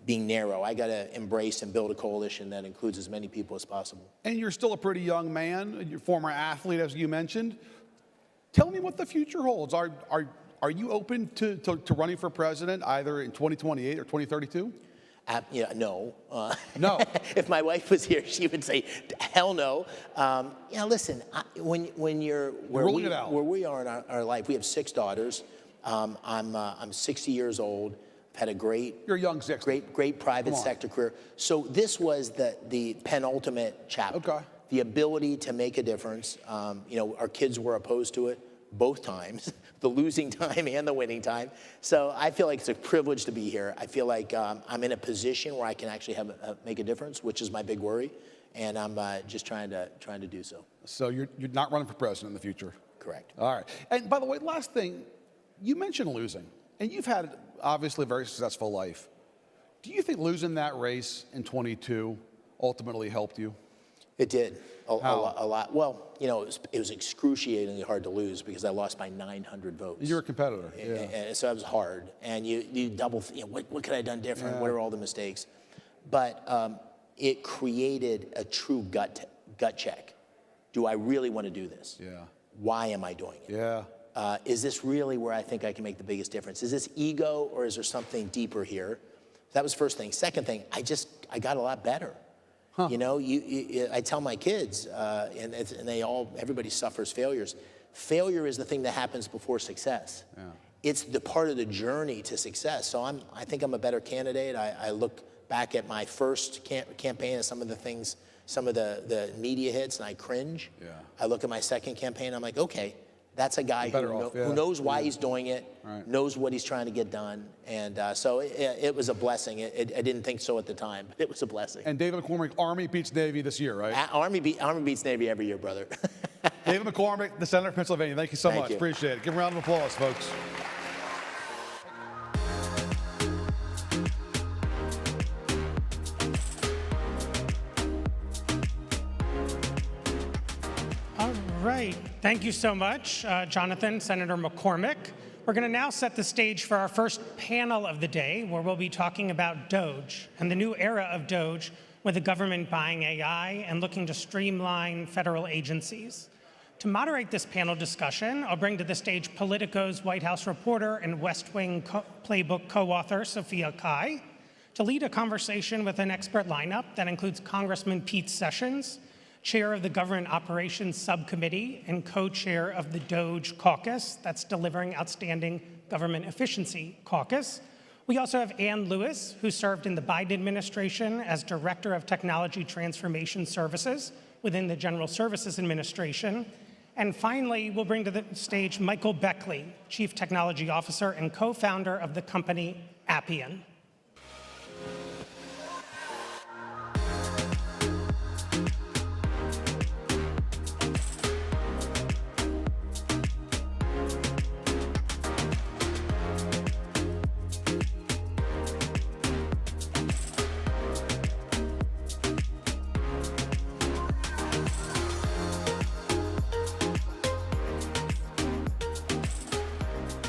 being narrow. I got to embrace and build a coalition that includes as many people as possible. And you're still a pretty young man, you're a former athlete, as you mentioned. Tell me what the future holds. Are you open to running for president either in 2028 or 2032? No. No. If my wife was here, she would say, hell no. Listen, when you're where we are in our life, we have 6 daughters. I'm 60 years old. Had a great private sector career. So this was the penultimate chapter. Okay. The ability to make a difference. Our kids were opposed to it both times, the losing time and the winning time. So I feel like it's a privilege to be here. I feel like I'm in a position where I can actually make a difference, which is my big worry, and I'm just trying to do so. So you're not running for president in the future? Correct. All right. And by the way, last thing, you mentioned losing, and you've had obviously a very successful life. Do you think losing that race in 22 ultimately helped you? It did, a lot. Well, it was excruciatingly hard to lose because I lost by 900 votes. You're a competitor. And so that was hard. And you double, what could I have done different? What are all the mistakes? But it created a true gut check. Do I really want to do this? Yeah. Why am I doing it? Yeah. Is this really where I think I can make the biggest difference? Is this ego or is there something deeper here? That was first thing. Second thing, I got a lot better. Huh. I tell my kids, and everybody suffers failures. Failure is the thing that happens before success. Yeah. It's the part of the journey to success. So I think I'm a better candidate. I look back at my first campaign and some of the media hits and I cringe. Yeah. I look at my second campaign, I'm like, okay, that's a guy who knows why he's doing it, knows what he's trying to get done. And so it was a blessing. I didn't think so at the time, but it was a blessing. And David McCormick, Army beats Navy this year, right? Army beats Navy every year, brother. David McCormick, the Senator of Pennsylvania. Thank you so much. Appreciate it. Give him a round of applause, folks. right. Thank you so much, Jonathan, Senator McCormick. We're going to now set the stage for our first panel of the day, where we'll be talking about DOGE and the new era of DOGE, with the government buying AI and looking to streamline federal agencies. To moderate this panel discussion, I'll bring to the stage Politico's White House reporter and West Wing Playbook co-author, Sophia Kai, to lead a conversation with an expert lineup that includes Congressman Pete Sessions, chair of the Government Operations Subcommittee and co-chair of the DOGE Caucus, that's Delivering Outstanding Government Efficiency Caucus. We also have Ann Lewis, who served in the Biden administration as Director of Technology Transformation Services within the General Services Administration. And finally, we'll bring to the stage Michael Beckley, Chief Technology Officer and co-founder of the company Appian.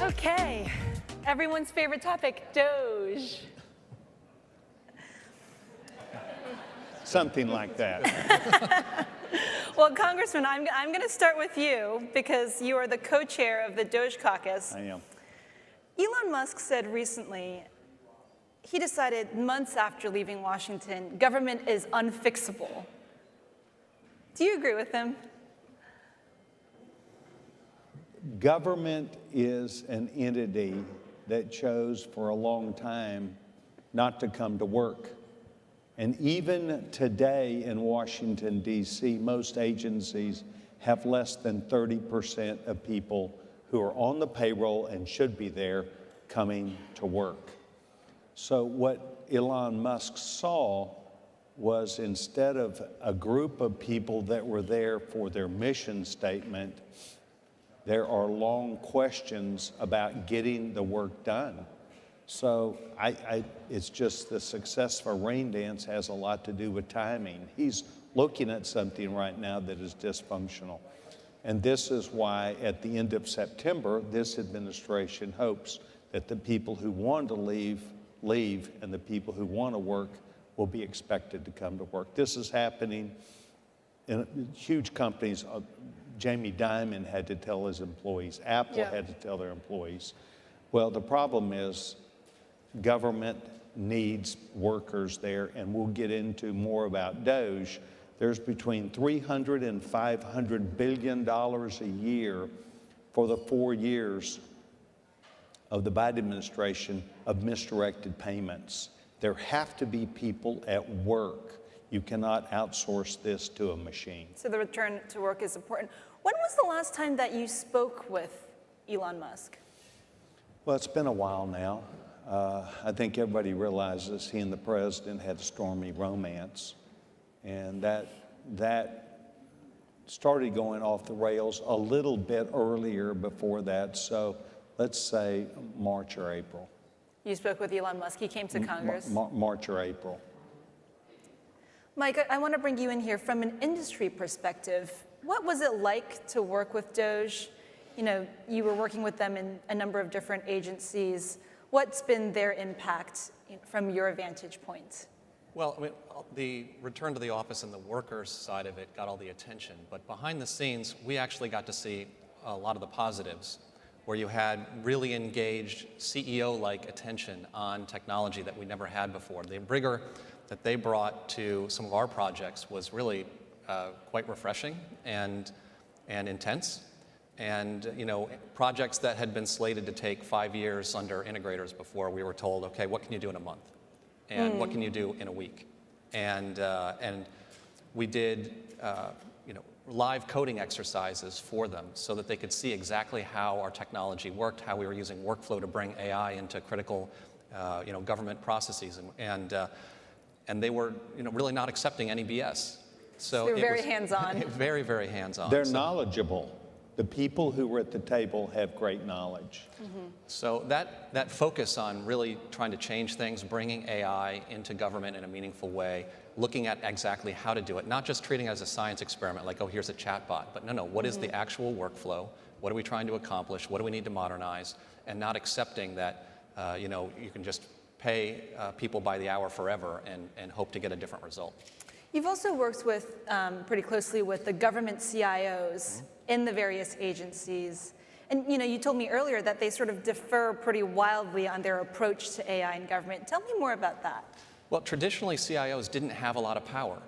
Okay, everyone's favorite topic, DOGE. Something like that. Well, Congressman, I'm going to start with you because you are the co-chair of the DOGE Caucus. I am. Elon Musk said recently, he decided months after leaving Washington, government is unfixable. Do you agree with him? Government is an entity that chose for a long time not to come to work. And even today in Washington, D.C., most agencies have less than 30% of people who are on the payroll and should be there coming to work. So what Elon Musk saw was, instead of a group of people that were there for their mission statement, there are long questions about getting the work done. So it's just the success of a rain dance has a lot to do with timing. He's looking at something right now that is dysfunctional. And this is why at the end of September, this administration hopes that the people who want to leave, and the people who want to work will be expected to come to work. This is happening in huge companies. Jamie Dimon had to tell his employees. Apple had to tell their employees. Well, the problem is government needs workers there, and we'll get into more about DOGE. There's between $300 and $500 billion a year for the 4 years of the Biden administration of misdirected payments. There have to be people at work. You cannot outsource this to a machine. So the return to work is important. When was the last time that you spoke with Elon Musk? Well, it's been a while now. I think everybody realizes he and the president had a stormy romance, and that started going off the rails a little bit earlier before that, so let's say March or April. You spoke with Elon Musk. He came to Congress. March or April. Mike, I want to bring you in here from an industry perspective. What was it like to work with DOGE? You know, you were working with them in a number of different agencies. What's been their impact from your vantage point? Well, I mean, the return to the office and the workers side of it got all the attention, but behind the scenes, we actually got to see a lot of the positives, where you had really engaged CEO-like attention on technology that we never had before. The rigor that they brought to some of our projects was really quite refreshing and intense. And you know, projects that had been slated to take 5 years under integrators before, we were told, okay, what can you do in a month? And what can you do in a week? And we did you know, live coding exercises for them so that they could see exactly how our technology worked, how we were using workflow to bring AI into critical you know, government processes. And they were, you know, really not accepting any BS. So they're very hands-on. Very, very hands-on. They're knowledgeable. The people who were at the table have great knowledge. So that focus on really trying to change things, bringing AI into government in a meaningful way, looking at exactly how to do it, not just treating it as a science experiment like, oh, here's a chatbot, but no, what is the actual workflow? What are we trying to accomplish? What do we need to modernize? And not accepting that you can just pay people by the hour forever and hope to get a different result. You've also worked with pretty closely with the government CIOs in the various agencies. And you told me earlier that they sort of differ pretty wildly on their approach to AI in government. Tell me more about that. Well, traditionally, CIOs didn't have a lot of power.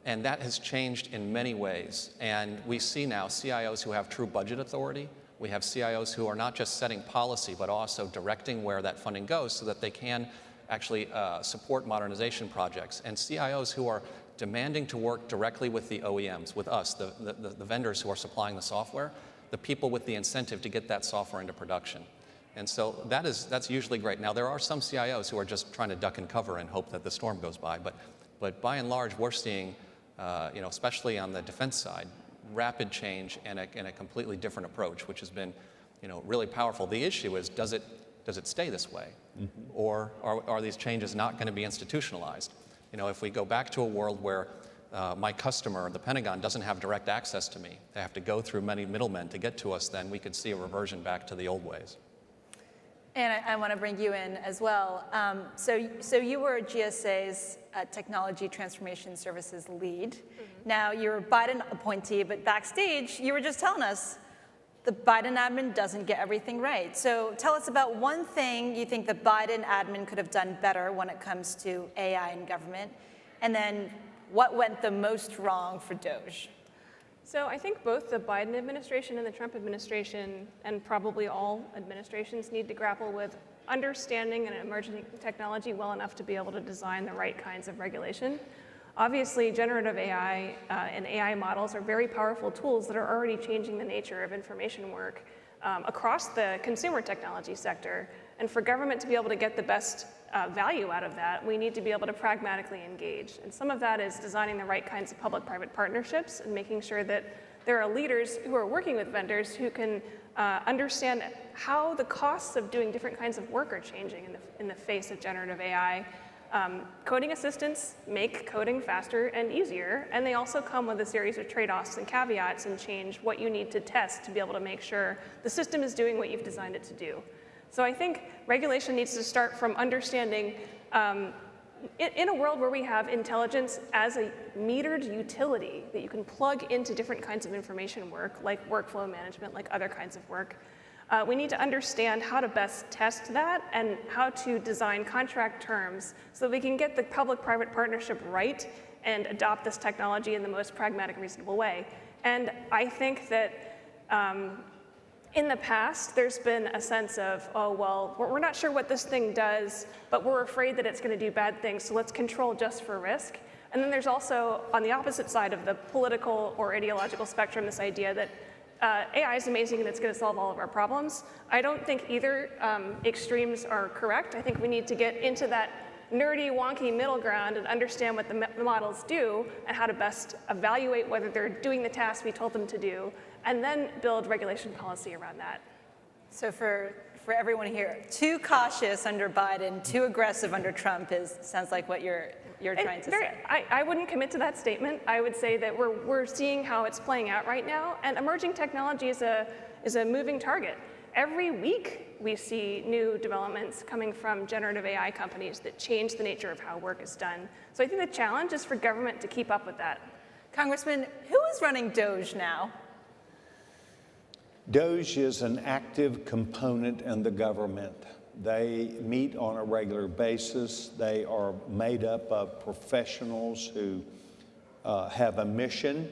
And that has changed in many ways. And we see now CIOs who have true budget authority. We have CIOs who are not just setting policy, but also directing where that funding goes so that they can actually support modernization projects. And CIOs who are demanding to work directly with the OEMs, with us, the vendors who are supplying the software, the people with the incentive to get that software into production. And so that's usually great. Now, there are some CIOs who are just trying to duck and cover and hope that the storm goes by. But by and large, we're seeing, especially on the defense side, rapid change and a completely different approach, which has been, really powerful. The issue is, does it stay this way? Or are these changes not going to be institutionalized? If we go back to a world where my customer, the Pentagon, doesn't have direct access to me, they have to go through many middlemen to get to us, then we could see a reversion back to the old ways. And I want to bring you in as well. So you were GSA's Technology Transformation Services lead. Now, you're a Biden appointee, but backstage, you were just telling us the Biden admin doesn't get everything right. So tell us about one thing you think the Biden admin could have done better when it comes to AI in government, and then what went the most wrong for DOGE? So I think both the Biden administration and the Trump administration, and probably all administrations, need to grapple with understanding an emerging technology well enough to be able to design the right kinds of regulation. Obviously, generative AI and AI models are very powerful tools that are already changing the nature of information work across the consumer technology sector. And for government to be able to get the best value out of that, we need to be able to pragmatically engage. And some of that is designing the right kinds of public-private partnerships and making sure that there are leaders who are working with vendors who can understand how the costs of doing different kinds of work are changing in the face of generative AI. Coding assistants make coding faster and easier, and they also come with a series of trade-offs and caveats and change what you need to test to be able to make sure the system is doing what you've designed it to do. So I think regulation needs to start from understanding, in a world where we have intelligence as a metered utility that you can plug into different kinds of information work, like workflow management, like other kinds of work, we need to understand how to best test that and how to design contract terms so that we can get the public-private partnership right and adopt this technology in the most pragmatic, reasonable way. And I think that in the past, there's been a sense of, oh, well, we're not sure what this thing does, but we're afraid that it's going to do bad things, so let's control just for risk. And then there's also, on the opposite side of the political or ideological spectrum, this idea that AI is amazing and it's going to solve all of our problems. I don't think either extremes are correct. I think we need to get into that nerdy, wonky middle ground and understand what the models do and how to best evaluate whether they're doing the tasks we told them to do, and then build regulation policy around that. So for everyone here, too cautious under Biden, too aggressive under Trump sounds like what you're trying to say. I wouldn't commit to that statement. I would say that we're seeing how it's playing out right now, and emerging technology is a moving target. Every week we see new developments coming from generative AI companies that change the nature of how work is done. So I think the challenge is for government to keep up with that. Congressman, who is running DOGE now? DOGE is an active component in the government. They meet on a regular basis. They are made up of professionals who have a mission.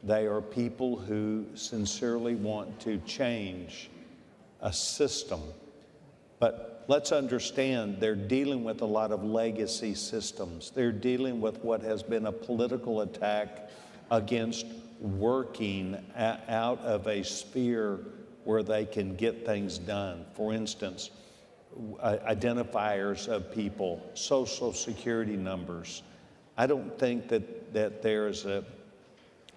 They are people who sincerely want to change a system. But let's understand, they're dealing with a lot of legacy systems. They're dealing with what has been a political attack against working out of a sphere where they can get things done. For instance, identifiers of people, social security numbers. I don't think that there's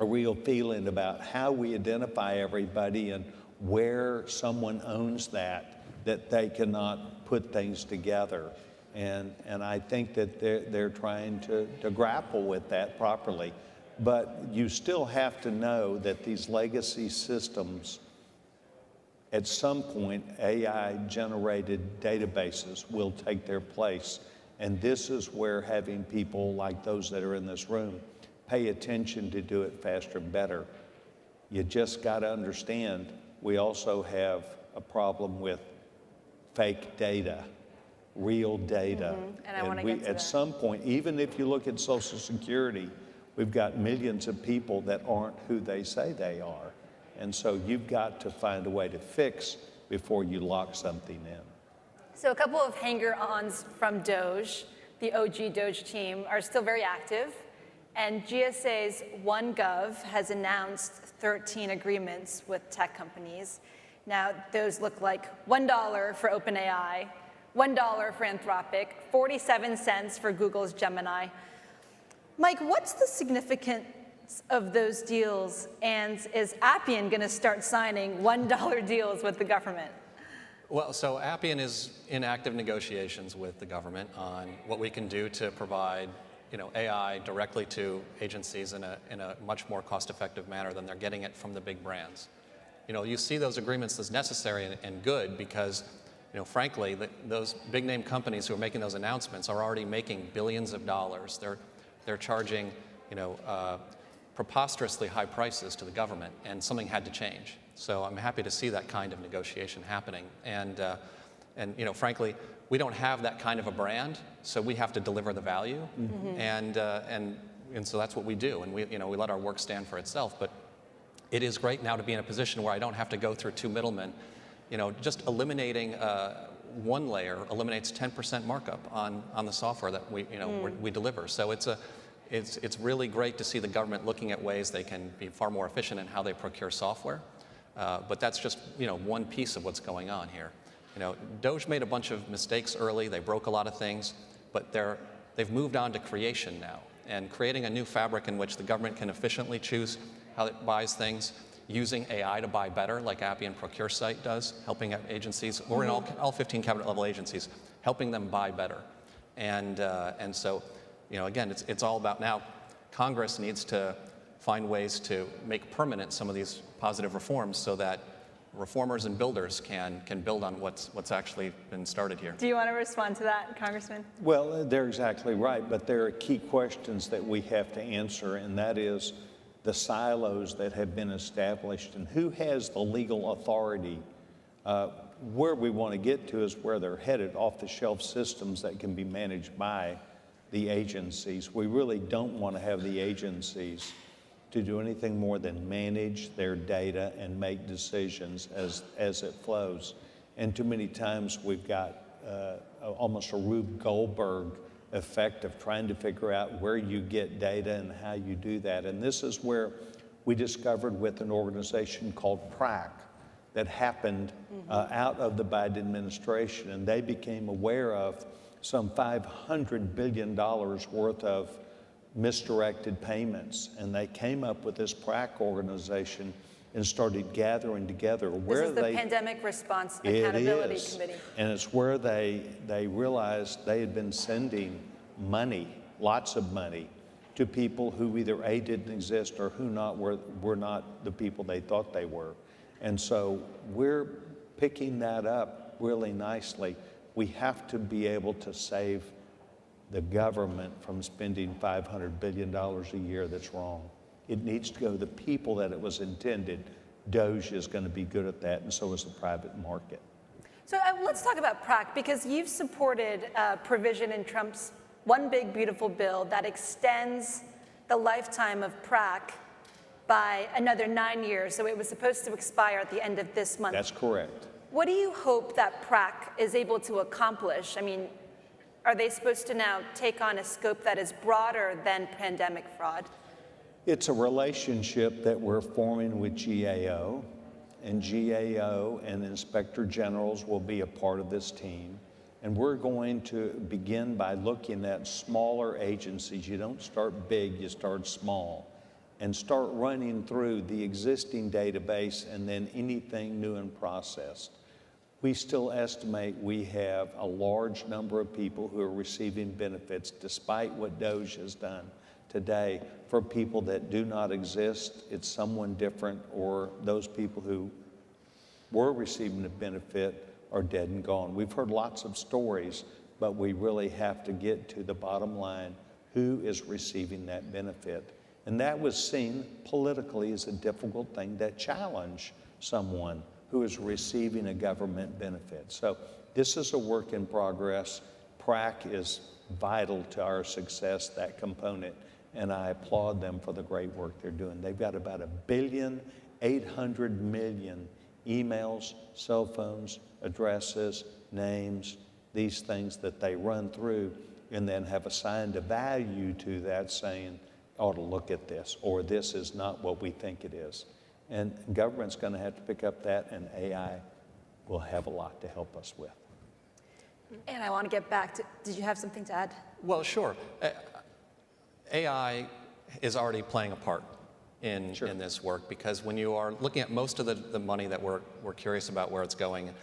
a real feeling about how we identify everybody and where someone owns that they cannot put things together. And I think that they're trying to grapple with that properly. But you still have to know that these legacy systems, at some point, AI-generated databases will take their place. And this is where having people like those that are in this room pay attention to do it faster and better. You just got to understand, we also have a problem with fake data, real data. And I want to get to that. At some point, even if you look at Social Security, we've got millions of people that aren't who they say they are. And so you've got to find a way to fix before you lock something in. So a couple of hanger-ons from Doge, the OG Doge team, are still very active. And GSA's OneGov has announced 13 agreements with tech companies. Now, those look like $1 for OpenAI, $1 for Anthropic, 47 cents for Google's Gemini. Mike, what's the significance of those deals? And is Appian going to start signing $1 deals with the government? Well, so Appian is in active negotiations with the government on what we can do to provide AI directly to agencies in a much more cost-effective manner than they're getting it from the big brands. You see those agreements as necessary and good because, frankly, those big-name companies who are making those announcements are already making billions of dollars. They're charging, preposterously high prices to the government, and something had to change. So I'm happy to see that kind of negotiation happening. And frankly, we don't have that kind of a brand, so we have to deliver the value, and so that's what we do, and we let our work stand for itself. But it is great now to be in a position where I don't have to go through two middlemen. Just eliminating one layer eliminates 10% markup on the software that we deliver. So it's really great to see the government looking at ways they can be far more efficient in how they procure software. But that's just one piece of what's going on here. Doge made a bunch of mistakes early. They broke a lot of things, but they've moved on to creation now, and creating a new fabric in which the government can efficiently choose how it buys things, using AI to buy better, like Appian ProcureSite does, helping agencies. We're in all 15 cabinet-level agencies, helping them buy better. And so, again, it's all about now. Congress needs to find ways to make permanent some of these positive reforms so that reformers and builders can build on what's actually been started here. Do you want to respond to that, Congressman? Well, they're exactly right, but there are key questions that we have to answer, and that is the silos that have been established and who has the legal authority. Where we want to get to is where they're headed, off-the-shelf systems that can be managed by the agencies. We really don't want to have the agencies to do anything more than manage their data and make decisions as it flows. And too many times we've got almost a Rube Goldberg effect of trying to figure out where you get data and how you do that. And this is where we discovered with an organization called PRAC that happened out of the Biden administration, and they became aware of some $500 billion worth of misdirected payments, and they came up with this PRAC organization and started gathering together where this is the Pandemic Response Accountability Committee. And it's where they realized they had been sending money, lots of money, to people who either A, didn't exist or who were not the people they thought they were. And so we're picking that up really nicely. We have to be able to save the government from spending $500 billion a year that's wrong. It needs to go to the people that it was intended. Doge is going to be good at that, and so is the private market. So let's talk about PRAC, because you've supported a provision in Trump's One Big Beautiful Bill that extends the lifetime of PRAC by another 9 years. So it was supposed to expire at the end of this month. That's correct. What do you hope that PRAC is able to accomplish? I mean, are they supposed to now take on a scope that is broader than pandemic fraud? It's a relationship that we're forming with GAO, and GAO and Inspector Generals will be a part of this team. And we're going to begin by looking at smaller agencies. You don't start big, you start small. and start running through the existing database and then anything new and processed, we still estimate we have a large number of people who are receiving benefits despite what DOGE has done today. For people that do not exist, it's someone different, or those people who were receiving a benefit are dead and gone. We've heard lots of stories, but we really have to get to the bottom line, who is receiving that benefit. And that was seen politically as a difficult thing to challenge someone who is receiving a government benefit. So this is a work in progress. PRAC is vital to our success, that component, and I applaud them for the great work they're doing. They've got about 1,800,000,000 emails, cell phones, addresses, names, these things that they run through and then have assigned a value to that, saying, ought to look at this, or this is not what we think it is. And government's going to have to pick up that, and AI will have a lot to help us with. And I want to get back to, did you have something to add? Well, sure. AI is already playing a part in this work, because when you are looking at most of the money that we're curious about where it's going, it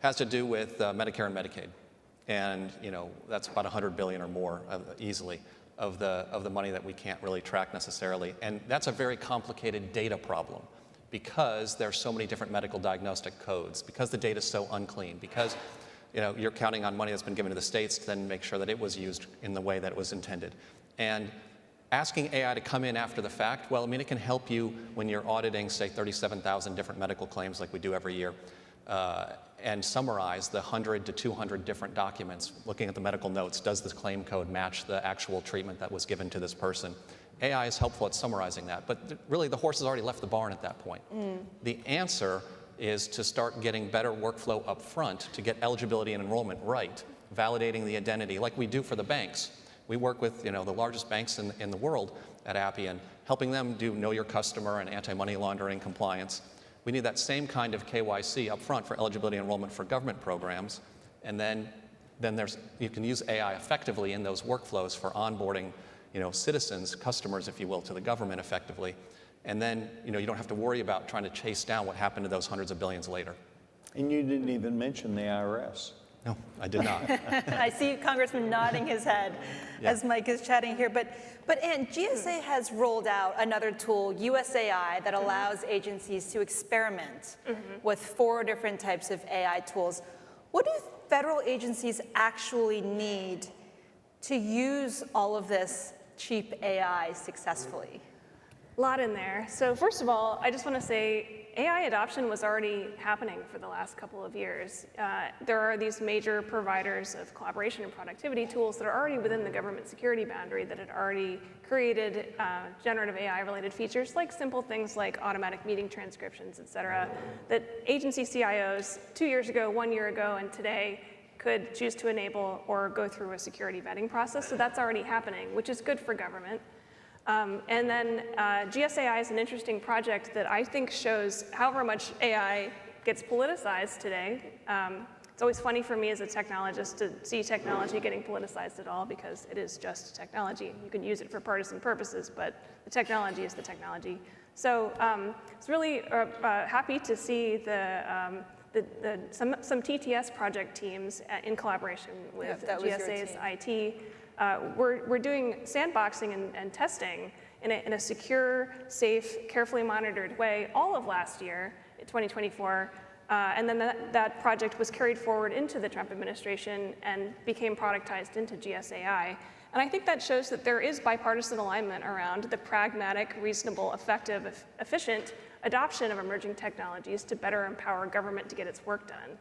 has to do with Medicare and Medicaid. And that's about $100 billion or more easily of the money that we can't really track necessarily. And that's a very complicated data problem, because there's so many different medical diagnostic codes, because the data is so unclean, because you're counting on money that's been given to the states to then make sure that it was used in the way that it was intended. And asking AI to come in after the fact, well, I mean, it can help you when you're auditing, say, 37,000 different medical claims like we do every year, and summarize the 100 to 200 different documents, looking at the medical notes. Does this claim code match the actual treatment that was given to this person? AI is helpful at summarizing that, but really the horse has already left the barn at that point. The answer is to start getting better workflow up front to get eligibility and enrollment right, validating the identity like we do for the banks. We work with the largest banks in the world at Appian, helping them do know your customer and anti-money laundering compliance. We need that same kind of KYC up front for eligibility and enrollment for government programs, and then you can use AI effectively in those workflows for onboarding citizens, customers, if you will, to the government effectively. And then you don't have to worry about trying to chase down what happened to those hundreds of billions later. And you didn't even mention the IRS. No, I did not. I see Congressman nodding his head as Mike is chatting here. But Ann, GSA has rolled out another tool, USAI, that allows agencies to experiment with 4 different types of AI tools. What do federal agencies actually need to use all of this cheap AI successfully? A lot in there. So first of all, I just want to say AI adoption was already happening for the last couple of years. There are these major providers of collaboration and productivity tools that are already within the government security boundary that had already created generative AI-related features, like simple things like automatic meeting transcriptions, et cetera, that agency CIOs 2 years ago, 1 year ago, and today could choose to enable or go through a security vetting process. So that's already happening, which is good for government. And then GSAI is an interesting project that I think shows however much AI gets politicized today. It's always funny for me as a technologist to see technology getting politicized at all, because it is just technology. You can use it for partisan purposes, but the technology is the technology. So it's really happy to see some TTS project teams in collaboration with GSA's IT. We're doing sandboxing and testing in a secure, safe, carefully monitored way all of last year, 2024, and then that project was carried forward into the Trump administration and became productized into GSAI. And I think that shows that there is bipartisan alignment around the pragmatic, reasonable, effective, efficient adoption of emerging technologies to better empower government to get its work done.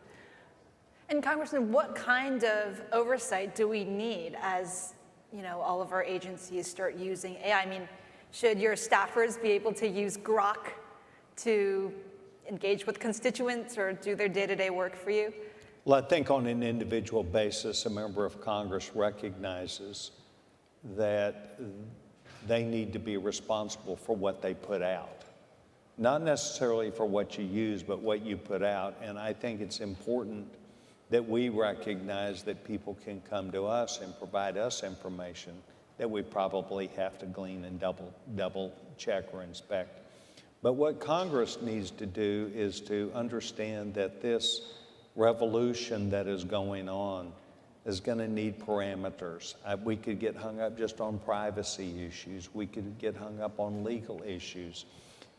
And Congressman, what kind of oversight do we need as all of our agencies start using AI? I mean, should your staffers be able to use Grok to engage with constituents or do their day-to-day work for you? Well, I think on an individual basis, a member of Congress recognizes that they need to be responsible for what they put out. Not necessarily for what you use, but what you put out. And I think it's important that we recognize that people can come to us and provide us information that we probably have to glean and double check or inspect. But what Congress needs to do is to understand that this revolution that is going on is going to need parameters. We could get hung up just on privacy issues. We could get hung up on legal issues.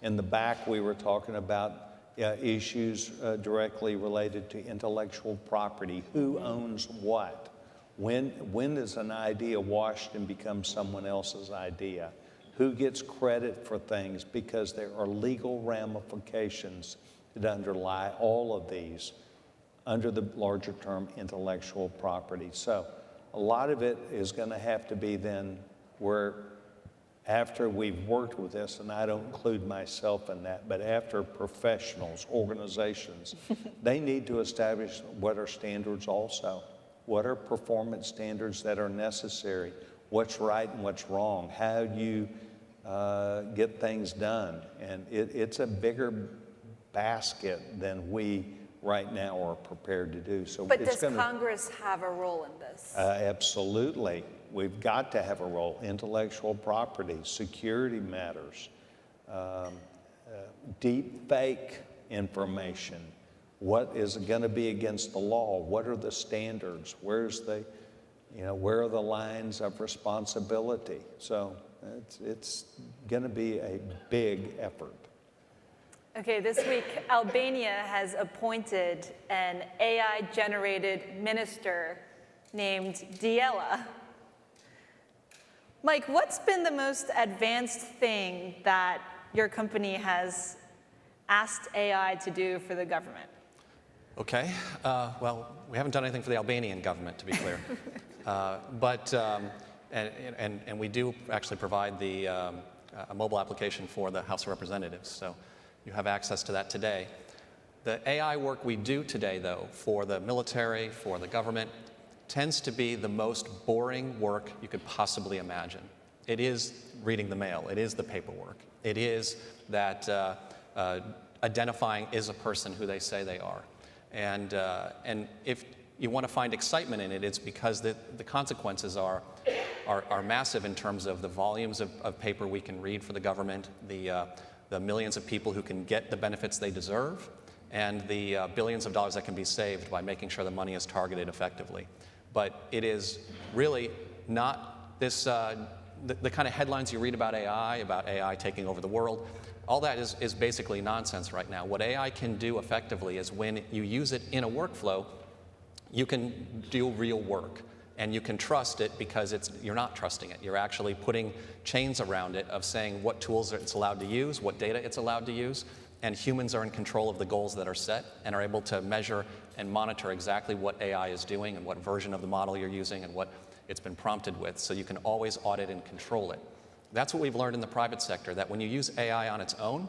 In the back, we were talking about issues directly related to intellectual property. Who owns what? When is an idea washed and becomes someone else's idea? Who gets credit for things? Because there are legal ramifications that underlie all of these under the larger term intellectual property. So a lot of it is going to have to be then where after we've worked with this, and I don't include myself in that, but after professionals, organizations, they need to establish what are standards also. What are performance standards that are necessary? What's right and what's wrong? How do you get things done? And it's a bigger basket than we right now are prepared to do. So but does Congress have a role in this? Absolutely. We've got to have a role. Intellectual property, security matters, deep fake information. What is going to be against the law? What are the standards? Where are the lines of responsibility? So it's going to be a big effort. Okay, this week, Albania has appointed an AI-generated minister named Diela. Mike, what's been the most advanced thing that your company has asked AI to do for the government? Okay, well, we haven't done anything for the Albanian government, to be clear. And we do actually provide a mobile application for the House of Representatives, so you have access to that today. The AI work we do today, though, for the military, for the government, tends to be the most boring work you could possibly imagine. It is reading the mail. It is the paperwork. It is that identifying is a person who they say they are. And if you want to find excitement in it, it's because the consequences are massive in terms of the volumes of paper we can read for the government, the millions of people who can get the benefits they deserve, and the billions of dollars that can be saved by making sure the money is targeted effectively. But it is really not this, the kind of headlines you read about AI taking over the world. All that is basically nonsense right now. What AI can do effectively is when you use it in a workflow, you can do real work. And you can trust it because you're not trusting it. You're actually putting chains around it of saying what tools it's allowed to use, what data it's allowed to use, and humans are in control of the goals that are set and are able to measure and monitor exactly what AI is doing and what version of the model you're using and what it's been prompted with, so you can always audit and control it. That's what we've learned in the private sector, that when you use AI on its own,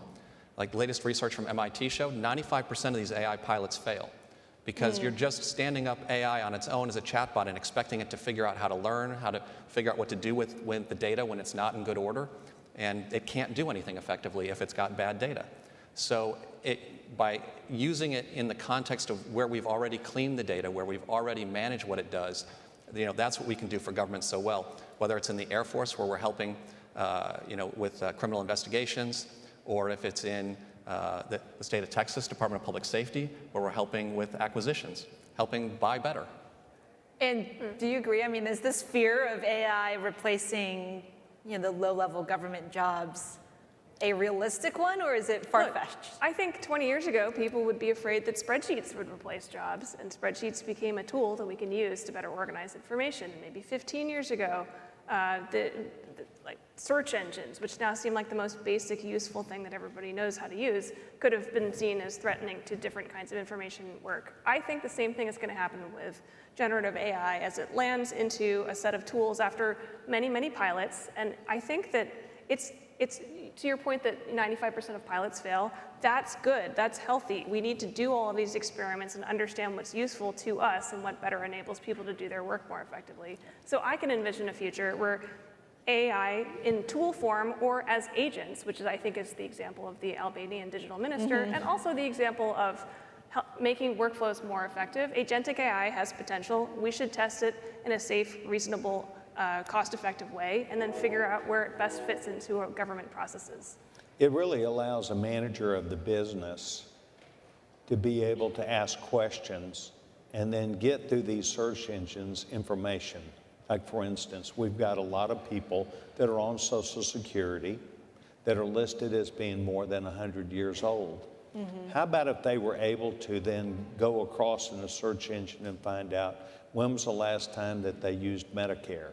like the latest research from MIT showed, 95% of these AI pilots fail. Because you're just standing up AI on its own as a chatbot and expecting it to figure out how to learn, how to figure out what to do with the data when it's not in good order. And it can't do anything effectively if it's got bad data. So by using it in the context of where we've already cleaned the data, where we've already managed what it does, that's what we can do for government so well. Whether it's in the Air Force, where we're helping with criminal investigations, or if it's in the state of Texas Department of Public Safety, where we're helping with acquisitions, helping buy better. And do you agree? I mean, is this fear of AI replacing, the low-level government jobs a realistic one, or is it far-fetched? I think 20 years ago, people would be afraid that spreadsheets would replace jobs, and spreadsheets became a tool that we can use to better organize information. Maybe 15 years ago, like search engines, which now seem like the most basic, useful thing that everybody knows how to use, could have been seen as threatening to different kinds of information work. I think the same thing is going to happen with generative AI as it lands into a set of tools after many, many pilots. And I think that it's to your point that 95% of pilots fail. That's good. That's healthy. We need to do all of these experiments and understand what's useful to us and what better enables people to do their work more effectively. So I can envision a future where AI in tool form or as agents, which I think is the example of the Albanian digital minister, and also the example of making workflows more effective. Agentic AI has potential. We should test it in a safe, reasonable cost-effective way, and then figure out where it best fits into our government processes. It really allows a manager of the business to be able to ask questions and then get through these search engines information. Like for instance, we've got a lot of people that are on Social Security that are listed as being more than 100 years old. How about if they were able to then go across in a search engine and find out when was the last time that they used Medicare?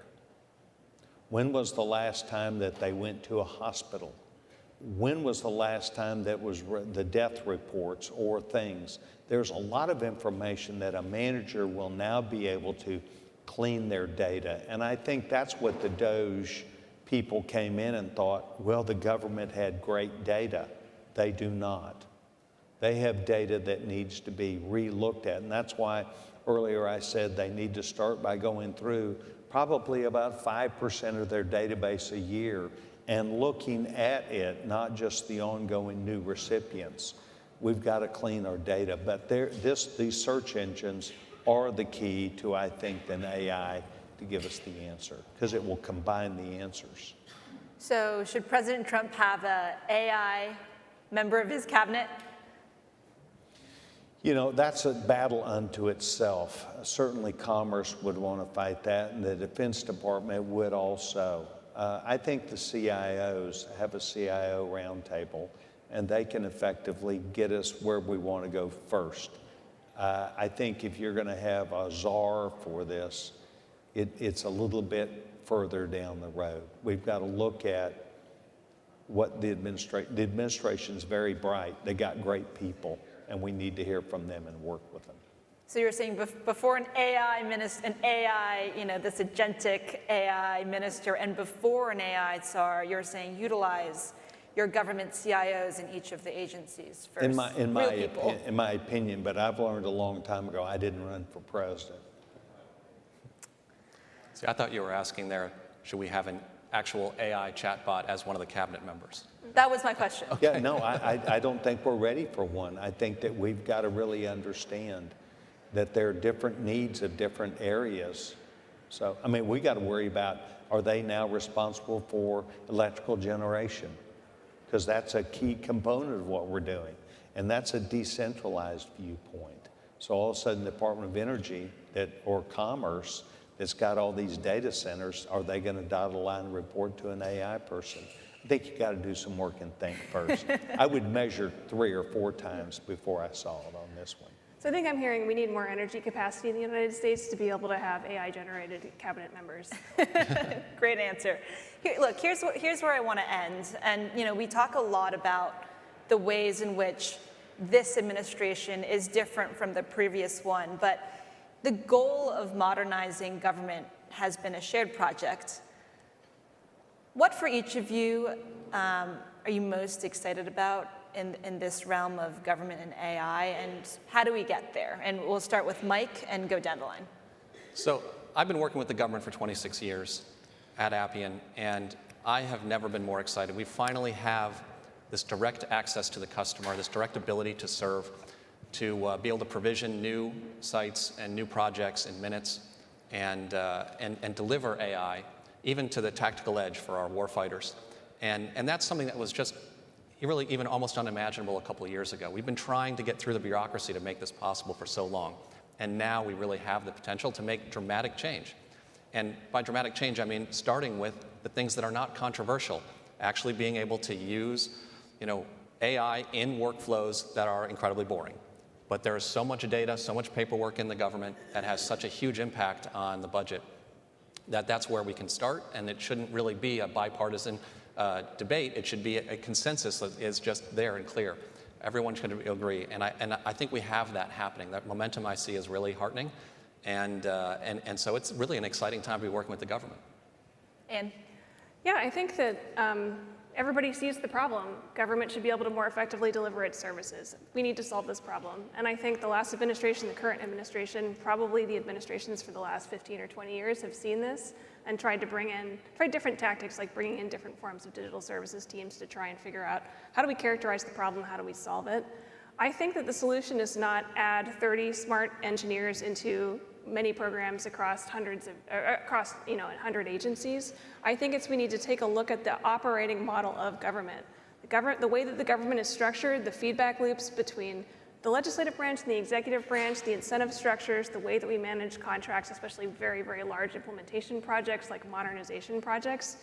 When was the last time that they went to a hospital? When was the last time that was the death reports or things? There's a lot of information that a manager will now be able to clean their data. And I think that's what the DOGE people came in and thought, well, the government had great data. They do not. They have data that needs to be re-looked at. And that's why earlier I said they need to start by going through probably about 5% of their database a year and looking at it, not just the ongoing new recipients. We've got to clean our data. But these search engines are the key to, I think, an AI to give us the answer, because it will combine the answers. So should President Trump have an AI member of his cabinet? You know, that's a battle unto itself. Certainly Commerce would want to fight that, and the Defense Department would also. I think the CIOs have a CIO roundtable, and they can effectively get us where we want to go first. I think if you're going to have a czar for this, it's a little bit further down the road. We've got to look at what the administration's very bright. They got great people, and we need to hear from them and work with them. So you're saying before an AI minister, this agentic AI minister, and before an AI czar, you're saying utilize your government CIOs in each of the agencies first. In my opinion, but I've learned a long time ago, I didn't run for president. See, I thought you were asking there, should we have an actual AI chatbot as one of the cabinet members? That was my question. Okay. Yeah, no, I don't think we're ready for one. I think that we've got to really understand that there are different needs of different areas. So, I mean, we got to worry about, are they now responsible for electrical generation? Because that's a key component of what we're doing. And that's a decentralized viewpoint. So all of a sudden, the Department of Energy or Commerce that's got all these data centers, are they going to dot a line and report to an AI person? I think you got to do some work and think first. I would measure 3 or 4 times before I saw it on this one. So I think I'm hearing we need more energy capacity in the United States to be able to have AI-generated cabinet members. Great answer. Look, here's where I want to end. And we talk a lot about the ways in which this administration is different from the previous one, but the goal of modernizing government has been a shared project. What for each of you are you most excited about in this realm of government and AI, and how do we get there? And we'll start with Mike and go down the line. So I've been working with the government for 26 years at Appian, and I have never been more excited. We finally have this direct access to the customer, this direct ability to serve, to be able to provision new sites and new projects in minutes, and deliver AI, even to the tactical edge for our warfighters. And that's something that was just really even almost unimaginable a couple of years ago. We've been trying to get through the bureaucracy to make this possible for so long. And now we really have the potential to make dramatic change. And by dramatic change, I mean starting with the things that are not controversial, actually being able to use AI in workflows that are incredibly boring. But there is so much data, so much paperwork in the government that has such a huge impact on the budget that's where we can start, and it shouldn't really be a bipartisan debate. It should be a consensus that is just there and clear. Everyone should agree, and I think we have that happening. That momentum I see is really heartening, and so it's really an exciting time to be working with the government. Anne? Yeah, I think that everybody sees the problem. Government should be able to more effectively deliver its services. We need to solve this problem. And I think the last administration, the current administration, probably the administrations for the last 15 or 20 years have seen this and tried different tactics, like bringing in different forms of digital services teams to try and figure out how do we characterize the problem, how do we solve it. I think that the solution is not add 30 smart engineers into many programs across hundreds of, across 100 agencies. I think we need to take a look at the operating model of government. The way that the government is structured, the feedback loops between the legislative branch and the executive branch, the incentive structures, the way that we manage contracts, especially very, very large implementation projects like modernization projects,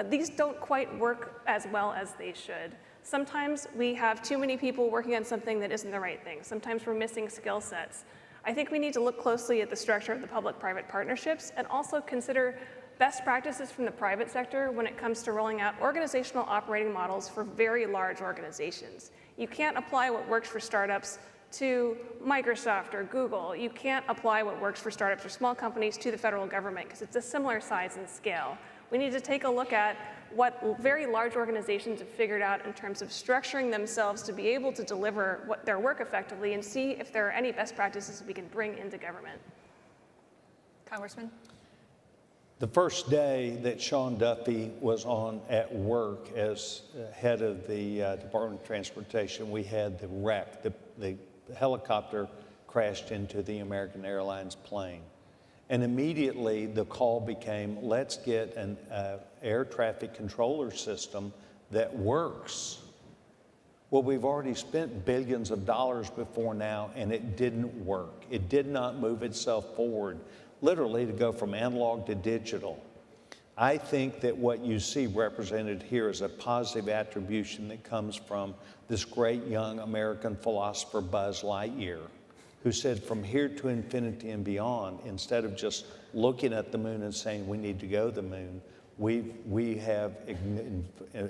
these don't quite work as well as they should. Sometimes we have too many people working on something that isn't the right thing. Sometimes we're missing skill sets. I think we need to look closely at the structure of the public-private partnerships and also consider best practices from the private sector when it comes to rolling out organizational operating models for very large organizations. You can't apply what works for startups to Microsoft or Google. You can't apply what works for startups or small companies to the federal government because it's a similar size and scale. We need to take a look at what very large organizations have figured out in terms of structuring themselves to be able to deliver their work effectively and see if there are any best practices we can bring into government. Congressman? The first day that Sean Duffy was at work as head of the Department of Transportation, we had the wreck. The helicopter crashed into the American Airlines plane. And immediately the call became, let's get an air traffic controller system that works. Well, we've already spent billions of dollars before now, and it didn't work. It did not move itself forward, literally to go from analog to digital. I think that what you see represented here is a positive attribution that comes from this great young American philosopher, Buzz Lightyear, who said from here to infinity and beyond, instead of just looking at the moon and saying we need to go to the moon, we have an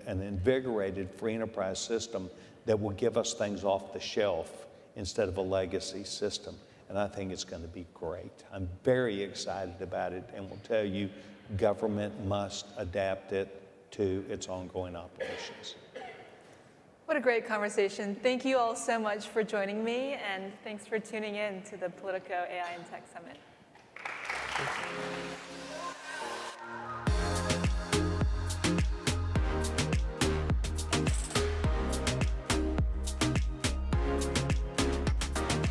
invigorated free enterprise system that will give us things off the shelf instead of a legacy system. And I think it's going to be great. I'm very excited about it and will tell you government must adapt it to its ongoing operations. What a great conversation. Thank you all so much for joining me, and thanks for tuning in to the Politico AI and Tech Summit.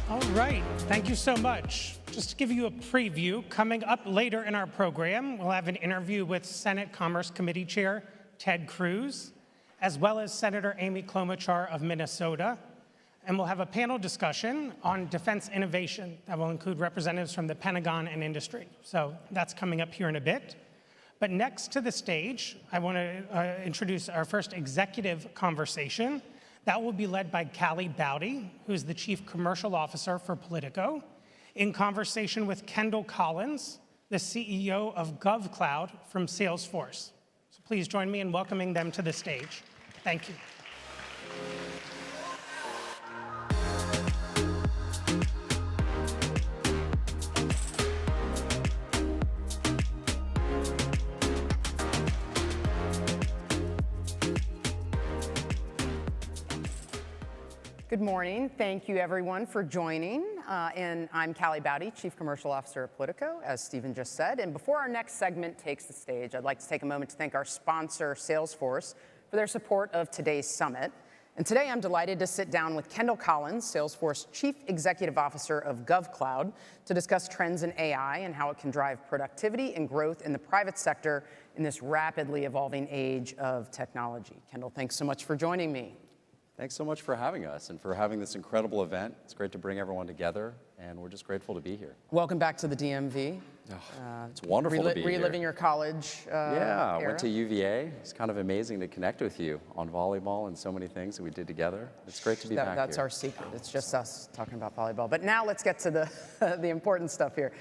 All right, thank you so much. Just to give you a preview, coming up later in our program, we'll have an interview with Senate Commerce Committee Chair Ted Cruz, as well as Senator Amy Klobuchar of Minnesota. And we'll have a panel discussion on defense innovation that will include representatives from the Pentagon and industry. So that's coming up here in a bit. But next to the stage, I want to introduce our first executive conversation. That will be led by Callie Bowdy, who's the Chief Commercial Officer for Politico, in conversation with Kendall Collins, the CEO of GovCloud from Salesforce. So please join me in welcoming them to the stage. Thank you. Good morning. Thank you, everyone, for joining. And I'm Callie Bowdy, Chief Commercial Officer at Politico, as Stephen just said. And before our next segment takes the stage, I'd like to take a moment to thank our sponsor, Salesforce, for their support of today's summit. And today, I'm delighted to sit down with Kendall Collins, Salesforce Chief Executive Officer of GovCloud, to discuss trends in AI and how it can drive productivity and growth in the private sector in this rapidly evolving age of technology. Kendall, thanks so much for joining me. Thanks so much for having us and for having this incredible event. It's great to bring everyone together, and we're just grateful to be here. Welcome back to the DMV. It's wonderful to be here. Reliving your college Yeah, I era. went to UVA. It's kind of amazing to connect with you on volleyball and so many things that we did together. It's great to be back That's here. our secret. It's just us talking about volleyball. But now let's get to the, the important stuff here.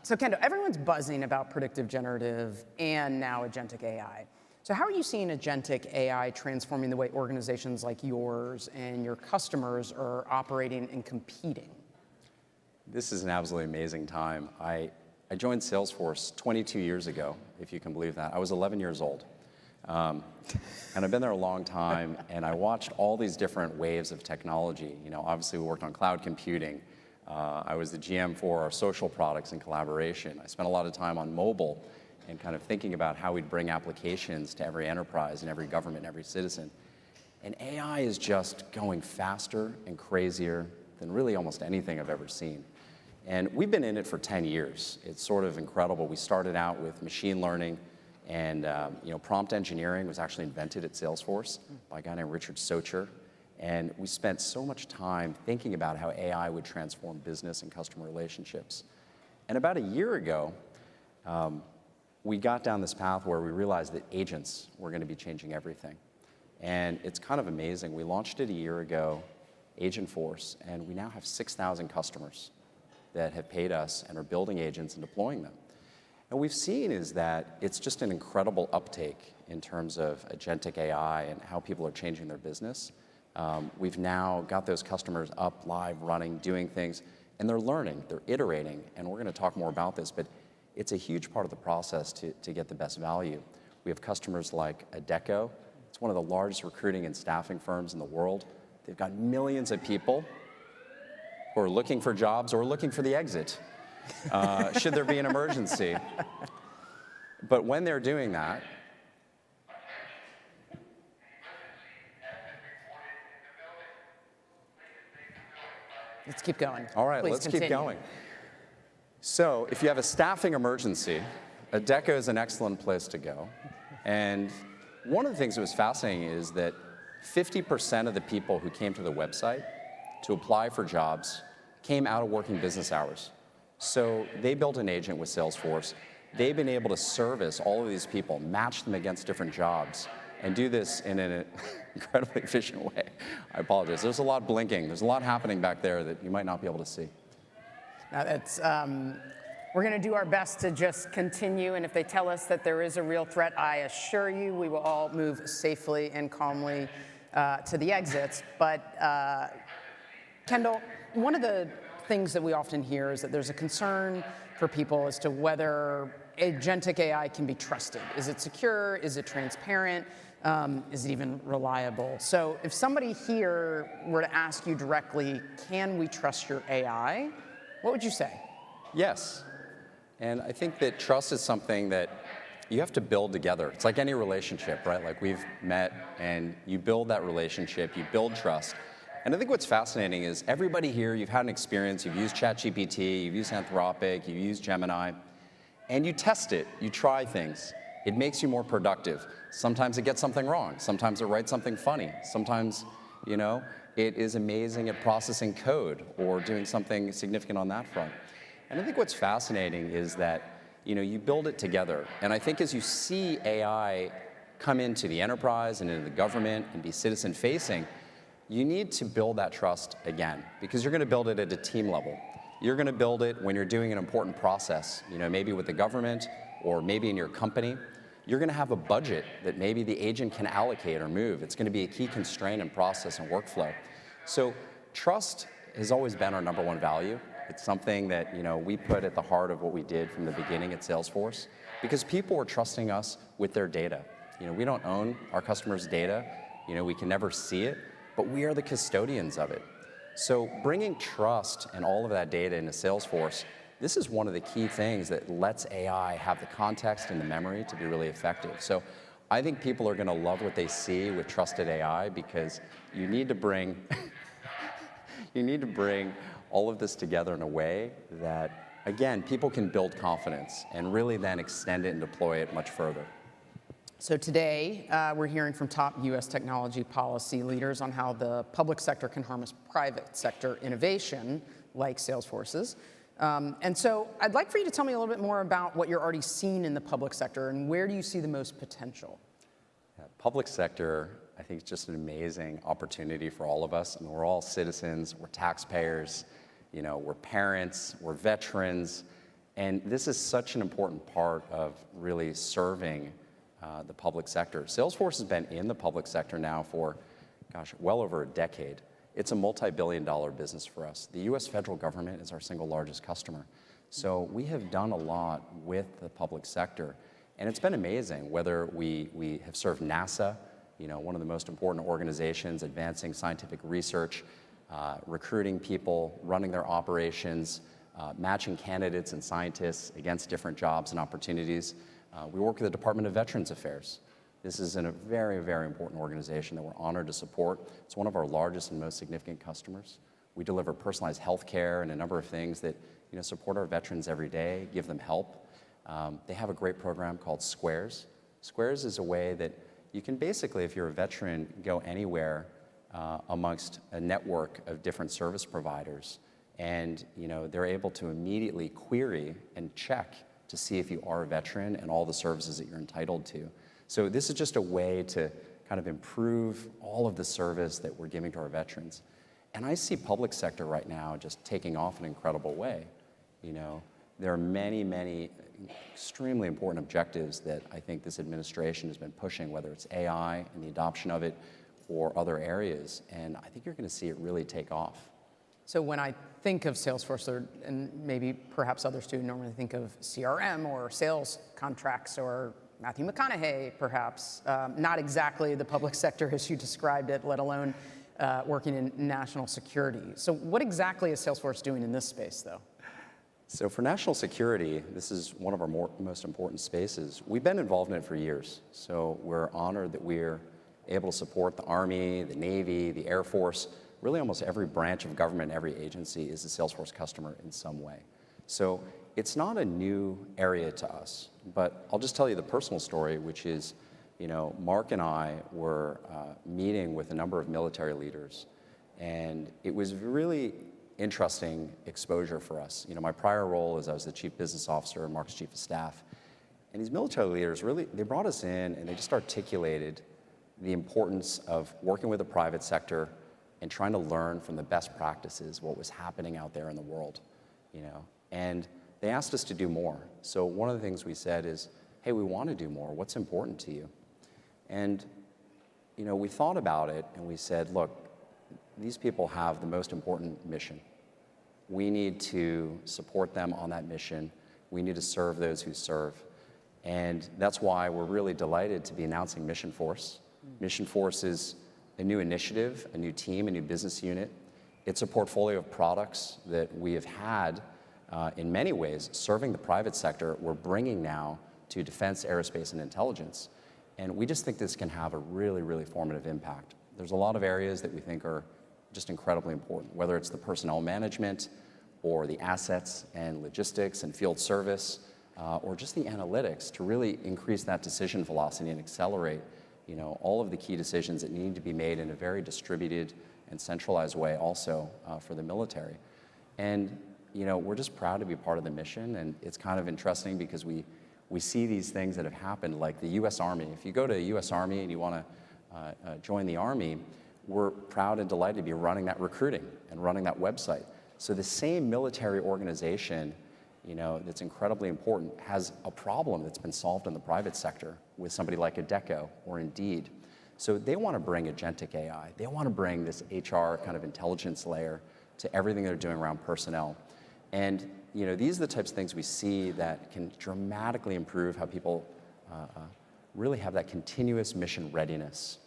So Kendall, everyone's buzzing about predictive generative and now agentic AI. So how are you seeing agentic AI transforming the way organizations like yours and your customers are operating and competing? This is an absolutely amazing time. I joined Salesforce 22 years ago, if you can believe that. I was 11 years old. And I've been there a long time, and I watched all these different waves of technology. You know, obviously we worked on cloud computing. I was the GM for our social products and collaboration. I spent a lot of time on mobile and kind of thinking about how we'd bring applications to every enterprise and every government, every citizen. And AI is just going faster and crazier than really almost anything I've ever seen. And we've been in it for 10 years. It's sort of incredible. We started out with machine learning, and prompt engineering was actually invented at Salesforce by a guy named Richard Socher. And we spent so much time thinking about how AI would transform business and customer relationships. And about a year ago, we got down this path where we realized that agents were going to be changing everything. And it's kind of amazing. We launched it a year ago, Agentforce, and we now have 6,000 customers that have paid us and are building agents and deploying them. And what we've seen is that it's just an incredible uptake in terms of agentic AI and how people are changing their business. We've now got those customers up, live, running, doing things, and they're learning, they're iterating, and we're going to talk more about this, but it's a huge part of the process to get the best value. We have customers like Adecco. It's one of the largest recruiting and staffing firms in the world. They've got millions of people who are looking for jobs or looking for the exit, should there be an emergency. But when they're doing that, Let's keep going. all right, Please let's continue. keep going. So if you have a staffing emergency, Adecco is an excellent place to go. And one of the things that was fascinating is that 50% of the people who came to the website to apply for jobs came out of working business hours. So they built an agent with Salesforce. They've been able to service all of these people, match them against different jobs, and do this in an incredibly efficient way. I apologize. There's a lot blinking. There's a lot happening back there that you might not be able to see. Now that's, we're going to do our best to just continue, and if they tell us that there is a real threat, I assure you we will all move safely and calmly to the exits. But Kendall, one of the things that we often hear is that there's a concern for people as to whether agentic AI can be trusted. Is it secure? Is it transparent? Is it even reliable? So if somebody here were to ask you directly, can we trust your AI? What would you say? Yes. And I think that trust is something that you have to build together. It's like any relationship, right? Like we've met and you build that relationship, you build trust. And I think what's fascinating is everybody here, you've had an experience, you've used ChatGPT, you've used Anthropic, you've used Gemini, and you test it, you try things. It makes you more productive. Sometimes it gets something wrong. Sometimes it writes something funny. Sometimes, it is amazing at processing code or doing something significant on that front. And I think what's fascinating is that, you build it together. And I think as you see AI come into the enterprise and into the government and be citizen-facing, you need to build that trust again, because you're going to build it at a team level. You're going to build it when you're doing an important process, maybe with the government or maybe in your company. You're going to have a budget that maybe the agent can allocate or move. It's going to be a key constraint in process and workflow. So trust has always been our number one value. It's something that we put at the heart of what we did from the beginning at Salesforce, because people were trusting us with their data. We don't own our customers' data. We can never see it, but we are the custodians of it. So bringing trust and all of that data into Salesforce, this is one of the key things that lets AI have the context and the memory to be really effective. So I think people are going to love what they see with trusted AI, because you need to bring all of this together in a way that, again, people can build confidence and really then extend it and deploy it much further. So today, we're hearing from top U.S. technology policy leaders on how the public sector can harness private sector innovation, like Salesforce's. And so I'd like for you to tell me a little bit more about what you're already seeing in the public sector, and where do you see the most potential? Yeah, public sector, I think, is just an amazing opportunity for all of us. I mean, we're all citizens, we're taxpayers, we're parents, we're veterans, and this is such an important part of really serving the public sector. Salesforce has been in the public sector now for, well over a decade. It's a multi-billion-dollar business for us. The US federal government is our single largest customer. So we have done a lot with the public sector, and it's been amazing, whether we have served NASA, one of the most important organizations advancing scientific research, recruiting people, running their operations, matching candidates and scientists against different jobs and opportunities. We work with the Department of Veterans Affairs. This is a very, very important organization that we're honored to support. It's one of our largest and most significant customers. We deliver personalized healthcare and a number of things that support our veterans every day, give them help. They have a great program called Squares. Squares is a way that you can basically, if you're a veteran, go anywhere amongst a network of different service providers, and they're able to immediately query and check to see if you are a veteran and all the services that you're entitled to. So this is just a way to kind of improve all of the service that we're giving to our veterans. And I see public sector right now just taking off in an incredible way. There are many, many extremely important objectives that I think this administration has been pushing, whether it's AI and the adoption of it or other areas. And I think you're going to see it really take off. So when I think of Salesforce, and maybe perhaps others too, normally think of CRM or sales contracts or Matthew McConaughey, perhaps. Not exactly the public sector as you described it, let alone working in national security. So what exactly is Salesforce doing in this space, though? So for national security, this is one of our most important spaces. We've been involved in it for years. So we're honored that we're able to support the Army, the Navy, the Air Force. Really almost every branch of government, every agency is a Salesforce customer in some way. So it's not a new area to us, but I'll just tell you the personal story, which is, Mark and I were meeting with a number of military leaders, and it was really interesting exposure for us. My prior role is I was the chief business officer and Mark's chief of staff. And these military leaders really, they brought us in and they just articulated the importance of working with the private sector and trying to learn from the best practices, what was happening out there in the world, And they asked us to do more. So one of the things we said is, hey, we want to do more. What's important to you? And, we thought about it and we said, look, these people have the most important mission. We need to support them on that mission. We need to serve those who serve. And that's why we're really delighted to be announcing Mission Force. Mission Force is a new initiative, a new team, a new business unit. It's a portfolio of products that we have had in many ways serving the private sector. We're bringing now to defense, aerospace, and intelligence. And we just think this can have a really, really formative impact. There's a lot of areas that we think are just incredibly important, whether it's the personnel management or the assets and logistics and field service, or just the analytics to really increase that decision velocity and accelerate all of the key decisions that need to be made in a very distributed and centralized way also for the military. And we're just proud to be part of the mission, and it's kind of interesting because we see these things that have happened, like the U.S. Army. If you go to the U.S. Army and you want to join the Army, we're proud and delighted to be running that recruiting and running that website. So the same military organization, that's incredibly important, has a problem that's been solved in the private sector with somebody like Adecco or Indeed. So they want to bring Agentic AI. They want to bring this HR kind of intelligence layer to everything they're doing around personnel. And these are the types of things we see that can dramatically improve how people really have that continuous mission readiness.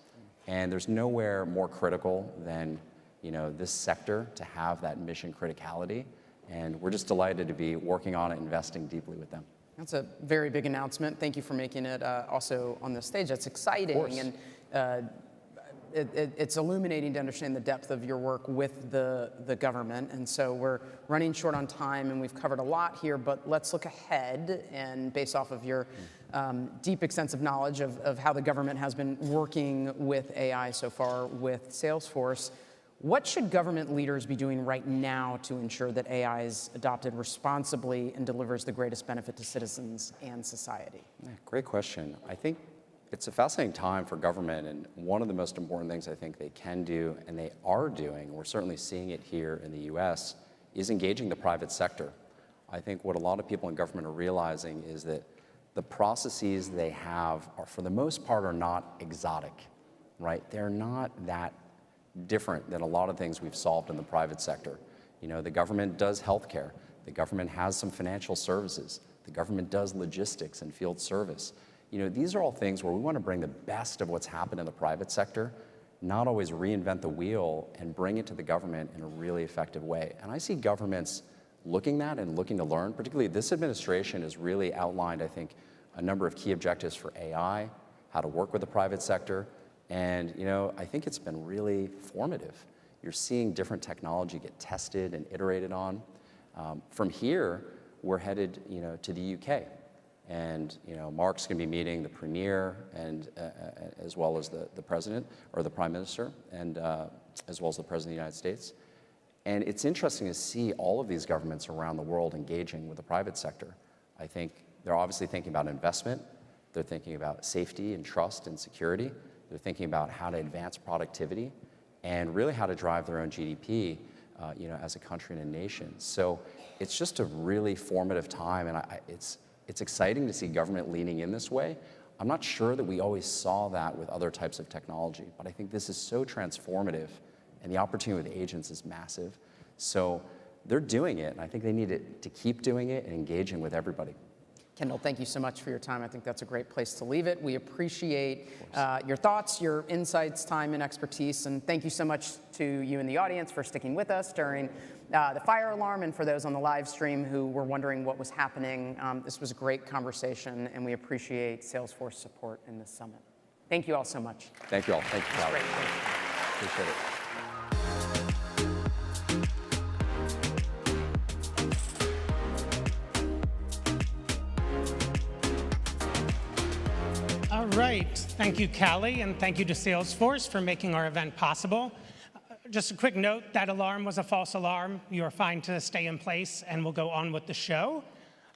And there's nowhere more critical than this sector to have that mission criticality. And we're just delighted to be working on it, investing deeply with them. That's a very big announcement. Thank you for making it also on the stage. That's exciting. And it's illuminating to understand the depth of your work with the government. And so we're running short on time, and we've covered a lot here, but let's look ahead. And based off of your deep, extensive knowledge of how the government has been working with AI so far with Salesforce, what should government leaders be doing right now to ensure that AI is adopted responsibly and delivers the greatest benefit to citizens and society? Yeah, great question. I think it's a fascinating time for government, and one of the most important things I think they can do, and they are doing, we're certainly seeing it here in the US, is engaging the private sector. I think what a lot of people in government are realizing is that the processes they have are, for the most part, are not exotic, right? They're not that different than a lot of things we've solved in the private sector. The government does healthcare. The government has some financial services. The government does logistics and field service. These are all things where we want to bring the best of what's happened in the private sector, not always reinvent the wheel, and bring it to the government in a really effective way. And I see governments looking at and looking to learn. Particularly this administration has really outlined, I think, a number of key objectives for AI, how to work with the private sector. And I think it's been really formative. You're seeing different technology get tested and iterated on. From here, we're headed, to the UK. And, Mark's going to be meeting the Premier and as well as the President or the Prime Minister and as well as the President of the United States. And it's interesting to see all of these governments around the world engaging with the private sector. I think they're obviously thinking about investment. They're thinking about safety and trust and security. They're thinking about how to advance productivity and really how to drive their own GDP, as a country and a nation. So it's just a really formative time, and it's exciting to see government leaning in this way. I'm not sure that we always saw that with other types of technology, but I think this is so transformative, and the opportunity with agents is massive. So they're doing it, and I think they need to keep doing it and engaging with everybody. Kendall, thank you so much for your time. I think that's a great place to leave it. We appreciate your thoughts, your insights, time, and expertise. And thank you so much to you in the audience for sticking with us during the fire alarm, and for those on the live stream who were wondering what was happening. This was a great conversation, and we appreciate Salesforce support in this summit. Thank you all so much. Thank you all. Thank you, Callie. Great. Thank you. Appreciate it. All right, thank you, Callie, and thank you to Salesforce for making our event possible. Just a quick note, that alarm was a false alarm. You are fine to stay in place, and we'll go on with the show.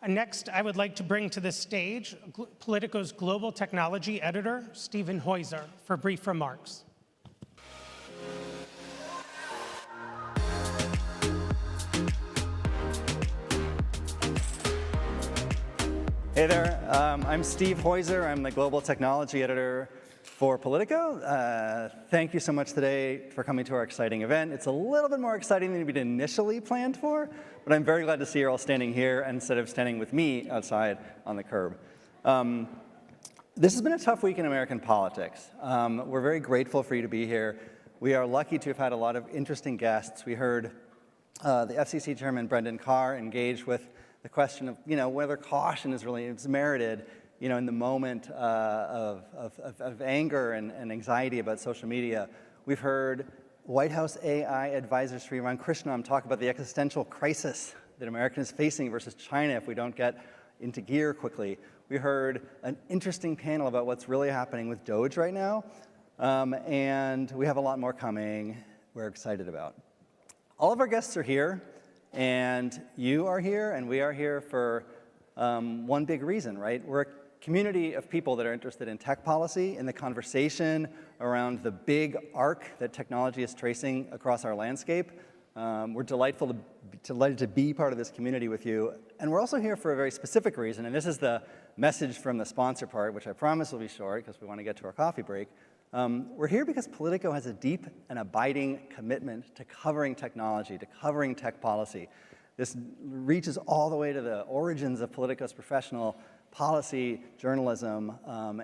Next, I would like to bring to the stage Politico's Global Technology Editor, Stephen Heuser, for brief remarks. Hey there, I'm Steve Heuser. I'm the Global Technology Editor for Politico. Thank you so much today for coming to our exciting event. It's a little bit more exciting than we'd initially planned for, but I'm very glad to see you're all standing here instead of standing with me outside on the curb. This has been a tough week in American politics. We're very grateful for you to be here. We are lucky to have had a lot of interesting guests. We heard the FCC Chairman Brendan Carr engage with the question of, whether caution is really merited, in the moment of anger and anxiety about social media. We've heard White House AI advisor Sriram Krishnam talk about the existential crisis that America is facing versus China if we don't get into gear quickly. We heard an interesting panel about what's really happening with Doge right now, and we have a lot more coming we're excited about. All of our guests are here. And you are here, and we are here for one big reason, right? We're a community of people that are interested in tech policy and the conversation around the big arc that technology is tracing across our landscape. We're delighted to be part of this community with you. And we're also here for a very specific reason, and this is the message from the sponsor part, which I promise will be short because we want to get to our coffee break. We're here because Politico has a deep and abiding commitment to covering technology, to covering tech policy. This reaches all the way to the origins of Politico's professional policy journalism,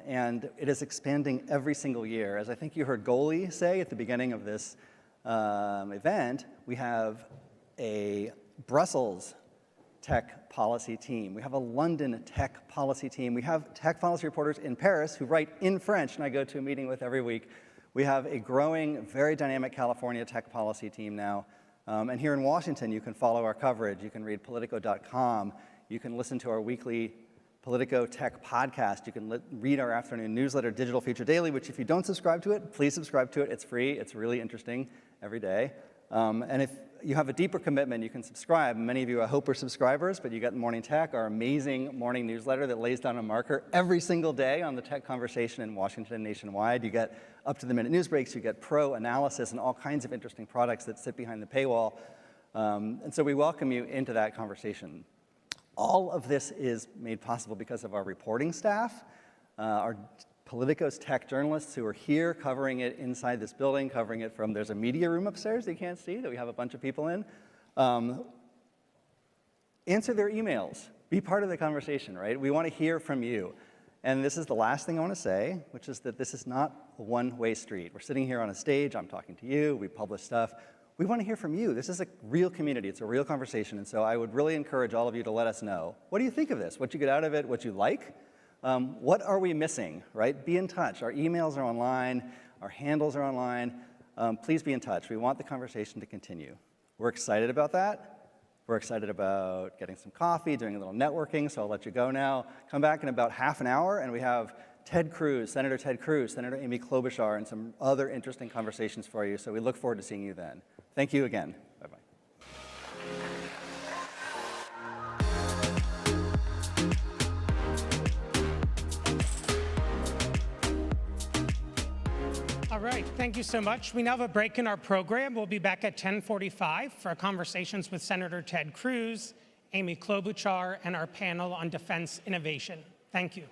and it is expanding every single year. As I think you heard Goli say at the beginning of this event, we have a Brussels tech policy team. We have a London tech policy team. We have tech policy reporters in Paris who write in French, and I go to a meeting with every week. We have a growing, very dynamic California tech policy team now. And here in Washington, you can follow our coverage. You can read Politico.com. You can listen to our weekly Politico Tech podcast. You can read our afternoon newsletter, Digital Future Daily, which if you don't subscribe to it, please subscribe to it. It's free. It's really interesting every day. And if you have a deeper commitment, you can subscribe. Many of you, I hope, are subscribers, but you get Morning Tech, our amazing morning newsletter that lays down a marker every single day on the tech conversation in Washington and nationwide. You get up-to-the-minute news breaks, you get pro analysis, and all kinds of interesting products that sit behind the paywall. And so we welcome you into that conversation. All of this is made possible because of our reporting staff, our Politico's tech journalists who are here covering it inside this building, covering it from, there's a media room upstairs that you can't see that we have a bunch of people in. Answer their emails. Be part of the conversation, right? We want to hear from you. And this is the last thing I want to say, which is that this is not a one-way street. We're sitting here on a stage. I'm talking to you. We publish stuff. We want to hear from you. This is a real community. It's a real conversation. And so I would really encourage all of you to let us know. What do you think of this? What you get out of it? What you like? What are we missing, right? Be in touch. Our emails are online. Our handles are online. please be in touch. We want the conversation to continue. We're excited about that. We're excited about getting some coffee, doing a little networking, so I'll let you go now. Come back in about half an hour, and we have Senator Ted Cruz, Senator Amy Klobuchar, and some other interesting conversations for you, so we look forward to seeing you then. Thank you again. Bye-bye. All right, thank you so much. We now have a break in our program. We'll be back at 10:45 for our conversations with Senator Ted Cruz, Amy Klobuchar, and our panel on defense innovation. Thank you.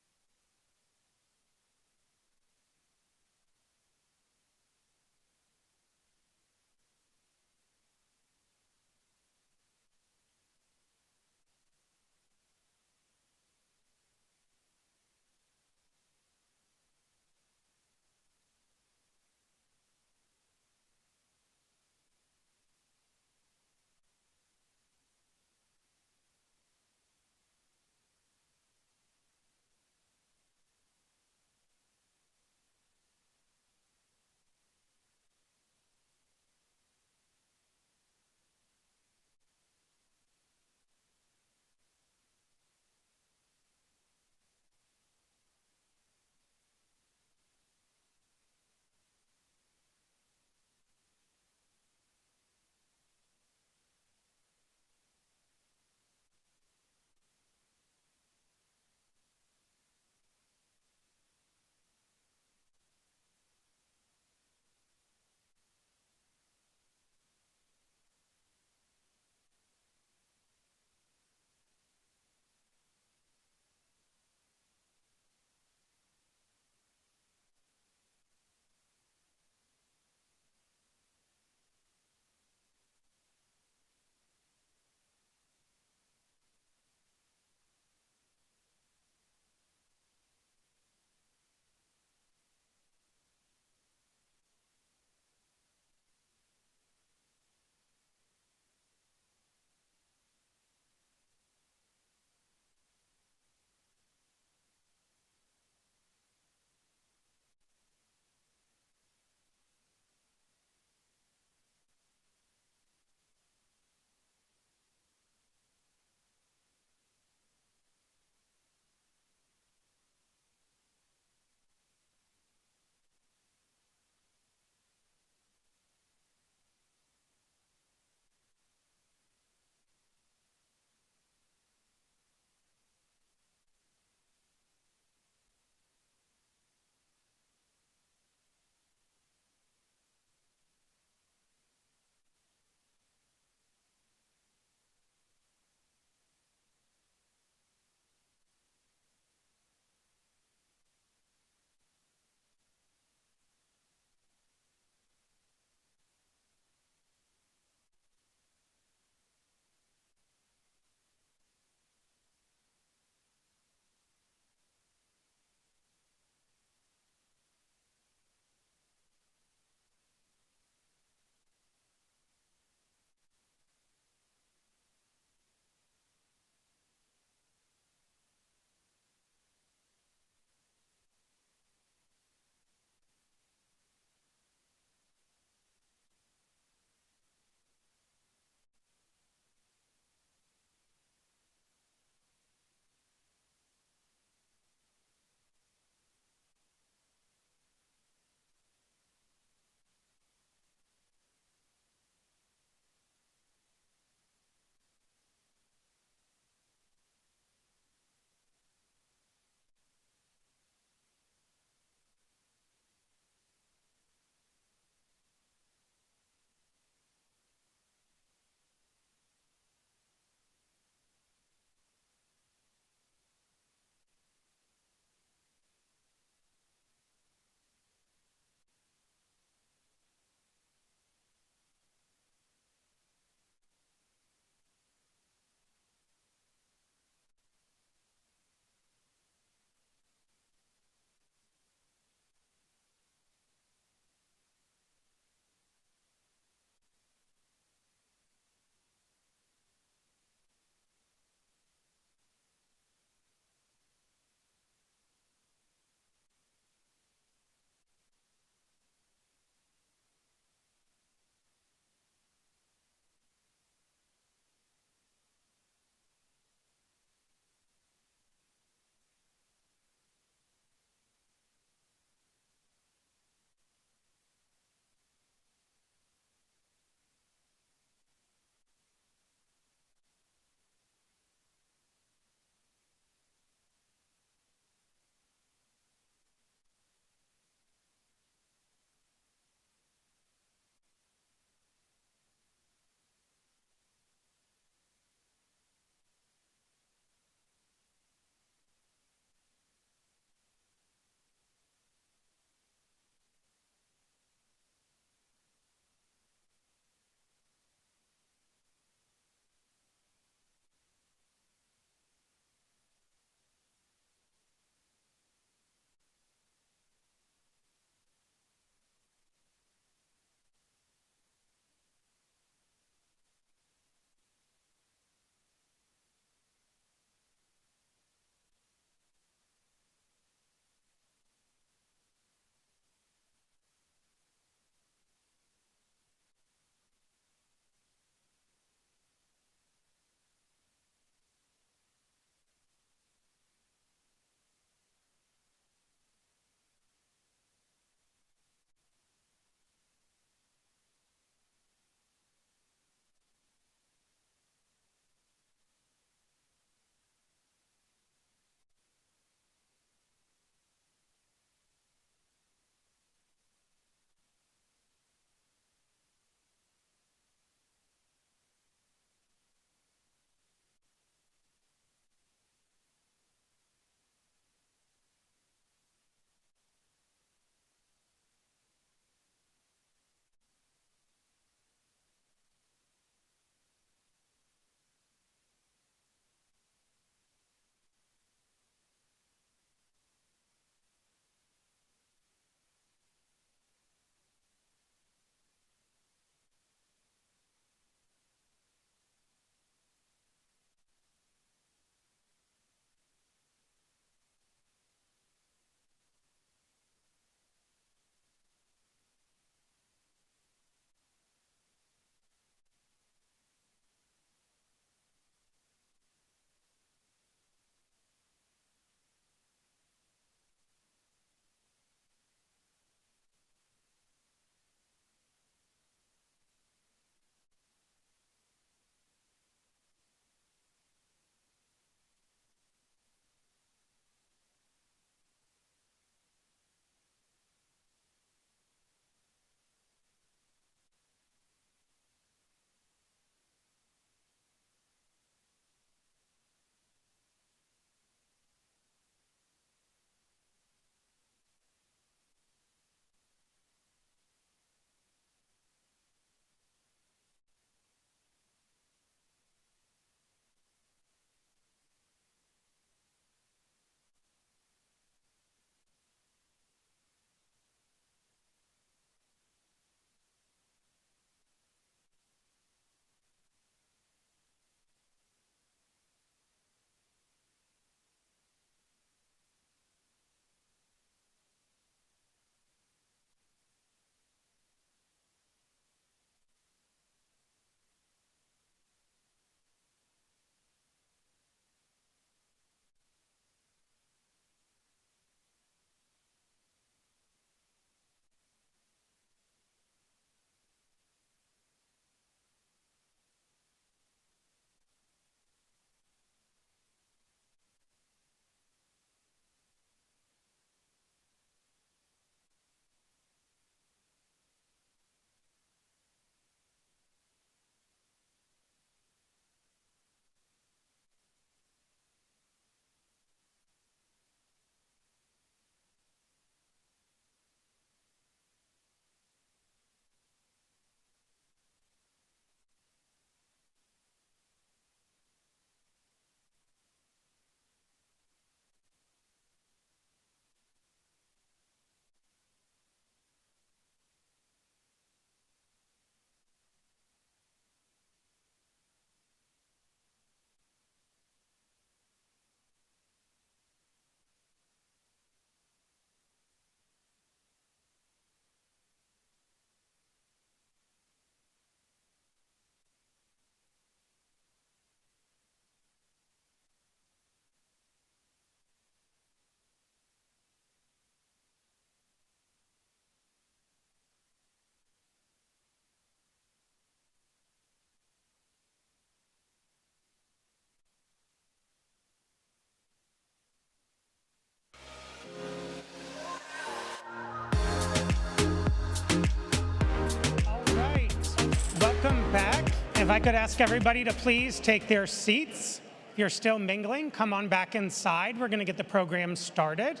I could ask everybody to please take their seats. If you're still mingling, come on back inside. We're going to get the program started.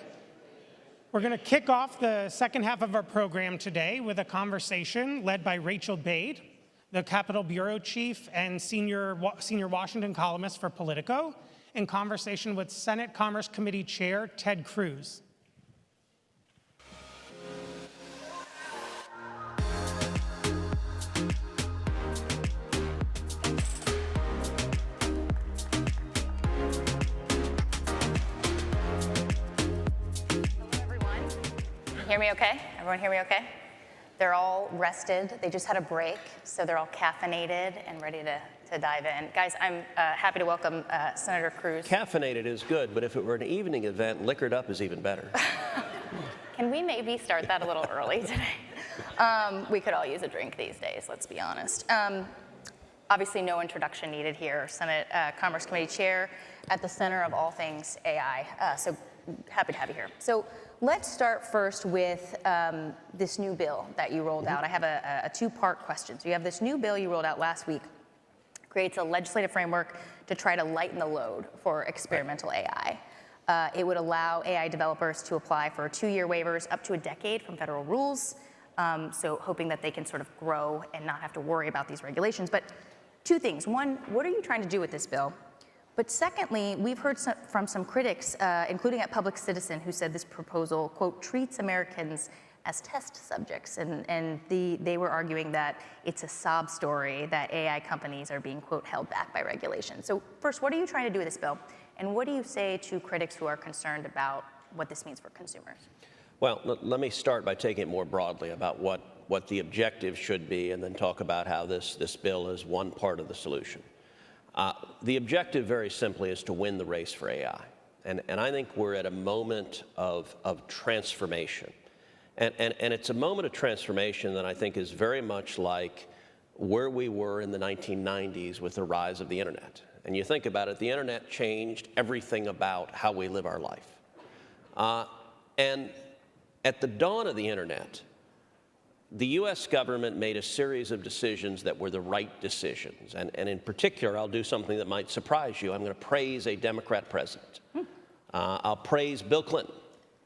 We're going to kick off the second half of our program today with a conversation led by Rachel Bade, the Capitol Bureau Chief and senior Washington columnist for Politico, in conversation with Senate Commerce Committee Chair Ted Cruz. Hear me okay? Everyone hear me okay? They're all rested. They just had a break, so they're all caffeinated and ready to dive in. Guys, I'm happy to welcome Senator Cruz. Caffeinated is good, but if it were an evening event, liquored up is even better. Can we maybe start that a little early today? We could all use a drink these days, let's be honest. Obviously, no introduction needed here. Senate Commerce Committee Chair at the center of all things AI. So happy to have you here. So let's start first with this new bill that you rolled out. I have a two-part question. So you have this new bill you rolled out last week, creates a legislative framework to try to lighten the load for experimental AI. It would allow AI developers to apply for 2-year waivers up to a decade from federal rules, so hoping that they can sort of grow and not have to worry about these regulations. But two things. One, what are you trying to do with this bill? But secondly, we've heard from some critics, including at Public Citizen, who said this proposal, quote, treats Americans as test subjects. And they were arguing that it's a sob story that AI companies are being, quote, held back by regulation. So first, what are you trying to do with this bill? And what do you say to critics who are concerned about what this means for consumers? Well, let me start by taking it more broadly about what the objective should be, and then talk about how this bill is one part of the solution. The objective, very simply, is to win the race for AI. And I think we're at a moment of transformation. And it's a moment of transformation that I think is very much like where we were in the 1990s with the rise of the internet. And you think about it, the internet changed everything about how we live our life. And at the dawn of the internet, the US government made a series of decisions that were the right decisions. And in particular, I'll do something that might surprise you. I'm going to praise a Democrat president. I'll praise Bill Clinton.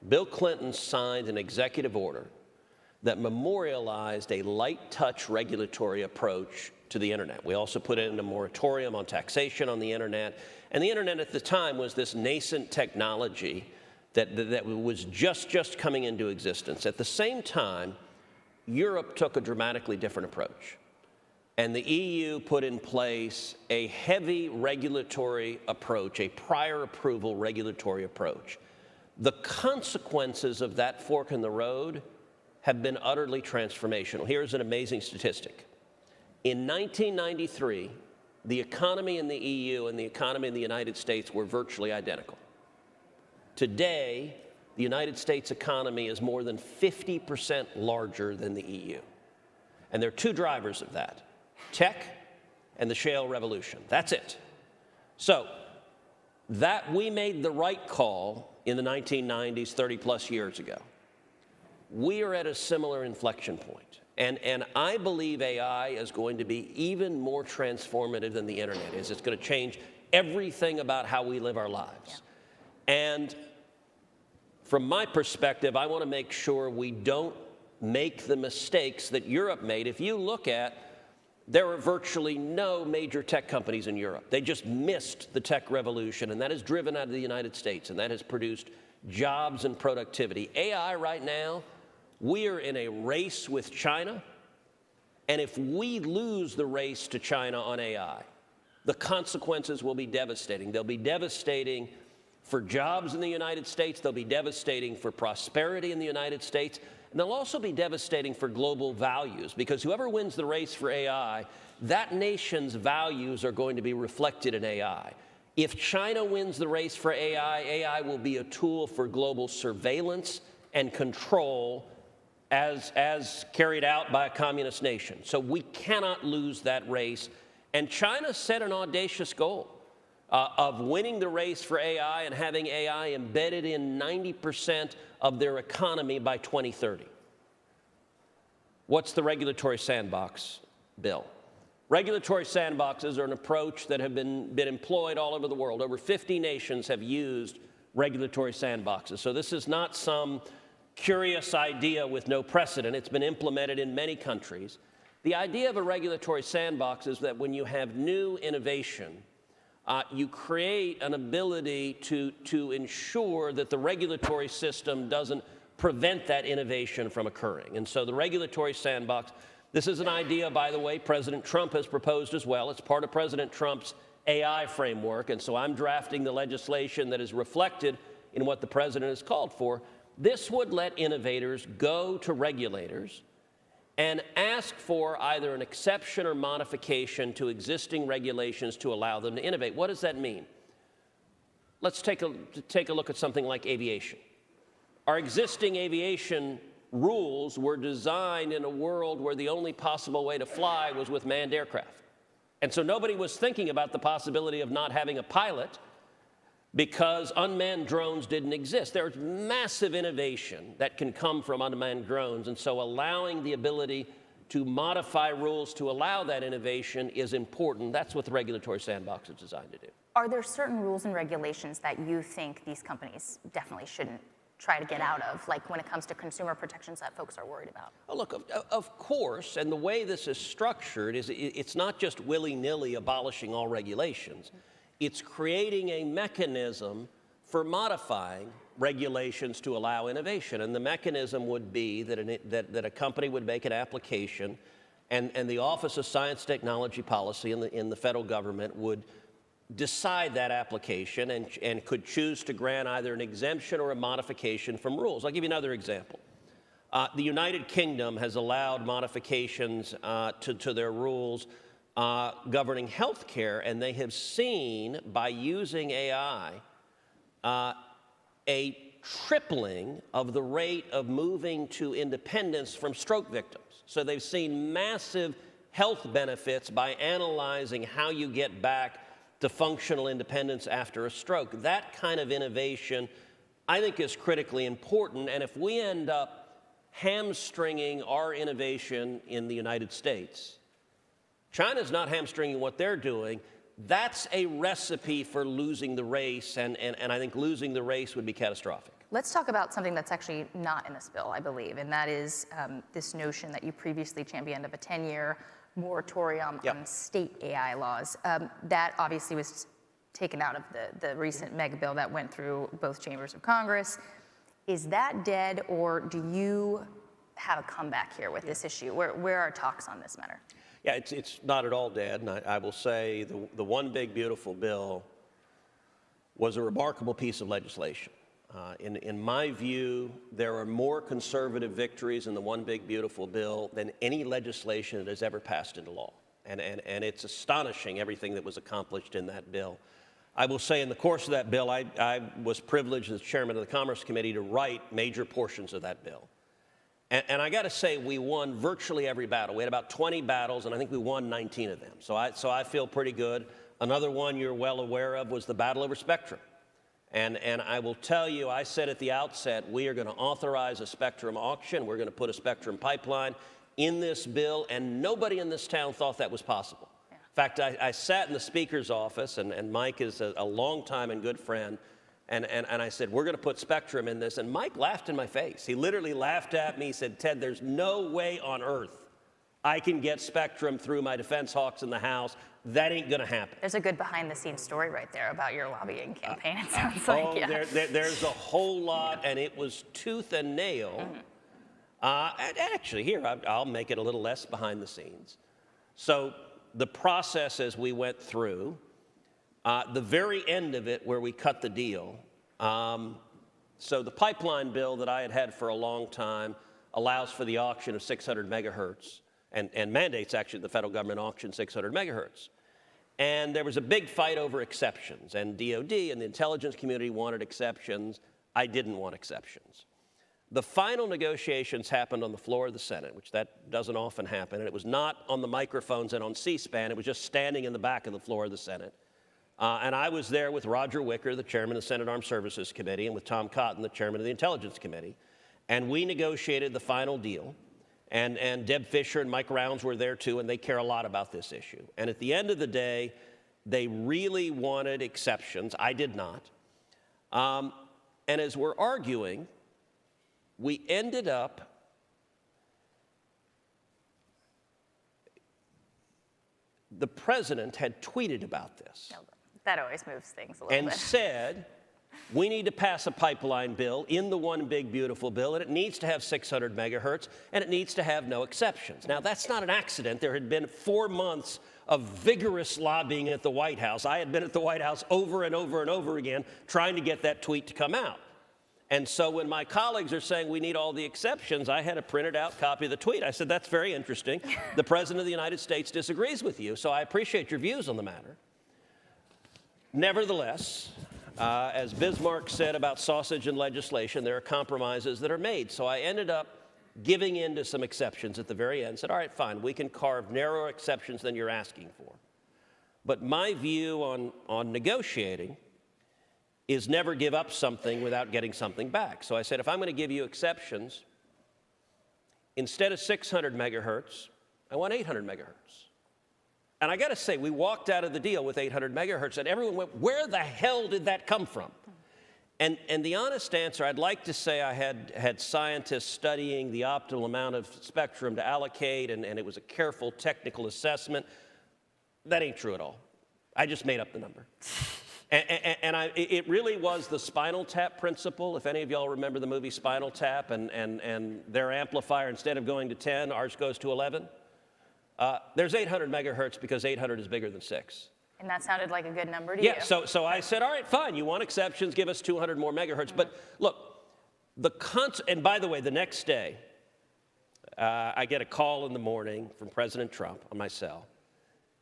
Bill Clinton signed an executive order that memorialized a light touch regulatory approach to the internet. We also put in a moratorium on taxation on the internet. And the internet at the time was this nascent technology that was just coming into existence. At the same time, Europe took a dramatically different approach. And the EU put in place a heavy regulatory approach, a prior approval regulatory approach. The consequences of that fork in the road have been utterly transformational. Here's an amazing statistic. In 1993, the economy in the EU and the economy in the United States were virtually identical. Today, the United States economy is more than 50% larger than the EU. And there are two drivers of that: tech and the shale revolution. That's it. So that we made the right call in the 1990s, 30 plus years ago. We are at a similar inflection point. And I believe AI is going to be even more transformative than the internet is. It's going to change everything about how we live our lives. Yeah. And from my perspective, I want to make sure we don't make the mistakes that Europe made. If you look at, there are virtually no major tech companies in Europe. They just missed the tech revolution, and that is driven out of the United States, and that has produced jobs and productivity. AI right now, we are in a race with China, and if we lose the race to China on AI, the consequences will be devastating. They'll be devastating for jobs in the United States, they'll be devastating for prosperity in the United States, and they'll also be devastating for global values, because whoever wins the race for AI, that nation's values are going to be reflected in AI. If China wins the race for AI, AI will be a tool for global surveillance and control as carried out by a communist nation. So we cannot lose that race. And China set an audacious goal of winning the race for AI and having AI embedded in 90% of their economy by 2030. What's the regulatory sandbox bill? Regulatory sandboxes are an approach that have been employed all over the world. Over 50 nations have used regulatory sandboxes. So this is not some curious idea with no precedent. It's been implemented in many countries. The idea of a regulatory sandbox is that when you have new innovation, you create an ability to ensure that the regulatory system doesn't prevent that innovation from occurring. And so the regulatory sandbox, this is an idea, by the way, President Trump has proposed as well. It's part of President Trump's AI framework, and so I'm drafting the legislation that is reflected in what the president has called for. This would let innovators go to regulators and ask for either an exception or modification to existing regulations to allow them to innovate. What does that mean? Let's take a look at something like aviation. Our existing aviation rules were designed in a world where the only possible way to fly was with manned aircraft. And so nobody was thinking about the possibility of not having a pilot because unmanned drones didn't exist. There's massive innovation that can come from unmanned drones, and so allowing the ability to modify rules to allow that innovation is important. That's what the regulatory sandbox is designed to do. Are there certain rules and regulations that you think these companies definitely shouldn't try to get out of, like when it comes to consumer protections that folks are worried about? Well, look, of course, and the way this is structured is it's not just willy-nilly abolishing all regulations. It's creating a mechanism for modifying regulations to allow innovation. And the mechanism would be that a company would make an application, and the Office of Science Technology Policy in the federal government would decide that application and could choose to grant either an exemption or a modification from rules. I'll give you another example. The United Kingdom has allowed modifications to their rules governing health care, and they have seen, by using AI, a tripling of the rate of moving to independence from stroke victims. So they've seen massive health benefits by analyzing how you get back to functional independence after a stroke. That kind of innovation, I think, is critically important. And if we end up hamstringing our innovation in the United States, China's not hamstringing what they're doing. That's a recipe for losing the race, and I think losing the race would be catastrophic. Let's talk about something that's actually not in this bill, I believe, and that is this notion that you previously championed of a 10-year moratorium on state AI laws. That obviously was taken out of the recent mega bill that went through both chambers of Congress. Is that dead, or do you have a comeback here with this issue? Where are talks on this matter? Yeah, it's not at all dead, and I will say the One Big Beautiful Bill was a remarkable piece of legislation. In my view, there are more conservative victories in the One Big Beautiful Bill than any legislation that has ever passed into law. And it's astonishing, everything that was accomplished in that bill. I will say in the course of that bill, I was privileged as chairman of the Commerce Committee to write major portions of that bill. And I got to say, we won virtually every battle. We had about 20 battles, and I think we won 19 of them. So I feel pretty good. Another one you're well aware of was the battle over spectrum. And I will tell you, I said at the outset, we are going to authorize a spectrum auction. We're going to put a spectrum pipeline in this bill, and nobody in this town thought that was possible. Yeah. In fact, I sat in the Speaker's office, and Mike is a longtime and good friend, and I said, we're going to put spectrum in this, and Mike laughed in my face. He literally laughed at me. He said, Ted, there's no way on earth I can get spectrum through my defense hawks in the House. That ain't going to happen. There's a good behind-the-scenes story right there about your lobbying campaign, it sounds like. Yeah. There's a whole lot, and it was tooth and nail. And actually, here, I'll make it a little less behind the scenes. So the process as we went through, the very end of it where we cut the deal, so the pipeline bill that I had for a long time allows for the auction of 600 megahertz and mandates, actually, the federal government auction 600 megahertz. And there was a big fight over exceptions, and DOD and the intelligence community wanted exceptions. I didn't want exceptions. The final negotiations happened on the floor of the Senate, which that doesn't often happen, and it was not on the microphones and on C-SPAN. It was just standing in the back of the floor of the Senate. And I was there with Roger Wicker, the chairman of the Senate Armed Services Committee, and with Tom Cotton, the chairman of the Intelligence Committee. And we negotiated the final deal. And Deb Fisher and Mike Rounds were there too, and they care a lot about this issue. And at the end of the day, they really wanted exceptions. I did not. And as we're arguing, we ended up the president had tweeted about this. That always moves things a little and bit. said, we need to pass a pipeline bill in the one big beautiful bill, and it needs to have 600 megahertz, and it needs to have no exceptions. Now, that's not an accident. There had been 4 months of vigorous lobbying at the White House. I had been at the White House over and over and over again trying to get that tweet to come out. And so when my colleagues are saying we need all the exceptions, I had a printed out copy of the tweet. I said, that's very interesting. The President of the United States disagrees with you, so I appreciate your views on the matter. Nevertheless, as Bismarck said about sausage and legislation, there are compromises that are made. So I ended up giving in to some exceptions at the very end, said, all right, fine, we can carve narrower exceptions than you're asking for. But my view on negotiating is never give up something without getting something back. So I said, if I'm going to give you exceptions, instead of 600 megahertz, I want 800 megahertz. And I got to say, we walked out of the deal with 800 megahertz, and everyone went, where the hell did that come from? And the honest answer, I'd like to say I had scientists studying the optimal amount of spectrum to allocate, and it was a careful technical assessment. That ain't true at all. I just made up the number. It really was the Spinal Tap principle. If any of y'all remember the movie Spinal Tap, and their amplifier, instead of going to 10, ours goes to 11. There's 800 megahertz because 800 is bigger than 6. And that sounded like a good number to you. Yeah, so I said, all right, fine, you want exceptions, give us 200 more megahertz. But look, and by the way, the next day, I get a call in the morning from President Trump on my cell.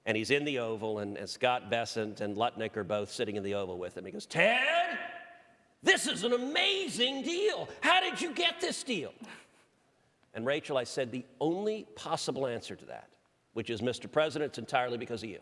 And he's in the Oval, and Scott Bessent and Lutnick are both sitting in the Oval with him. He goes, Ted, this is an amazing deal. How did you get this deal? And Rachel, I said, the only possible answer to that, which is, Mr. President, it's entirely because of you,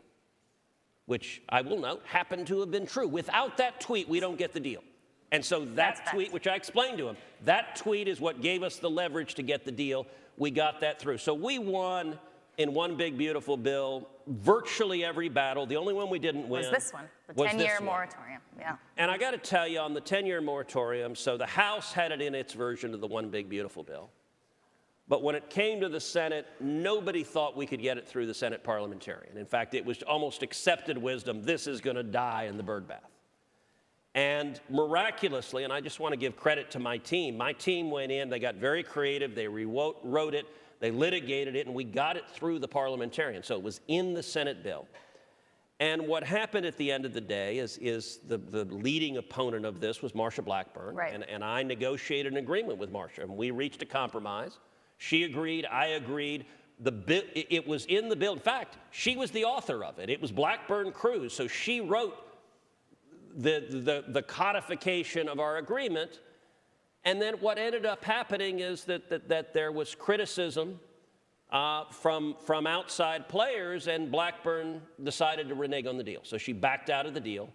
which I will note happened to have been true. Without that tweet, we don't get the deal. And so that tweet, which I explained to him, that tweet is what gave us the leverage to get the deal. We got that through. So we won in one big, beautiful bill, virtually every battle. The only one we didn't win was this one, the 10-year moratorium. Yeah. And I got to tell you, on the 10-year moratorium, so the House had it in its version of the one big, beautiful bill. But when it came to the Senate, nobody thought we could get it through the Senate parliamentarian. In fact, it was almost accepted wisdom, this is going to die in the birdbath. And miraculously, and I just want to give credit to my team went in, they got very creative, they rewrote it, they litigated it, and we got it through the parliamentarian. So it was in the Senate bill. And what happened at the end of the day is the leading opponent of this was Marsha Blackburn. Right. And I negotiated an agreement with Marsha, and we reached a compromise. She agreed, I agreed. It was in the bill. In fact, she was the author of it. It was Blackburn Cruz. So she wrote the codification of our agreement. And then what ended up happening is that there was criticism from outside players, and Blackburn decided to renege on the deal. So she backed out of the deal,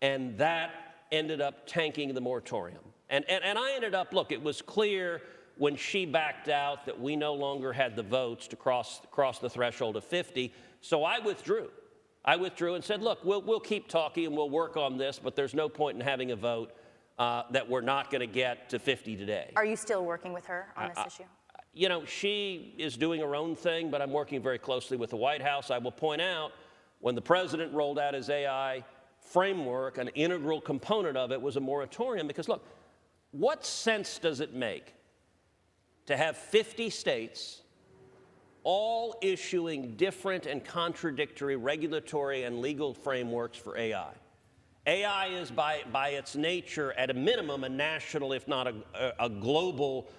and that ended up tanking the moratorium. And I ended up, look, it was clear when she backed out that we no longer had the votes to cross the threshold of 50, so I withdrew. I withdrew and said, look, we'll keep talking and we'll work on this, but there's no point in having a vote that we're not going to get to 50 today. Are you still working with her on this issue? You know, she is doing her own thing, but I'm working very closely with the White House. I will point out, when the president rolled out his AI framework, an integral component of it was a moratorium, because look, what sense does it make to have 50 states all issuing different and contradictory regulatory and legal frameworks for AI? AI is by its nature, at a minimum, a national, if not a global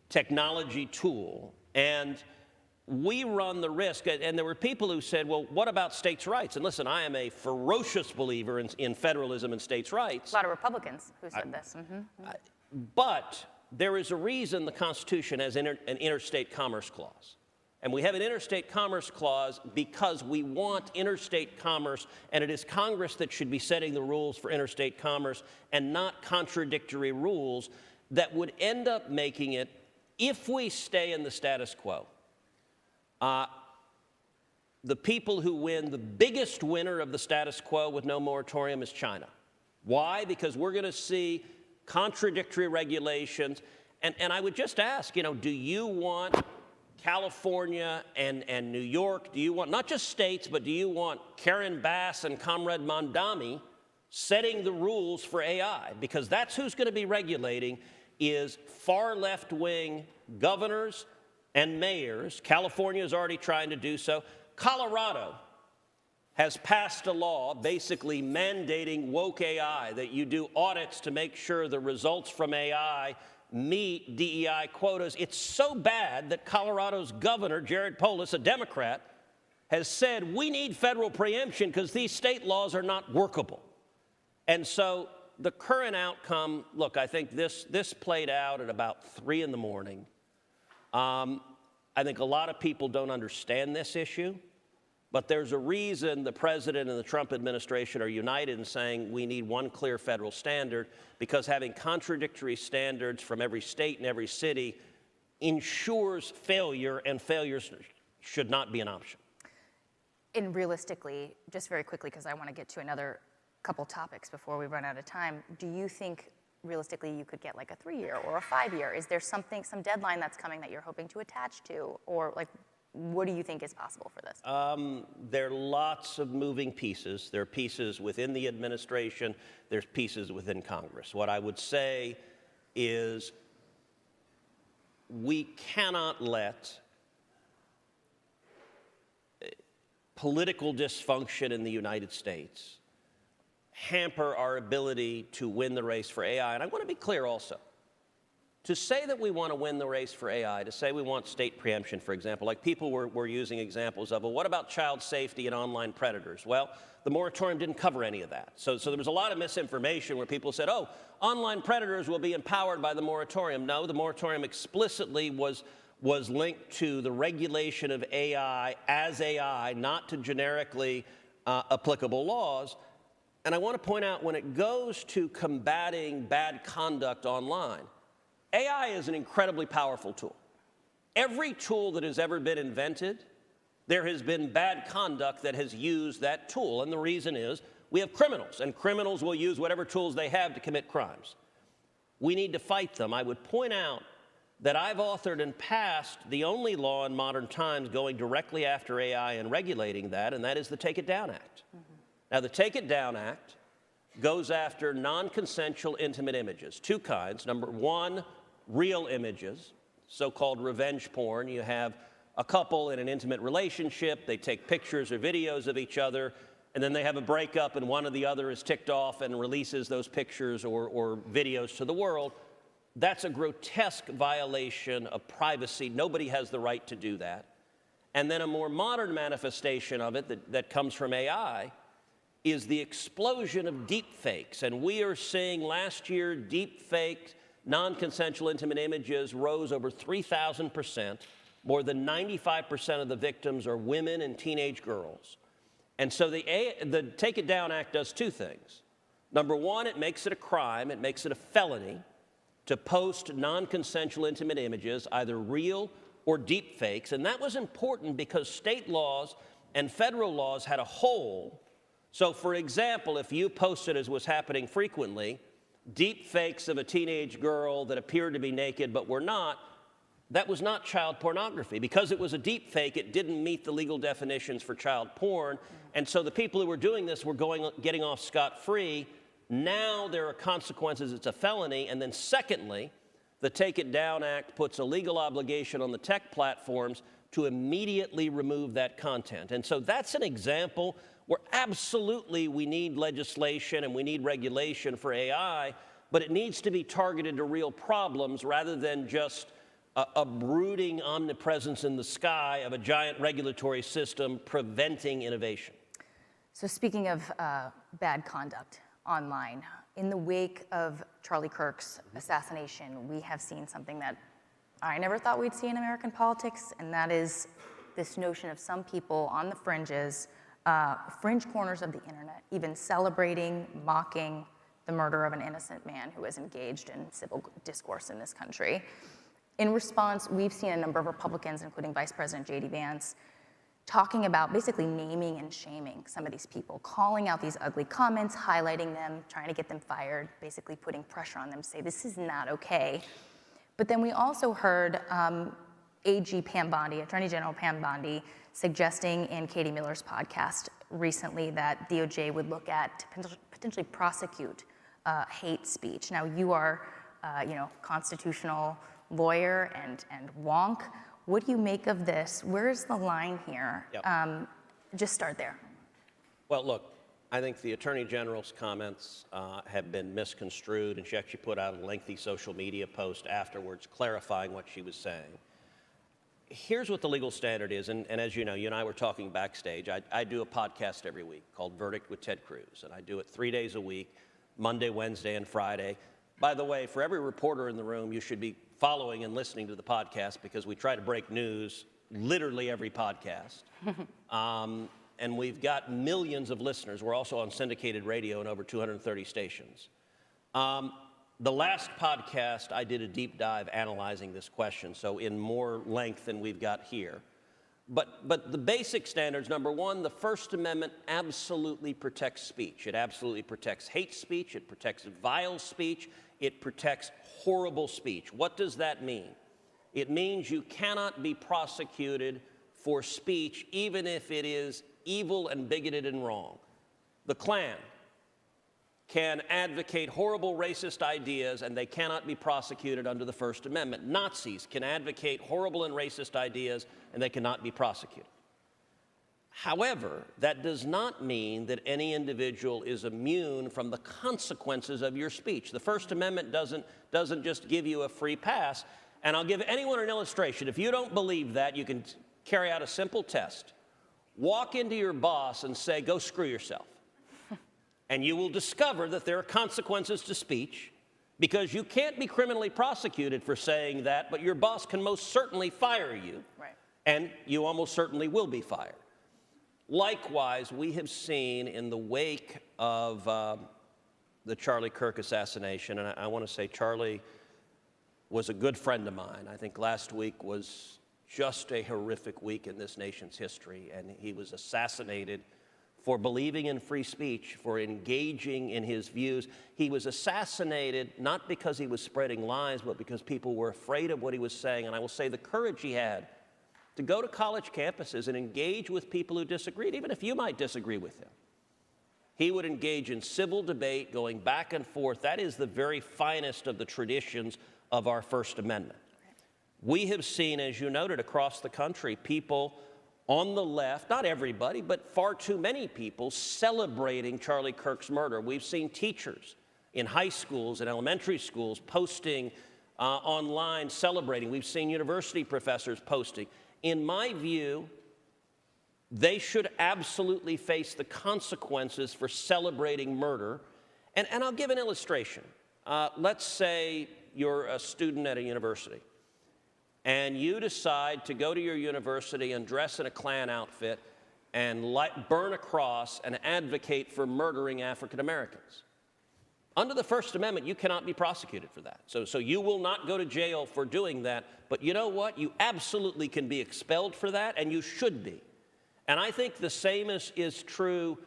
technology tool. And we run the risk, and there were people who said, well, what about states' rights? And listen, I am a ferocious believer in federalism and states' rights. A lot of Republicans who said this. But there is a reason the Constitution has an interstate commerce clause. And we have an interstate commerce clause because we want interstate commerce, and it is Congress that should be setting the rules for interstate commerce and not contradictory rules that would end up making it If we stay in the status quo, the people who win, the biggest winner of the status quo with no moratorium is China. Why? Because we're going to see contradictory regulations. And I would just ask, do you want California and New York, do you want, not just states, but do you want Karen Bass and Comrade Mondami setting the rules for AI? Because that's who's going to be regulating, is far left-wing governors and mayors. California is already trying to do so. Colorado has passed a law basically mandating woke AI, that you do audits to make sure the results from AI meet DEI quotas. It's so bad that Colorado's governor, Jared Polis, a Democrat, has said we need federal preemption because these state laws are not workable. And so the current outcome, look, I think this played out at about 3 in the morning. I think a lot of people don't understand this issue, but there's a reason the president and the Trump administration are united in saying we need one clear federal standard, because having contradictory standards from every state and every city ensures failure, and failures should not be an option. And realistically, just very quickly, because I want to get to another couple topics before we run out of time, do you think realistically you could get like a 3-year or a 5-year? Is there some deadline that's coming that you're hoping to attach to? Or like, what do you think is possible for this? There are lots of moving pieces. There are pieces within the administration. There's pieces within Congress. What I would say is we cannot let political dysfunction in the United States hamper our ability to win the race for AI. And I want to be clear also. To say that we want to win the race for AI, to say we want state preemption, for example, like people were using examples of, well, what about child safety and online predators? Well, the moratorium didn't cover any of that. So there was a lot of misinformation where people said, oh, online predators will be empowered by the moratorium. No, the moratorium explicitly was linked to the regulation of AI as AI, not to generically applicable laws. And I want to point out, when it goes to combating bad conduct online, AI is an incredibly powerful tool. Every tool that has ever been invented, there has been bad conduct that has used that tool. And the reason is we have criminals, and criminals will use whatever tools they have to commit crimes. We need to fight them. I would point out that I've authored and passed the only law in modern times going directly after AI and regulating that, and that is the Take It Down Act. Now, the Take It Down Act goes after non-consensual intimate images, 2 kinds. Number 1, real images, so-called revenge porn. You have a couple in an intimate relationship, they take pictures or videos of each other, and then they have a breakup and one or the other is ticked off and releases those pictures or videos to the world. That's a grotesque violation of privacy. Nobody has the right to do that. And then a more modern manifestation of it that comes from AI is the explosion of deep fakes. And we are seeing last year deep fake non-consensual intimate images rose over 3,000%. More than 95% of the victims are women and teenage girls. And so the Take It Down Act does 2 things. Number 1, it makes it a crime, it makes it a felony to post non-consensual intimate images, either real or deep fakes. And that was important because state laws and federal laws had a hole. So for example, if you posted, as was happening frequently, deep fakes of a teenage girl that appeared to be naked but were not, that was not child pornography. Because it was a deep fake, it didn't meet the legal definitions for child porn. And so the people who were doing this were getting off scot-free. Now there are consequences, it's a felony. And then secondly, the Take It Down Act puts a legal obligation on the tech platforms to immediately remove that content. And so that's an example where absolutely we need legislation and we need regulation for AI, but it needs to be targeted to real problems rather than just a brooding omnipresence in the sky of a giant regulatory system preventing innovation. So speaking of bad conduct online, in the wake of Charlie Kirk's assassination, we have seen something that I never thought we'd see in American politics, and that is this notion of some people on the fringes, fringe corners of the internet, even celebrating, mocking the murder of an innocent man who was engaged in civil discourse in this country. In response, we've seen a number of Republicans, including Vice President J.D. Vance, talking about basically naming and shaming some of these people, calling out these ugly comments, highlighting them, trying to get them fired, basically putting pressure on them to say, this is not okay. But then we also heard AG Pam Bondi, Attorney General Pam Bondi, suggesting in Katie Miller's podcast recently that DOJ would look at to potentially prosecute hate speech. Now, you are, constitutional lawyer and wonk. What do you make of this? Where's the line here? Yep. Just start there. Well, look, I think the Attorney General's comments have been misconstrued, and she actually put out a lengthy social media post afterwards clarifying what she was saying. Here's what the legal standard is, and as you know, you and I were talking backstage. I do a podcast every week called Verdict with Ted Cruz, and I do it 3 days a week, Monday, Wednesday, and Friday. By the way, for every reporter in the room, you should be following and listening to the podcast because we try to break news literally every podcast. And we've got millions of listeners. We're also on syndicated radio in over 230 stations. The last podcast, I did a deep dive analyzing this question, so in more length than we've got here. But the basic standards, number one, the First Amendment absolutely protects speech. It absolutely protects hate speech. It protects vile speech. It protects horrible speech. What does that mean? It means you cannot be prosecuted for speech even if it is evil and bigoted and wrong. The Klan can advocate horrible racist ideas and they cannot be prosecuted under the First Amendment. Nazis can advocate horrible and racist ideas and they cannot be prosecuted. However, that does not mean that any individual is immune from the consequences of your speech. The First Amendment doesn't just give you a free pass. And I'll give anyone an illustration. If you don't believe that, you can carry out a simple test. Walk into your boss and say, go screw yourself. And you will discover that there are consequences to speech because you can't be criminally prosecuted for saying that, but your boss can most certainly fire you. Right. And you almost certainly will be fired. Likewise, we have seen in the wake of the Charlie Kirk assassination, and I want to say Charlie was a good friend of mine. I think last week was just a horrific week in this nation's history, and he was assassinated for believing in free speech, for engaging in his views. He was assassinated not because he was spreading lies, but because people were afraid of what he was saying. And I will say the courage he had to go to college campuses and engage with people who disagreed, even if you might disagree with him. He would engage in civil debate, going back and forth. That is the very finest of the traditions of our First Amendment. We have seen, as you noted, across the country, people on the left, not everybody, but far too many people celebrating Charlie Kirk's murder. We've seen teachers in high schools and elementary schools posting online, celebrating. We've seen university professors posting. In my view, they should absolutely face the consequences for celebrating murder. And I'll give an illustration. Let's say you're a student at a university, and you decide to go to your university and dress in a Klan outfit and burn a cross and advocate for murdering African Americans. Under the First Amendment, you cannot be prosecuted for that. So you will not go to jail for doing that. But you know what? You absolutely can be expelled for that, and you should be. And I think the same is true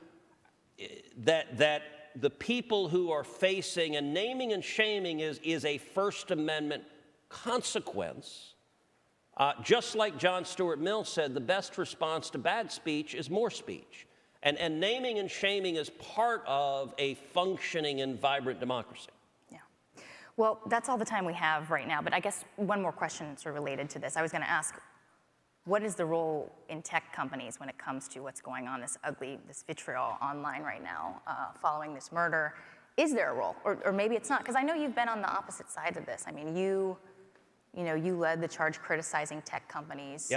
that the people who are facing, and naming and shaming is a First Amendment consequence. Just like John Stuart Mill said, the best response to bad speech is more speech. And naming and shaming is part of a functioning and vibrant democracy. Yeah. Well, that's all the time we have right now, but I guess one more question sort of related to this. I was going to ask, what is the role in tech companies when it comes to what's going on, this vitriol online right now following this murder? Is there a role? Or maybe it's not, because I know you've been on the opposite side of this. I mean, you led the charge criticizing tech companies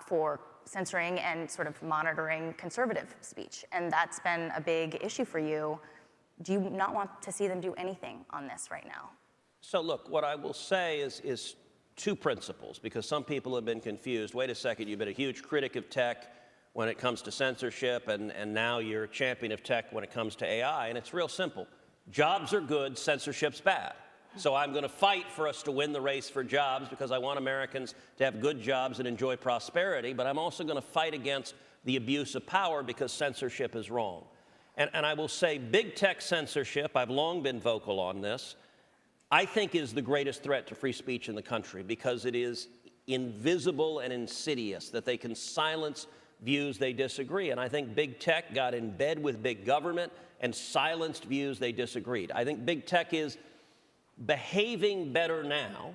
for censoring and sort of monitoring conservative speech. And that's been a big issue for you. Do you not want to see them do anything on this right now? So look, what I will say is two principles, because some people have been confused. Wait a second, you've been a huge critic of tech when it comes to censorship, and now you're a champion of tech when it comes to AI. And it's real simple. Jobs are good, censorship's bad. So I'm going to fight for us to win the race for jobs because I want Americans to have good jobs and enjoy prosperity, but I'm also going to fight against the abuse of power because censorship is wrong. And I will say big tech censorship, I've long been vocal on this, I think is the greatest threat to free speech in the country because it is invisible and insidious, that they can silence views they disagree. And I think big tech got in bed with big government and silenced views they disagreed. I think big tech is behaving better now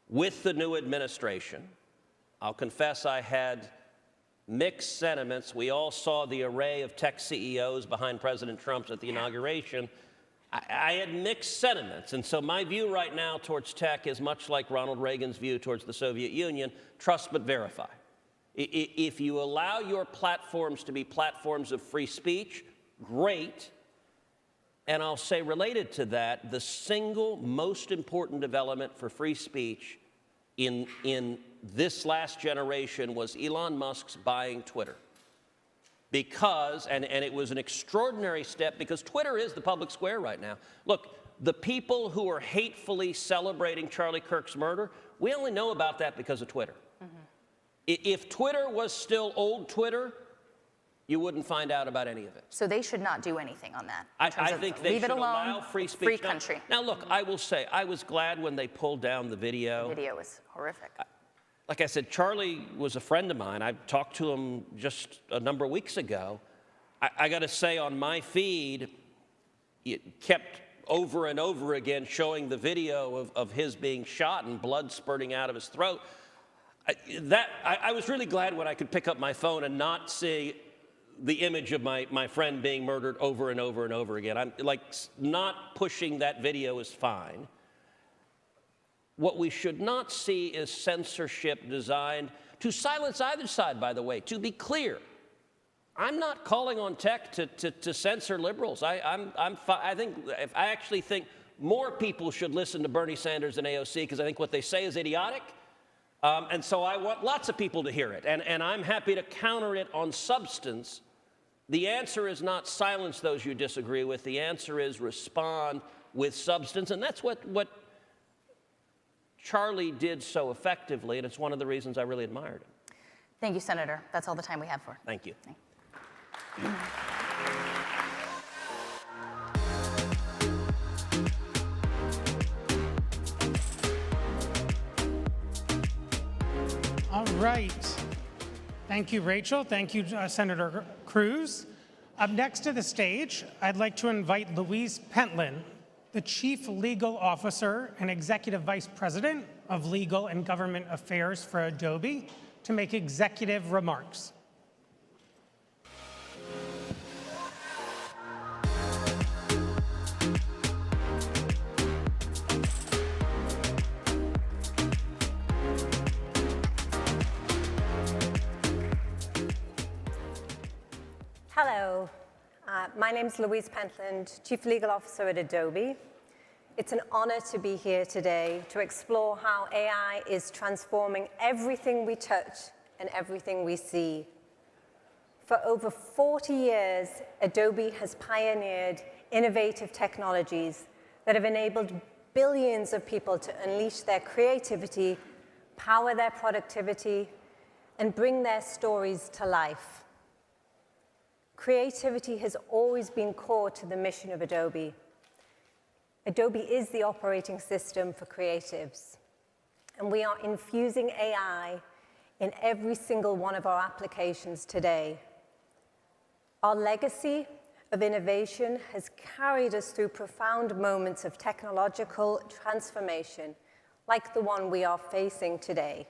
with the new administration. I'll confess I had mixed sentiments. We all saw the array of tech CEOs behind President Trump at the inauguration. I had mixed sentiments, and so my view right now towards tech is much like Ronald Reagan's view towards the Soviet Union: trust but verify. If you allow your platforms to be platforms of free speech, great. And I'll say, related to that, the single most important development for free speech in this last generation was Elon Musk's buying Twitter. Because, and it was an extraordinary step, because Twitter is the public square right now. Look, the people who are hatefully celebrating Charlie Kirk's murder, we only know about that because of Twitter. If Twitter was still old Twitter, you wouldn't find out about any of it. So they should not do anything on that. I think they should allow free speech. Free country. Now, look, I will say, I was glad when they pulled down the video. The video was horrific. Like I said, Charlie was a friend of mine. I talked to him just a number of weeks ago. I got to say, on my feed, it kept over and over again showing the video of his being shot and blood spurting out of his throat. I was really glad when I could pick up my phone and not see the image of my friend being murdered over and over and over again. I'm like, not pushing that video is fine. What we should not see is censorship designed to silence either side, by the way. To be clear, I'm not calling on tech to censor liberals. I actually think more people should listen to Bernie Sanders and AOC because I think what they say is idiotic. And so I want lots of people to hear it. And I'm happy to counter it on substance. The answer is not silence those you disagree with. The answer is respond with substance. And that's what Charlie did so effectively, and it's one of the reasons I really admired him. Thank you, Senator. That's all the time we have for. Thank you. All right. Thank you, Rachel. Thank you, Senator Cruz. Up next to the stage, I'd like to invite Louise Pentland, the Chief Legal Officer and Executive Vice President of Legal and Government Affairs for Adobe, to make executive remarks. Hello, my name is Louise Pentland, Chief Legal Officer at Adobe. It's an honor to be here today to explore how AI is transforming everything we touch and everything we see. For over 40 years, Adobe has pioneered innovative technologies that have enabled billions of people to unleash their creativity, power their productivity, and bring their stories to life. Creativity has always been core to the mission of Adobe. Adobe is the operating system for creatives, and we are infusing AI in every single one of our applications today. Our legacy of innovation has carried us through profound moments of technological transformation, like the one we are facing today.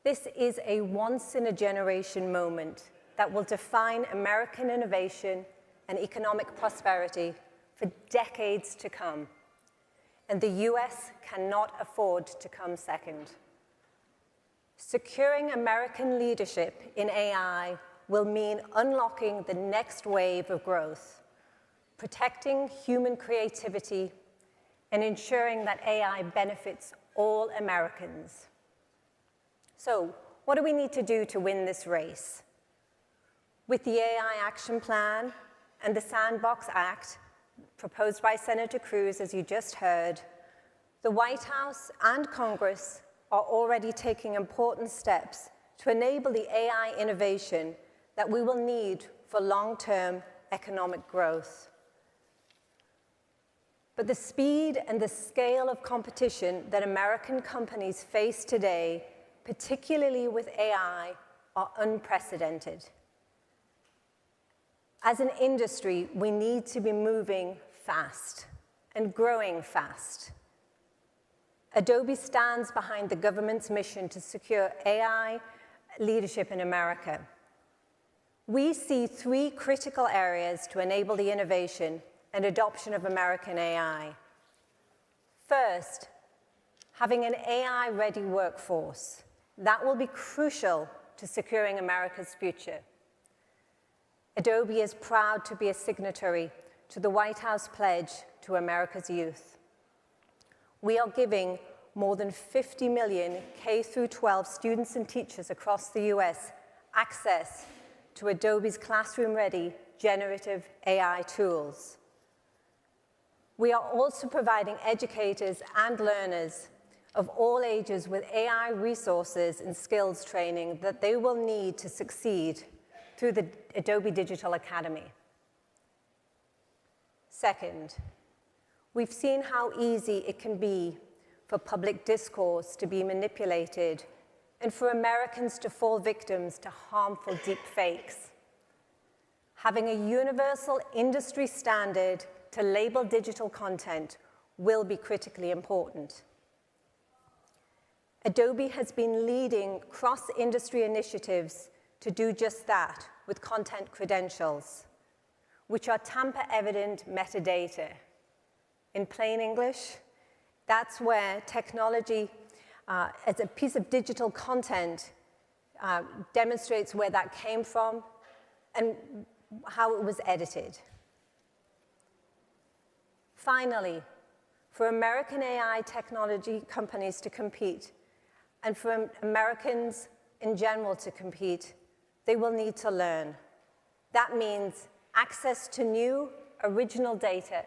This is a once-in-a-generation moment that will define American innovation and economic prosperity for decades to come. And the US cannot afford to come second. Securing American leadership in AI will mean unlocking the next wave of growth, protecting human creativity, and ensuring that AI benefits all Americans. So, what do we need to do to win this race? With the AI Action Plan and the Sandbox Act, proposed by Senator Cruz, as you just heard, the White House and Congress are already taking important steps to enable the AI innovation that we will need for long-term economic growth. But the speed and the scale of competition that American companies face today, particularly with AI, are unprecedented. As an industry, we need to be moving fast and growing fast. Adobe stands behind the government's mission to secure AI leadership in America. We see 3 critical areas to enable the innovation and adoption of American AI. First, having an AI-ready workforce. That will be crucial to securing America's future. Adobe is proud to be a signatory to the White House Pledge to America's Youth. We are giving more than 50 million K-12 students and teachers across the US access to Adobe's classroom-ready generative AI tools. We are also providing educators and learners of all ages with AI resources and skills training that they will need to succeed through the Adobe Digital Academy. Second, we've seen how easy it can be for public discourse to be manipulated and for Americans to fall victims to harmful deep fakes. Having a universal industry standard to label digital content will be critically important. Adobe has been leading cross-industry initiatives to do just that with content credentials, which are tamper-evident metadata. In plain English, that's where technology, as a piece of digital content, demonstrates where that came from and how it was edited. Finally, for American AI technology companies to compete, and for Americans in general to compete, they will need to learn. That means access to new, original data.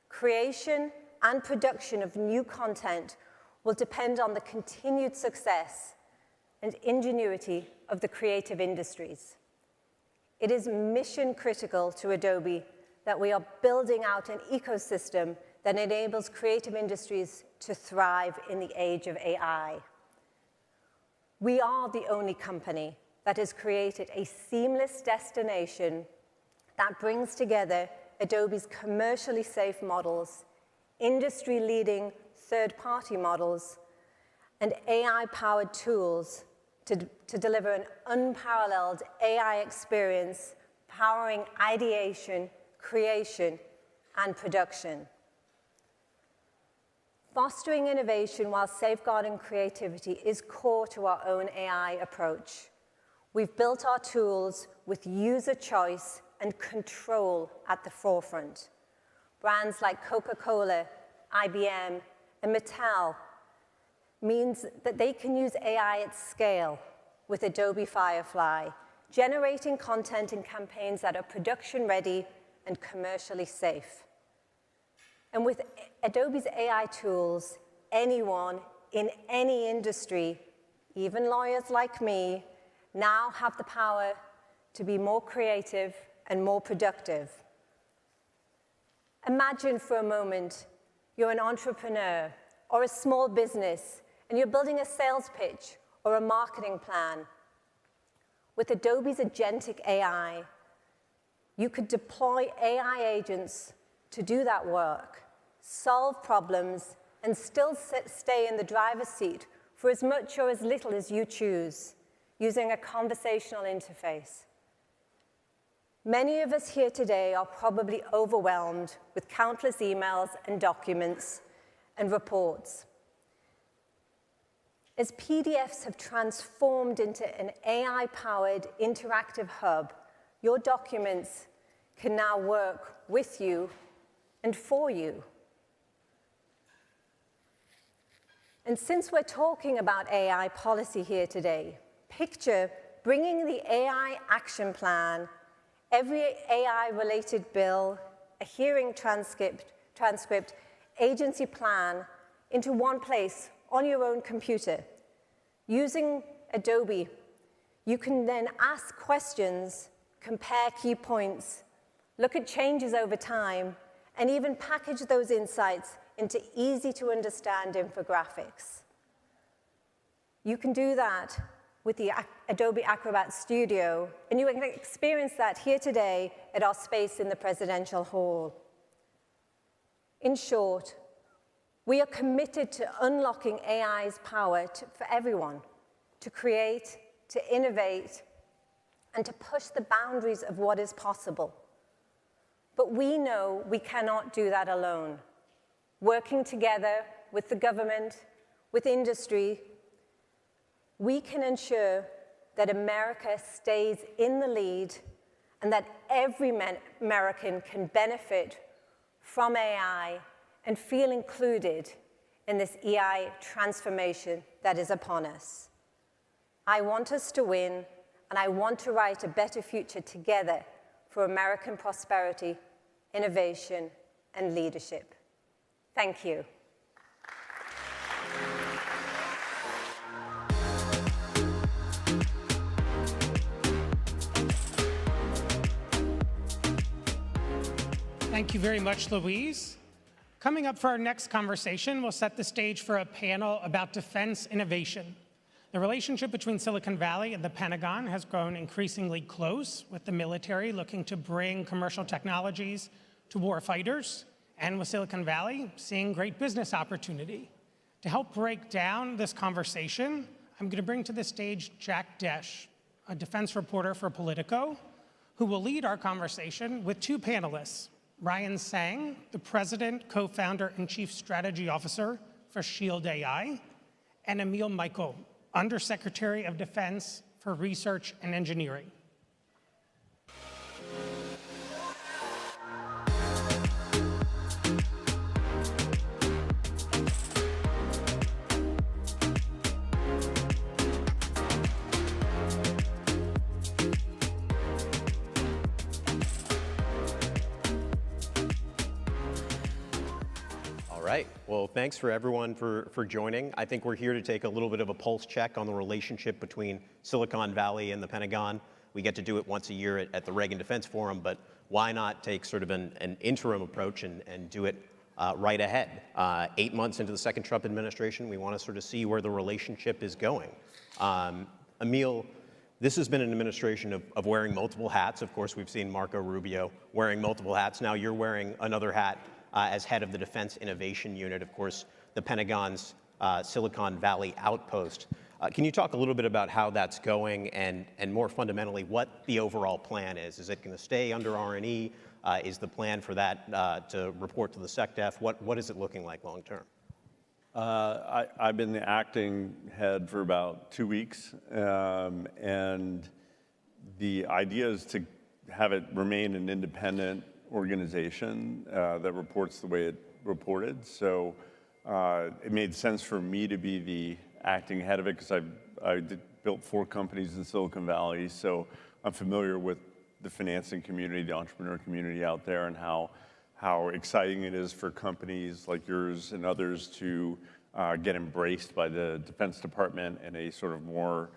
Creation and production of new content will depend on the continued success and ingenuity of the creative industries. It is mission critical to Adobe that we are building out an ecosystem that enables creative industries to thrive in the age of AI. We are the only company that has created a seamless destination that brings together Adobe's commercially safe models, industry-leading third-party models, and AI-powered tools to deliver an unparalleled AI experience powering ideation, creation, and production. Fostering innovation while safeguarding creativity is core to our own AI approach. We've built our tools with user choice and control at the forefront. Brands like Coca-Cola, IBM, and Mattel means that they can use AI at scale with Adobe Firefly, generating content and campaigns that are production-ready and commercially safe. And with Adobe's AI tools, anyone in any industry, even lawyers like me, now have the power to be more creative and more productive. Imagine for a moment you're an entrepreneur or a small business and you're building a sales pitch or a marketing plan. With Adobe's Agentic AI, you could deploy AI agents to do that work, solve problems, and still stay in the driver's seat for as much or as little as you choose, using a conversational interface. Many of us here today are probably overwhelmed with countless emails and documents and reports. As PDFs have transformed into an AI-powered interactive hub, your documents can now work with you and for you. And since we're talking about AI policy here today, picture bringing the AI action plan, every AI-related bill, a hearing transcript, agency plan into one place on your own computer. Using Adobe, you can then ask questions, compare key points, look at changes over time, and even package those insights into easy-to-understand infographics. You can do that with the Adobe Acrobat Studio, and you can experience that here today at our space in the Presidential Hall. In short, we are committed to unlocking AI's power for everyone, to create, to innovate, and to push the boundaries of what is possible. But we know we cannot do that alone. Working together with the government, with industry, we can ensure that America stays in the lead and that every American can benefit from AI and feel included in this AI transformation that is upon us. I want us to win, and I want to write a better future together for American prosperity, innovation, and leadership. Thank you. Thank you very much, Louise. Coming up for our next conversation, we'll set the stage for a panel about defense innovation. The relationship between Silicon Valley and the Pentagon has grown increasingly close, with the military looking to bring commercial technologies to war fighters, and with Silicon Valley seeing great business opportunity. To help break down this conversation, I'm going to bring to the stage Jack Desch, a defense reporter for Politico, who will lead our conversation with two panelists, Ryan Sang, the president, co-founder, and chief strategy officer for Shield AI, and Emil Michael, undersecretary of defense for research and engineering. Well, thanks for everyone for joining. I think we're here to take a little bit of a pulse check on the relationship between Silicon Valley and the Pentagon. We get to do it once a year at the Reagan Defense Forum, but why not take sort of an interim approach and do it right ahead? 8 months into the second Trump administration, we want to sort of see where the relationship is going. Emil, this has been an administration of wearing multiple hats. Of course, we've seen Marco Rubio wearing multiple hats. Now you're wearing another hat as head of the Defense Innovation Unit, of course, the Pentagon's Silicon Valley outpost. Can you talk a little bit about how that's going and more fundamentally, what the overall plan is? Is it going to stay under R&E? Is the plan for that to report to the SecDef? What is it looking like long term? I've been the acting head for about 2 weeks, and the idea is to have it remain an independent organization that reports the way it reported. So it made sense for me to be the acting head of it because I built 4 companies in Silicon Valley. So I'm familiar with the financing community, the entrepreneur community out there, and how exciting it is for companies like yours and others to get embraced by the Defense Department in a sort of more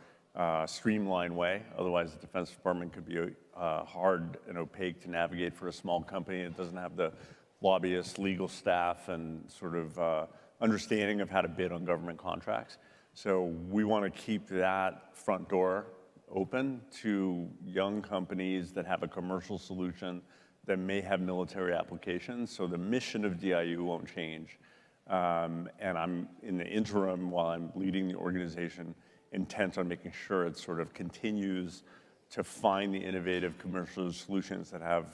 streamlined way. Otherwise, the Defense Department could be hard and opaque to navigate for a small company. It doesn't have the lobbyists, legal staff, and sort of understanding of how to bid on government contracts. So we want to keep that front door open to young companies that have a commercial solution that may have military applications. So the mission of DIU won't change. And I'm in the interim while I'm leading the organization intent on making sure it sort of continues to find the innovative commercial solutions that have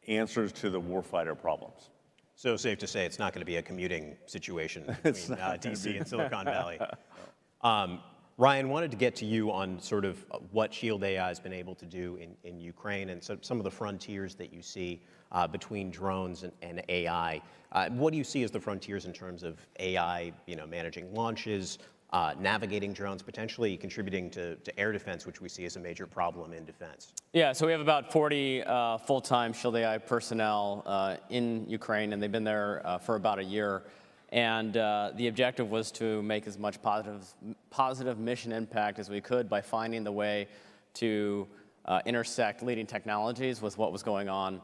answers to the warfighter problems. So safe to say it's not going to be a commuting situation between DC and Silicon Valley. Ryan, wanted to get to you on sort of what Shield AI has been able to do in Ukraine and some of the frontiers that you see between drones and AI. What do you see as the frontiers in terms of AI, managing launches, navigating drones, potentially contributing to air defense, which we see as a major problem in defense? Yeah, so we have about 40 full-time Shield AI personnel in Ukraine, and they've been there for about a year. And the objective was to make as much positive mission impact as we could by finding the way to intersect leading technologies with what was going on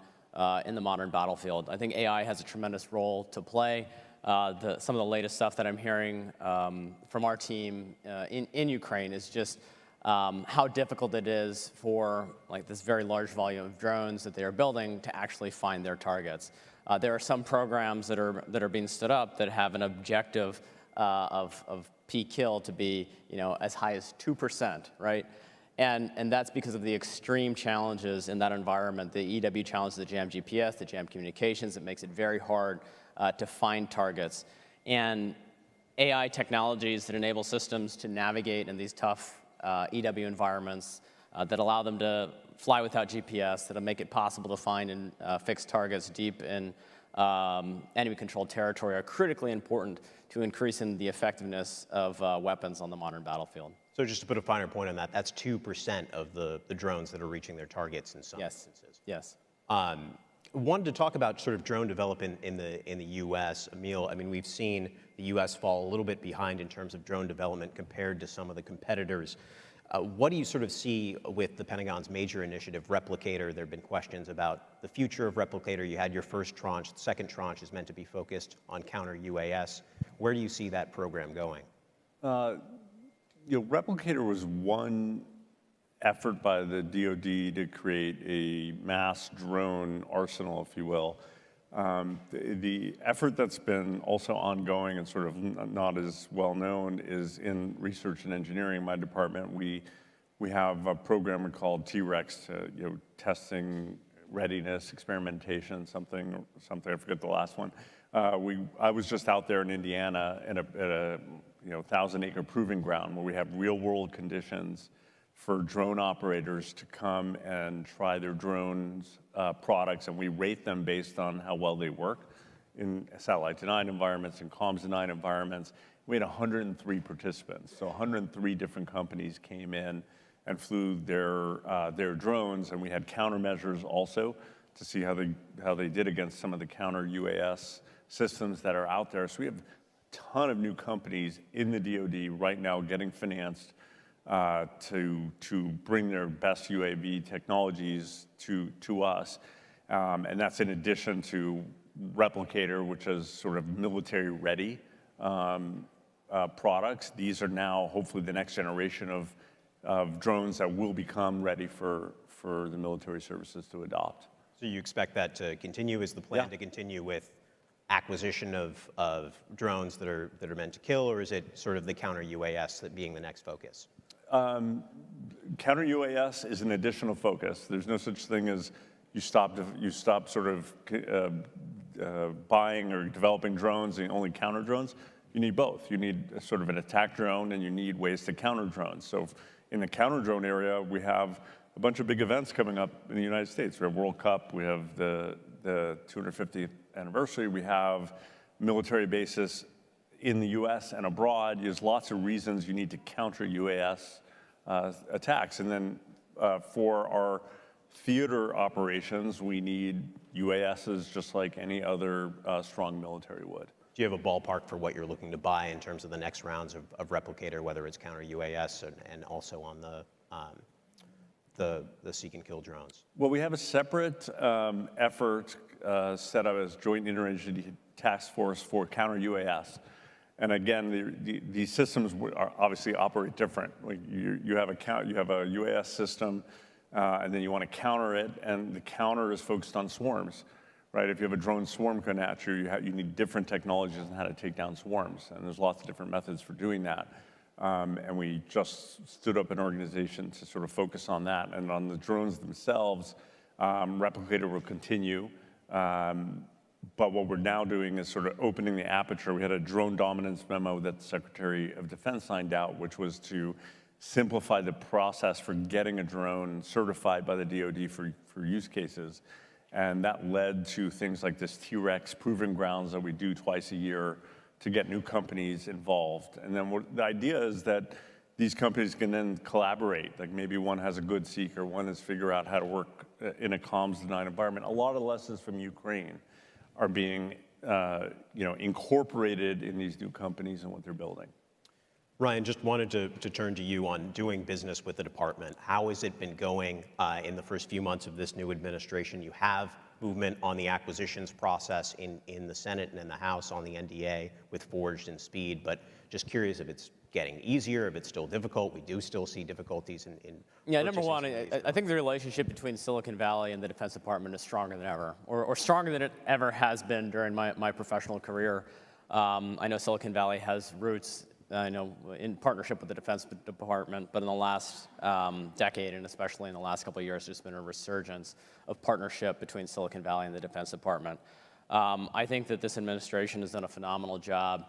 in the modern battlefield. I think AI has a tremendous role to play. Some of the latest stuff that I'm hearing from our team in Ukraine is just how difficult it is for this very large volume of drones that they are building to actually find their targets. There are some programs that are being stood up that have an objective of P-kill to be as high as 2%, right? And that's because of the extreme challenges in that environment, the EW challenges, the jammed GPS, the jammed communications. It makes it very hard to find targets. And AI technologies that enable systems to navigate in these tough EW environments that allow them to fly without GPS, that'll make it possible to find and fix targets deep in enemy-controlled territory are critically important to increasing the effectiveness of weapons on the modern battlefield. So just to put a finer point on that, that's 2% of the drones that are reaching their targets in some instances. Yes. Wanted to talk about sort of drone development in the U.S. Emil, I mean, we've seen the U.S. fall a little bit behind in terms of drone development compared to some of the competitors. What do you sort of see with the Pentagon's major initiative, Replicator? There have been questions about the future of Replicator. You had your first tranche. The second tranche is meant to be focused on counter-UAS. Where do you see that program going? Replicator was one effort by the DoD to create a mass drone arsenal, if you will. The effort that's been also ongoing and sort of not as well known is in research and engineering. My department, we have a program called T-Rex, testing readiness, experimentation, something. I forget the last one. I was just out there in Indiana at a 1,000-acre proving ground where we have real-world conditions for drone operators to come and try their drones products, and we rate them based on how well they work in satellite-denied environments and comms-denied environments. We had 103 participants, so 103 different companies came in and flew their drones, and we had countermeasures also to see how they did against some of the counter-UAS systems that are out there. So we have a ton of new companies in the DoD right now getting financed to bring their best UAV technologies to us. And that's in addition to Replicator, which is sort of military-ready products. These are now hopefully the next generation of drones that will become ready for the military services to adopt. So you expect that to continue? Is the plan to continue with acquisition of drones that are meant to kill, or is it sort of the counter-UAS that being the next focus? Counter-UAS is an additional focus. There's no such thing as you stop sort of buying or developing drones and only counter drones. You need both. You need sort of an attack drone, and you need ways to counter drones. So in the counter drone area, we have a bunch of big events coming up in the United States. We have World Cup. We have the 250th anniversary. We have military bases in the U.S. and abroad. There's lots of reasons you need to counter UAS attacks. And then for our theater operations, we need UASs just like any other strong military would. Do you have a ballpark for what you're looking to buy in terms of the next rounds of Replicator, whether it's counter-UAS and also on the seek and kill drones? Well, we have a separate effort set up as Joint Interagency Task Force for counter-UAS. And again, these systems obviously operate different. Like you have a UAS system, and then you want to counter it, and the counter is focused on swarms, right? If you have a drone swarm coming at you, you need different technologies on how to take down swarms, and there's lots of different methods for doing that. And we just stood up an organization to sort of focus on that. And on the drones themselves, Replicator will continue. But what we're now doing is sort of opening the aperture. We had a drone dominance memo that the Secretary of Defense signed out, which was to simplify the process for getting a drone certified by the DoD for use cases. And that led to things like this T-Rex proving grounds that we do twice a year to get new companies involved. And then the idea is that these companies can then collaborate. Like maybe one has a good seeker, one has figure out how to work in a comms-denied environment. A lot of lessons from Ukraine are being incorporated in these new companies and what they're building. Ryan, just wanted to turn to you on doing business with the department. How has it been going in the first few months of this new administration? You have movement on the acquisitions process in the Senate and in the House on the NDA with Forged and Speed, but just curious if it's getting easier, if it's still difficult. We do still see difficulties in Yeah, number one, I think the relationship between Silicon Valley and the Defense Department is stronger than ever, or stronger than it ever has been during my professional career. I know Silicon Valley has roots, in partnership with the Defense Department, but in the last decade, and especially in the last couple of years, there's been a resurgence of partnership between Silicon Valley and the Defense Department. I think that this administration has done a phenomenal job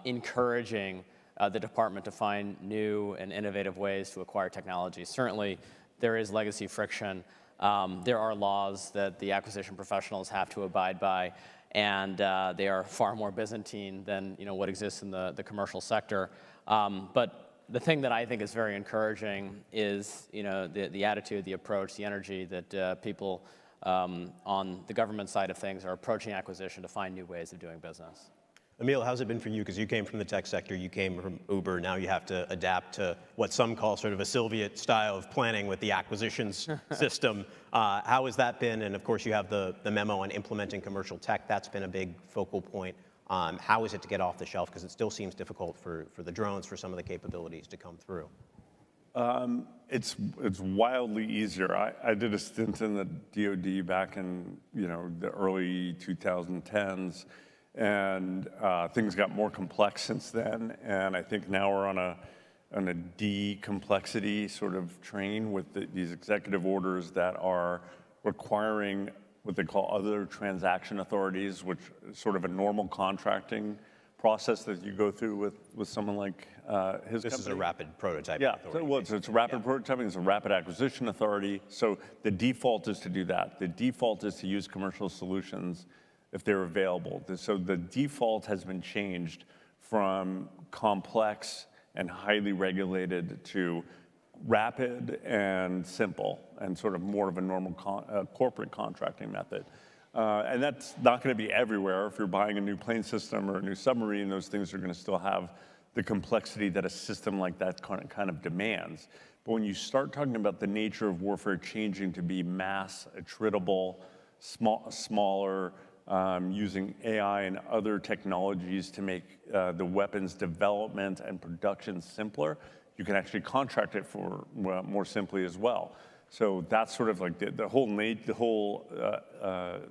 encouraging the department to find new and innovative ways to acquire technology. Certainly, there is legacy friction. There are laws that the acquisition professionals have to abide by, and they are far more Byzantine than what exists in the commercial sector. But the thing that I think is very encouraging is the attitude, the approach, the energy that people on the government side of things are approaching acquisition to find new ways of doing business. Emil, how's it been for you? Because you came from the tech sector, you came from Uber, now you have to adapt to what some call sort of a Soviet style of planning with the acquisitions system. How has that been? And of course, you have the memo on implementing commercial tech. That's been a big focal point. How is it to get off the shelf? Because it still seems difficult for the drones, for some of the capabilities to come through. It's wildly easier. I did a stint in the DoD back in the early 2010s. And things got more complex since then, and I think now we're on a de-complexity sort of train with these executive orders that are requiring what they call other transaction authorities, which is sort of a normal contracting process that you go through with someone like his This company. is a rapid prototyping Yeah, authority. well, it's a rapid prototyping, it's a rapid acquisition authority. So the default is to do that. The default is to use commercial solutions if they're available. So the default has been changed from complex and highly regulated to rapid and simple and sort of more of a normal corporate contracting method. And that's not going to be everywhere. If you're buying a new plane system or a new submarine, those things are going to still have the complexity that a system like that kind of demands. But when you start talking about the nature of warfare changing to be mass, attritable, smaller, using AI and other technologies to make the weapons development and production simpler, you can actually contract it for more simply as well. So that's sort of like the whole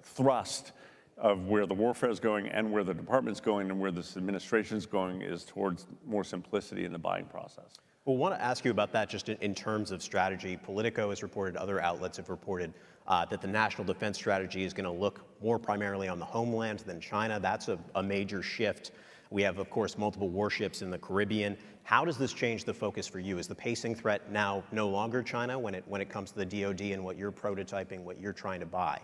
thrust of where the warfare is going and where the department's going and where this administration's going is towards more simplicity in the buying process. Well, I want to ask you about that just in terms of strategy. Politico has reported, other outlets have reported that the national defense strategy is going to look more primarily on the homeland than China. That's a major shift. We have, of course, multiple warships in the Caribbean. How does this change the focus for you? Is the pacing threat now no longer China when it comes to the DoD and what you're prototyping, what you're trying to buy?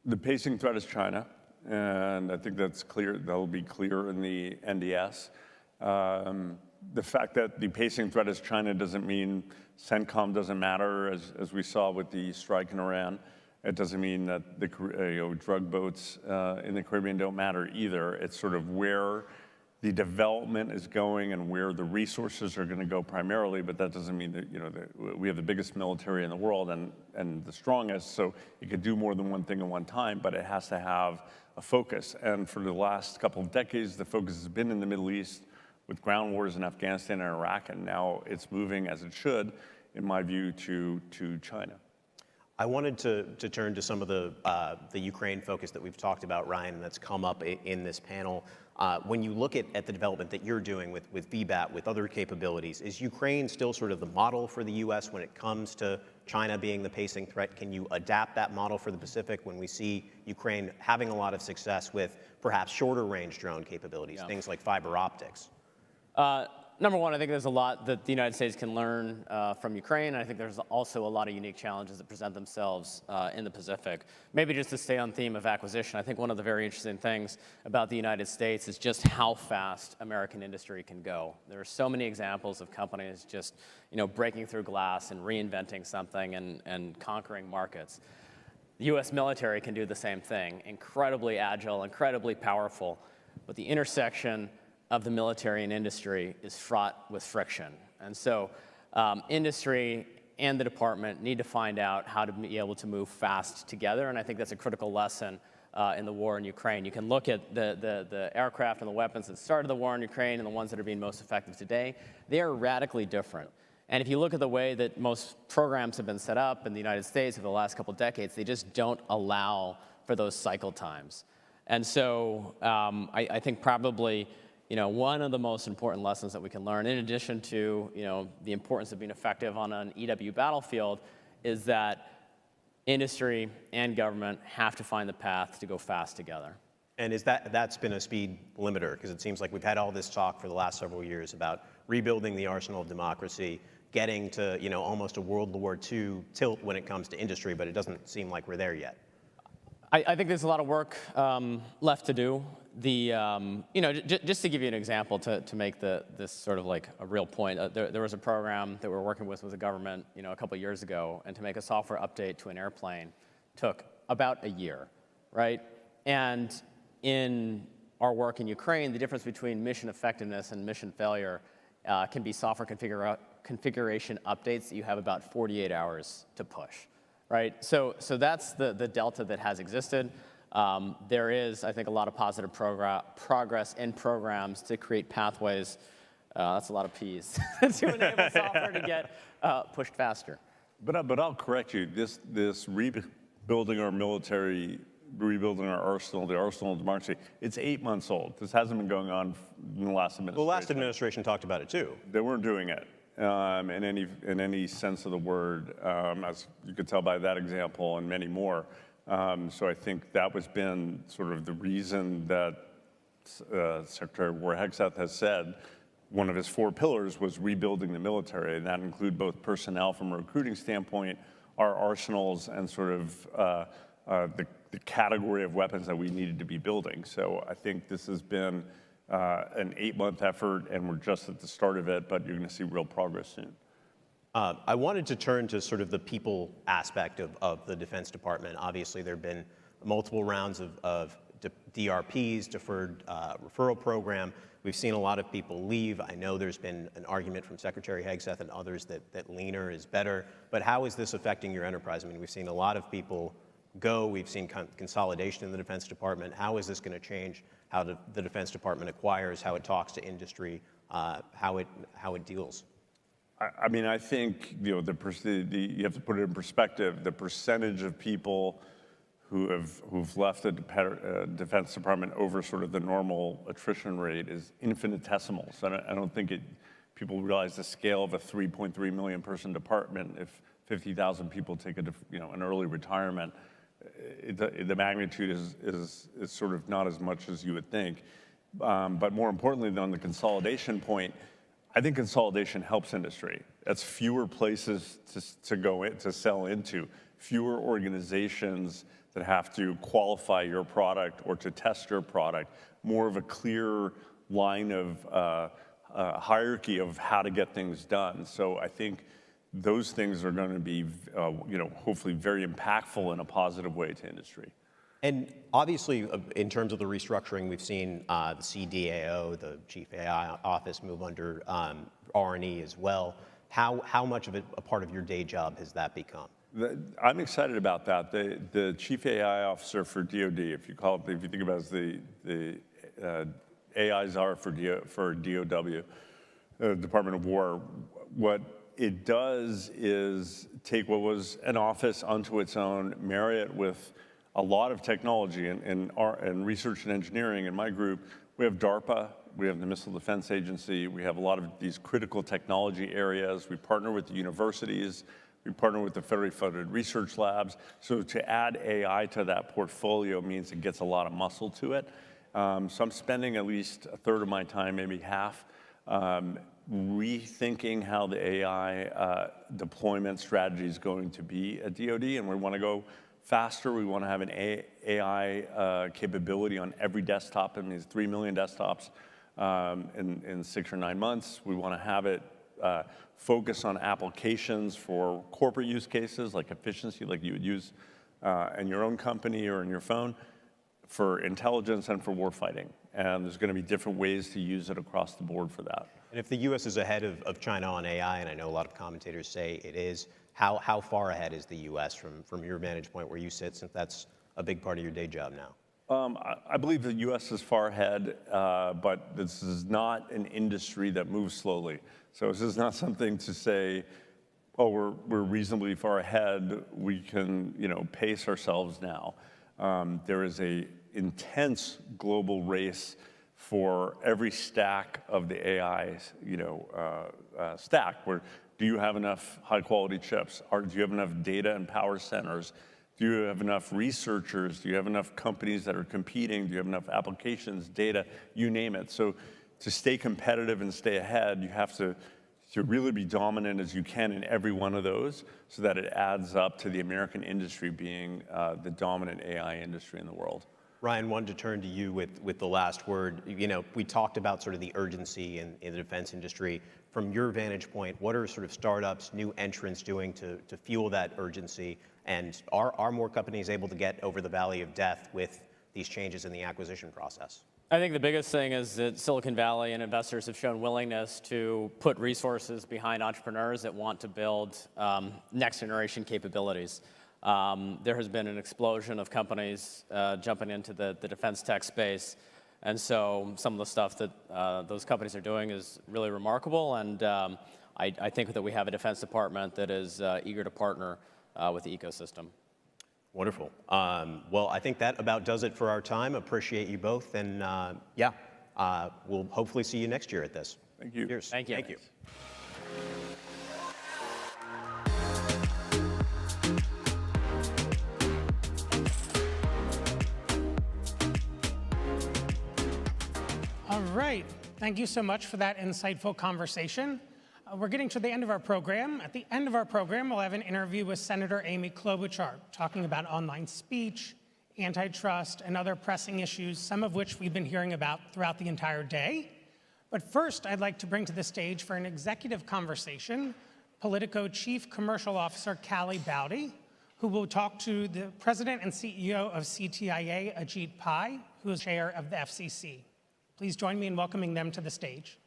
The pacing threat is China, and I think that's clear. That'll be clear in the NDS. The fact that the pacing threat is China doesn't mean CENTCOM doesn't matter, as we saw with the strike in Iran. It doesn't mean that the drug boats in the Caribbean don't matter either. It's sort of where the development is going and where the resources are going to go primarily, but that doesn't mean that we have the biggest military in the world and the strongest, so it could do more than one thing at one time, but it has to have a focus. And for the last couple of decades, the focus has been in the Middle East with ground wars in Afghanistan and Iraq, and now it's moving, as it should, in my view, to China. I wanted to turn to some of the Ukraine focus that we've talked about, Ryan, that's come up in this panel. When you look at the development that you're doing with VBAT, with other capabilities, is Ukraine still sort of the model for the U.S. when it comes to China being the pacing threat? Can you adapt that model for the Pacific when we see Ukraine having a lot of success with perhaps shorter range drone capabilities, things like fiber optics? Number one, I think there's a lot that the United States can learn from Ukraine. And I think there's also a lot of unique challenges that present themselves in the Pacific. Maybe just to stay on theme of acquisition, I think one of the very interesting things about the United States is just how fast American industry can go. There are so many examples of companies just breaking through glass and reinventing something and conquering markets. The US military can do the same thing, incredibly agile, incredibly powerful, but the intersection of the military and industry is fraught with friction. And so industry and the department need to find out how to be able to move fast together, and I think that's a critical lesson in the war in Ukraine. You can look at the aircraft and the weapons that started the war in Ukraine and the ones that are being most effective today. They are radically different. And if you look at the way that most programs have been set up in the United States over the last couple of decades, they just don't allow for those cycle times. And so I think probably one of the most important lessons that we can learn, in addition to the importance of being effective on an EW battlefield, is that industry and government have to find the path to go fast together. And is that's been a speed limiter? Because it seems like we've had all this talk for the last several years about rebuilding the arsenal of democracy, getting to almost a World War II tilt when it comes to industry, but it doesn't seem like we're there yet. I think there's a lot of work left to do. Just to give you an example to make this sort of like a real point, there was a program that we were working with the government, a couple of years ago, and to make a software update to an airplane took about a year, right? And in our work in Ukraine, the difference between mission effectiveness and mission failure can be software configuration updates that you have about 48 hours to push. Right, so that's the delta that has existed. There is, I think, a lot of positive progress in programs to create pathways. That's a lot of P's to enable software to get pushed faster. But I'll correct you. This rebuilding our military, rebuilding our arsenal, the arsenal of democracy, it's 8 months old. This hasn't been going on in the last administration. The last administration talked about it too. They weren't doing it. In any sense of the word, as you could tell by that example and many more. So I think that has been sort of the reason that Secretary Warhegseth has said one of his 4 pillars was rebuilding the military, and that include both personnel from a recruiting standpoint, our arsenals, and sort of the category of weapons that we needed to be building. So I think this has been an 8-month effort, and we're just at the start of it, but you're going to see real progress soon. I wanted to turn to sort of the people aspect of the Defense Department. Obviously, there have been multiple rounds of DRPs, deferred referral program. We've seen a lot of people leave. I know there's been an argument from Secretary Hegseth and others that leaner is better. But how is this affecting your enterprise? I mean, we've seen a lot of people go. We've seen consolidation in the Defense Department. How is this going to change how the Defense Department acquires, how it talks to industry, how it deals? I mean, I think you have to put it in perspective. The percentage of people who've left the Defense Department over sort of the normal attrition rate is infinitesimal. So I don't think people realize the scale of a 3.3 million person department. If 50,000 people take an early retirement, the magnitude is sort of not as much as you would think. But more importantly, on the consolidation point, I think consolidation helps industry. That's fewer places to go in, to sell into, fewer organizations that have to qualify your product or to test your product, more of a clear line of hierarchy of how to get things done. So I think those things are going to be, hopefully very impactful in a positive way to industry. And obviously, in terms of the restructuring, we've seen the CDAO, the Chief AI Office, move under R&E as well. How much of a part of your day job has that become? I'm excited about that. The Chief AI Officer for DoD, if you think about it as the AI czar for DOW, Department of War, what it does is take what was an office unto its own, marry it with a lot of technology and research and engineering. In my group, we have DARPA, we have the Missile Defense Agency, we have a lot of these critical technology areas. We partner with the universities, we partner with the federally funded research labs. So to add AI to that portfolio means it gets a lot of muscle to it. So I'm spending at least a third of my time, maybe half, rethinking how the AI deployment strategy is going to be at DoD, and we want to go faster. We want to have an AI capability on every desktop. It means 3 million desktops in 6 or 9 months. We want to have it focus on applications for corporate use cases like efficiency, like you would use in your own company or in your phone, for intelligence and for warfighting. And there's going to be different ways to use it across the board for that. And if the U.S. is ahead of China on AI, and I know a lot of commentators say it is, how far ahead is the U.S. from your vantage point where you sit, since that's a big part of your day job now? I believe the U.S. is far ahead, but this is not an industry that moves slowly. So this is not something to say, oh, we're reasonably far ahead. We can, pace ourselves now. There is a intense global race for every stack of the AI, stack. Where do you have enough high-quality chips? Do you have enough data and power centers? Do you have enough researchers? Do you have enough companies that are competing? Do you have enough applications, data, you name it? So to stay competitive and stay ahead, you have to really be dominant as you can in every one of those, so that it adds up to the American industry being the dominant AI industry in the world. Ryan, wanted to turn to you with the last word. We talked about sort of the urgency in the defense industry. From your vantage point, what are sort of startups, new entrants doing to fuel that urgency? And are more companies able to get over the valley of death with these changes in the acquisition process? I think the biggest thing is that Silicon Valley and investors have shown willingness to put resources behind entrepreneurs that want to build next generation capabilities. There has been an explosion of companies jumping into the defense tech space. And so some of the stuff that those companies are doing is really remarkable. And I think that we have a Defense Department that is eager to partner with the ecosystem. Wonderful. Well, I think that about does it for our time. Appreciate you both. And we'll hopefully see you next year at this. Thank you. Cheers. Thank you. Thank you. All right. Thank you so much for that insightful conversation. We're getting to the end of our program. At the end of our program, we'll have an interview with Senator Amy Klobuchar talking about online speech, antitrust, and other pressing issues, some of which we've been hearing about throughout the entire day. But first, I'd like to bring to the stage for an executive conversation, Politico Chief Commercial Officer Callie Bowdy, who will talk to the President and CEO of CTIA, Ajit Pai, who is Chair of the FCC. Please join me in welcoming them to the stage.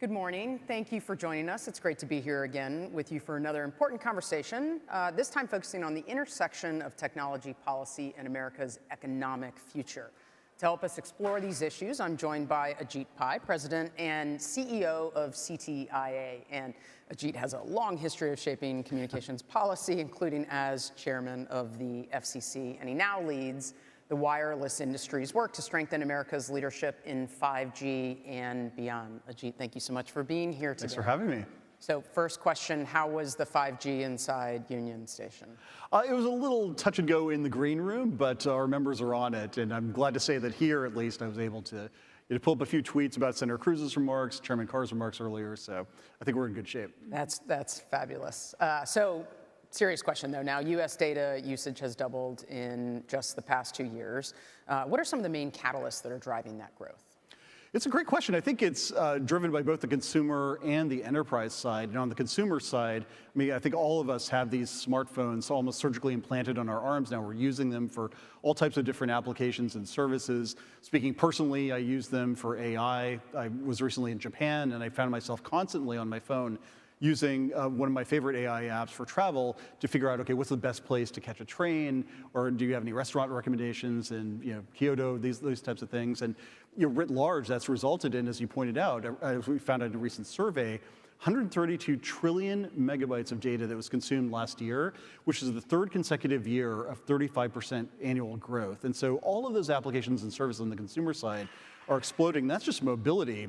Good morning. Thank you for joining us. It's great to be here again with you for another important conversation, this time focusing on the intersection of technology policy and America's economic future. To help us explore these issues, I'm joined by Ajit Pai, President and CEO of CTIA. And Ajit has a long history of shaping communications policy, including as chairman of the FCC, and he now leads the wireless industry's work to strengthen America's leadership in 5G and beyond. Ajit, thank you so much for being here today. Thanks for having me. So first question, how was the 5G inside Union Station? It was a little touch and go in the green room, but our members are on it. And I'm glad to say that here, at least, I was able to pull up a few tweets about Senator Cruz's remarks, Chairman Carr's remarks earlier. So I think we're in good shape. That's fabulous. So serious question, though. Now, U.S. data usage has doubled in just the past 2 years. What are some of the main catalysts that are driving that growth? It's a great question. I think it's driven by both the consumer and the enterprise side. And on the consumer side, I think all of us have these smartphones almost surgically implanted on our arms now. We're using them for all types of different applications and services. Speaking personally, I use them for AI. I was recently in Japan, and I found myself constantly on my phone using one of my favorite AI apps for travel to figure out, okay, what's the best place to catch a train, or do you have any restaurant recommendations in Kyoto, these types of things. And writ large, that's resulted in, as you pointed out, as we found out in a recent survey, 132 trillion megabytes of data that was consumed last year, which is the third consecutive year of 35% annual growth. And so all of those applications and services on the consumer side are exploding. That's just mobility.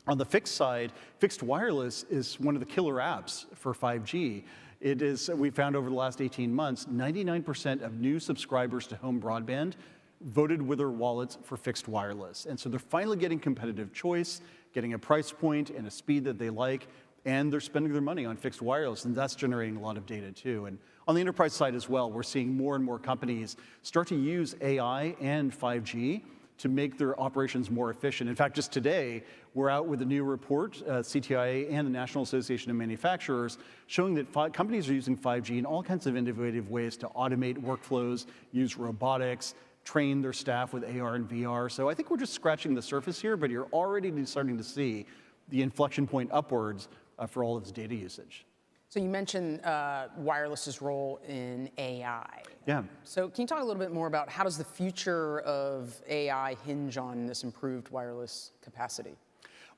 On the fixed side, fixed wireless is one of the killer apps for 5G. It is, we found over the last 18 months, 99% of new subscribers to home broadband voted with their wallets for fixed wireless. And so they're finally getting competitive choice, getting a price point and a speed that they like, and they're spending their money on fixed wireless, and that's generating a lot of data too. And on the enterprise side as well, we're seeing more and more companies start to use AI and 5G to make their operations more efficient. In fact, just today, we're out with a new report, CTIA and the National Association of Manufacturers, showing that companies are using 5G in all kinds of innovative ways to automate workflows, use robotics, train their staff with AR and VR. So I think we're just scratching the surface here, but you're already starting to see the inflection point upwards for all of its data usage. So you mentioned wireless's role in AI. Yeah. So can you talk a little bit more about how does the future of AI hinge on this improved wireless capacity?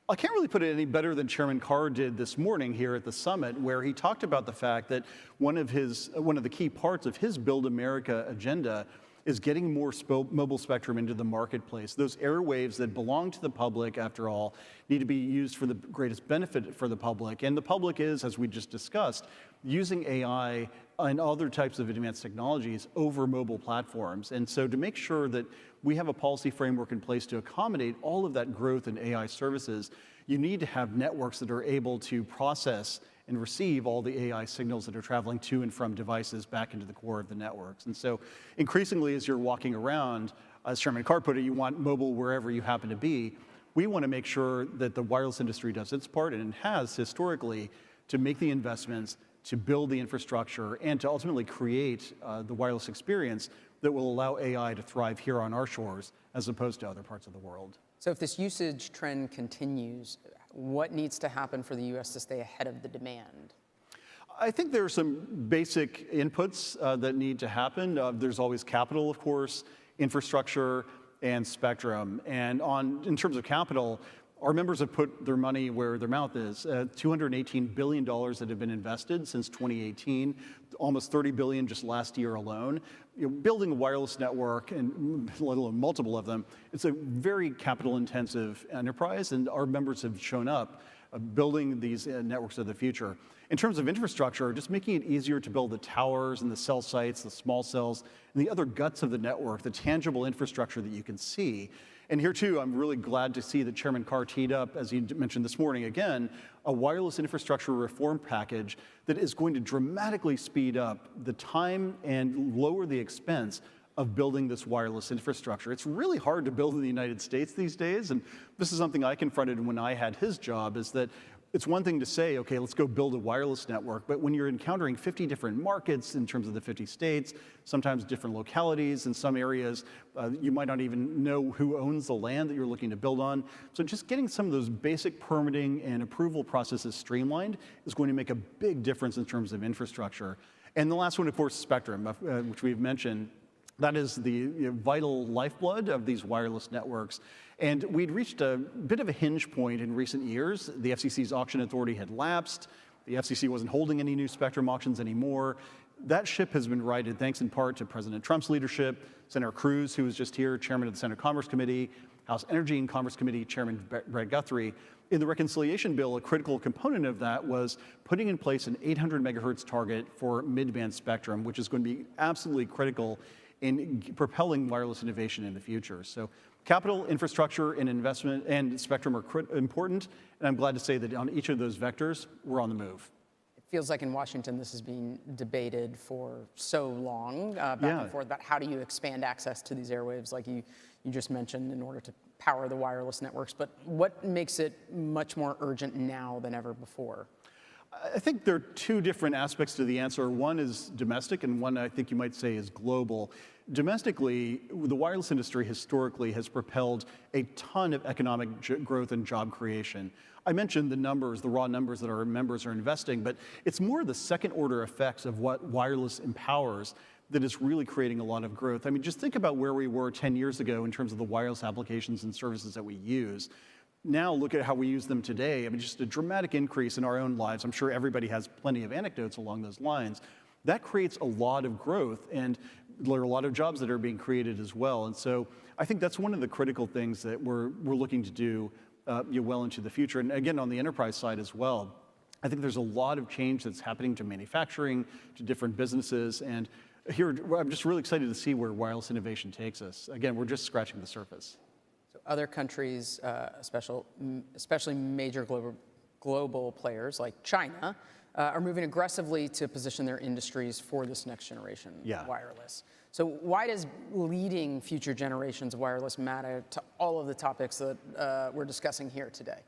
I can't really put it any better than Chairman Carr did this morning here at the summit, where he talked about the fact that one of the key parts of his Build America agenda is getting more mobile spectrum into the marketplace. Those airwaves that belong to the public, after all, need to be used for the greatest benefit for the public. And the public is, as we just discussed, using AI and other types of advanced technologies over mobile platforms. And so to make sure that we have a policy framework in place to accommodate all of that growth in AI services, you need to have networks that are able to process and receive all the AI signals that are traveling to and from devices back into the core of the networks. And so increasingly, as you're walking around, as Chairman Carr put it, you want mobile wherever you happen to be. We want to make sure that the wireless industry does its part, and it has historically, to make the investments, to build the infrastructure, and to ultimately create the wireless experience that will allow AI to thrive here on our shores as opposed to other parts of the world. So if this usage trend continues, what needs to happen for the U.S. to stay ahead of the demand? I think there are some basic inputs that need to happen. There's always capital, of course, infrastructure, and spectrum. And in terms of capital, our members have put their money where their mouth is. $218 billion that have been invested since 2018, almost $30 billion just last year alone. Building a wireless network, and let alone multiple of them, it's a very capital-intensive enterprise, and our members have shown up building these networks of the future. In terms of infrastructure, just making it easier to build the towers and the cell sites, the small cells, and the other guts of the network, the tangible infrastructure that you can see. And here, too, I'm really glad to see that Chairman Carr teed up, as he mentioned this morning again, a wireless infrastructure reform package that is going to dramatically speed up the time and lower the expense of building this wireless infrastructure. It's really hard to build in the United States these days, and this is something I confronted when I had his job, is that it's one thing to say, okay, let's go build a wireless network, but when you're encountering 50 different markets in terms of the 50 states, sometimes different localities, in some areas, you might not even know who owns the land that you're looking to build on. So just getting some of those basic permitting and approval processes streamlined is going to make a big difference in terms of infrastructure. And the last one, of course, spectrum, which we've mentioned. That is the vital lifeblood of these wireless networks. And we'd reached a bit of a hinge point in recent years. The FCC's auction authority had lapsed. The FCC wasn't holding any new spectrum auctions anymore. That ship has been righted thanks in part to President Trump's leadership, Senator Cruz, who was just here, chairman of the Senate Commerce Committee, House Energy and Commerce Committee Chairman Brett Guthrie. In the reconciliation bill, a critical component of that was putting in place an 800 megahertz target for mid-band spectrum, which is going to be absolutely critical in propelling wireless innovation in the future. So capital, infrastructure, and investment and spectrum are important, and I'm glad to say that on each of those vectors, we're on the move. It feels like in Washington this has been debated for so long, back and forth, about how do you expand access to these airwaves like you just mentioned in order to power the wireless networks, but what makes it much more urgent now than ever before? I think there are two different aspects to the answer. One is domestic, and one I think you might say is global. Domestically, the wireless industry historically has propelled a ton of economic growth and job creation. I mentioned the numbers, the raw numbers that our members are investing, but it's more the second order effects of what wireless empowers that is really creating a lot of growth. I mean, just think about where we were 10 years ago in terms of the wireless applications and services that we use. Now look at how we use them today. I mean, just a dramatic increase in our own lives. I'm sure everybody has plenty of anecdotes along those lines. That creates a lot of growth, and there are a lot of jobs that are being created as well. And so I think that's one of the critical things that we're looking to do well into the future. And again, on the enterprise side as well, I think there's a lot of change that's happening to manufacturing, to different businesses. And here, I'm just really excited to see where wireless innovation takes us. Again, we're just scratching the surface. So other countries, especially major global players like China, are moving aggressively to position their industries for this next generation wireless. So why does leading future generations of wireless matter to all of the topics that we're discussing here today?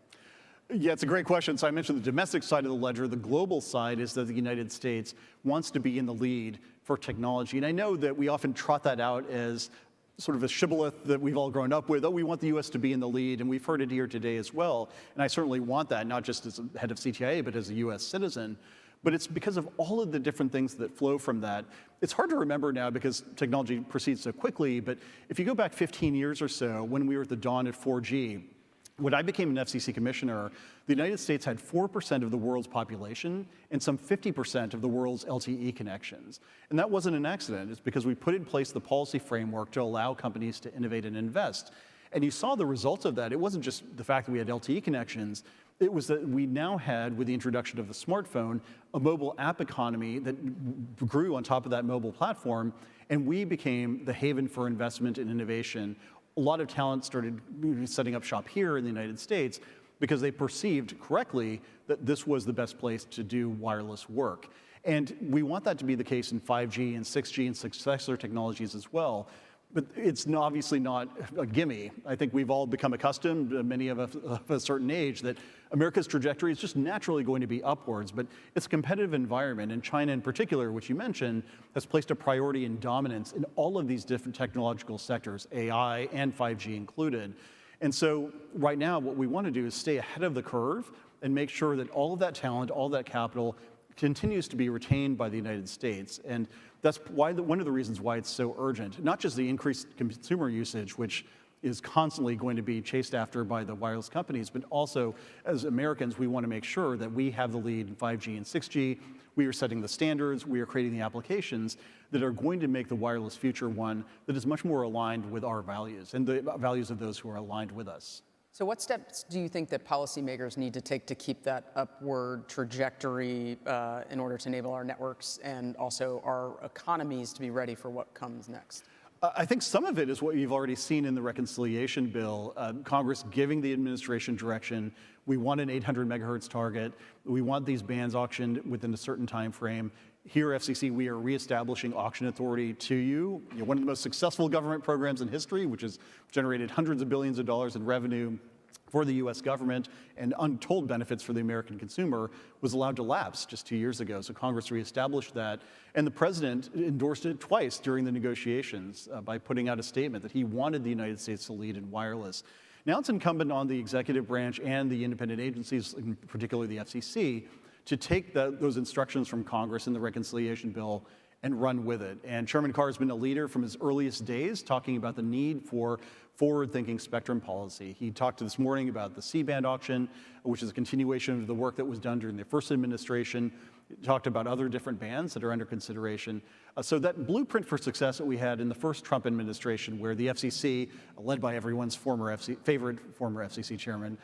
Yeah, it's a great question. So I mentioned the domestic side of the ledger. The global side is that the United States wants to be in the lead for technology. And I know that we often trot that out as sort of a shibboleth that we've all grown up with. Oh, we want the U.S. to be in the lead, and we've heard it here today as well. And I certainly want that, not just as a head of CTIA, but as a U.S. citizen. But it's because of all of the different things that flow from that. It's hard to remember now because technology proceeds so quickly, but if you go back 15 years or so, when we were at the dawn of 4G, when I became an FCC commissioner, the United States had 4% of the world's population and some 50% of the world's LTE connections. And that wasn't an accident. It's because we put in place the policy framework to allow companies to innovate and invest. And you saw the results of that. It wasn't just the fact that we had LTE connections. It was that we now had, with the introduction of the smartphone, a mobile app economy that grew on top of that mobile platform, and we became the haven for investment and innovation. A lot of talent started setting up shop here in the United States because they perceived correctly that this was the best place to do wireless work. And we want that to be the case in 5G and 6G and successor technologies as well. But it's obviously not a gimme. I think we've all become accustomed, many of us of a certain age, that America's trajectory is just naturally going to be upwards. But it's a competitive environment, and China in particular, which you mentioned, has placed a priority and dominance in all of these different technological sectors, AI and 5G included. And so right now, what we want to do is stay ahead of the curve and make sure that all of that talent, all of that capital continues to be retained by the United States. And that's why one of the reasons why it's so urgent, not just the increased consumer usage, which is constantly going to be chased after by the wireless companies, but also as Americans, we want to make sure that we have the lead in 5G and 6G. We are setting the standards, we are creating the applications that are going to make the wireless future one that is much more aligned with our values and the values of those who are aligned with us. So what steps do you think that policymakers need to take to keep that upward trajectory in order to enable our networks and also our economies to be ready for what comes next? I think some of it is what you've already seen in the reconciliation bill, Congress giving the administration direction. We want an 800 megahertz target. We want these bands auctioned within a certain time frame. Here, FCC, we are reestablishing auction authority to you. One of the most successful government programs in history, which has generated hundreds of billions of dollars in revenue for the US government and untold benefits for the American consumer, was allowed to lapse just 2 years ago. So Congress reestablished that. And the president endorsed it twice during the negotiations by putting out a statement that he wanted the United States to lead in wireless. Now it's incumbent on the executive branch and the independent agencies, particularly the FCC, to take those instructions from Congress in the reconciliation bill and run with it. And Chairman Carr has been a leader from his earliest days, talking about the need for forward-thinking spectrum policy. He talked this morning about the C-band auction, which is a continuation of the work that was done during the first administration. He talked about other different bands that are under consideration. So that blueprint for success that we had in the first Trump administration, where the FCC, led by everyone's favorite former FCC chairman,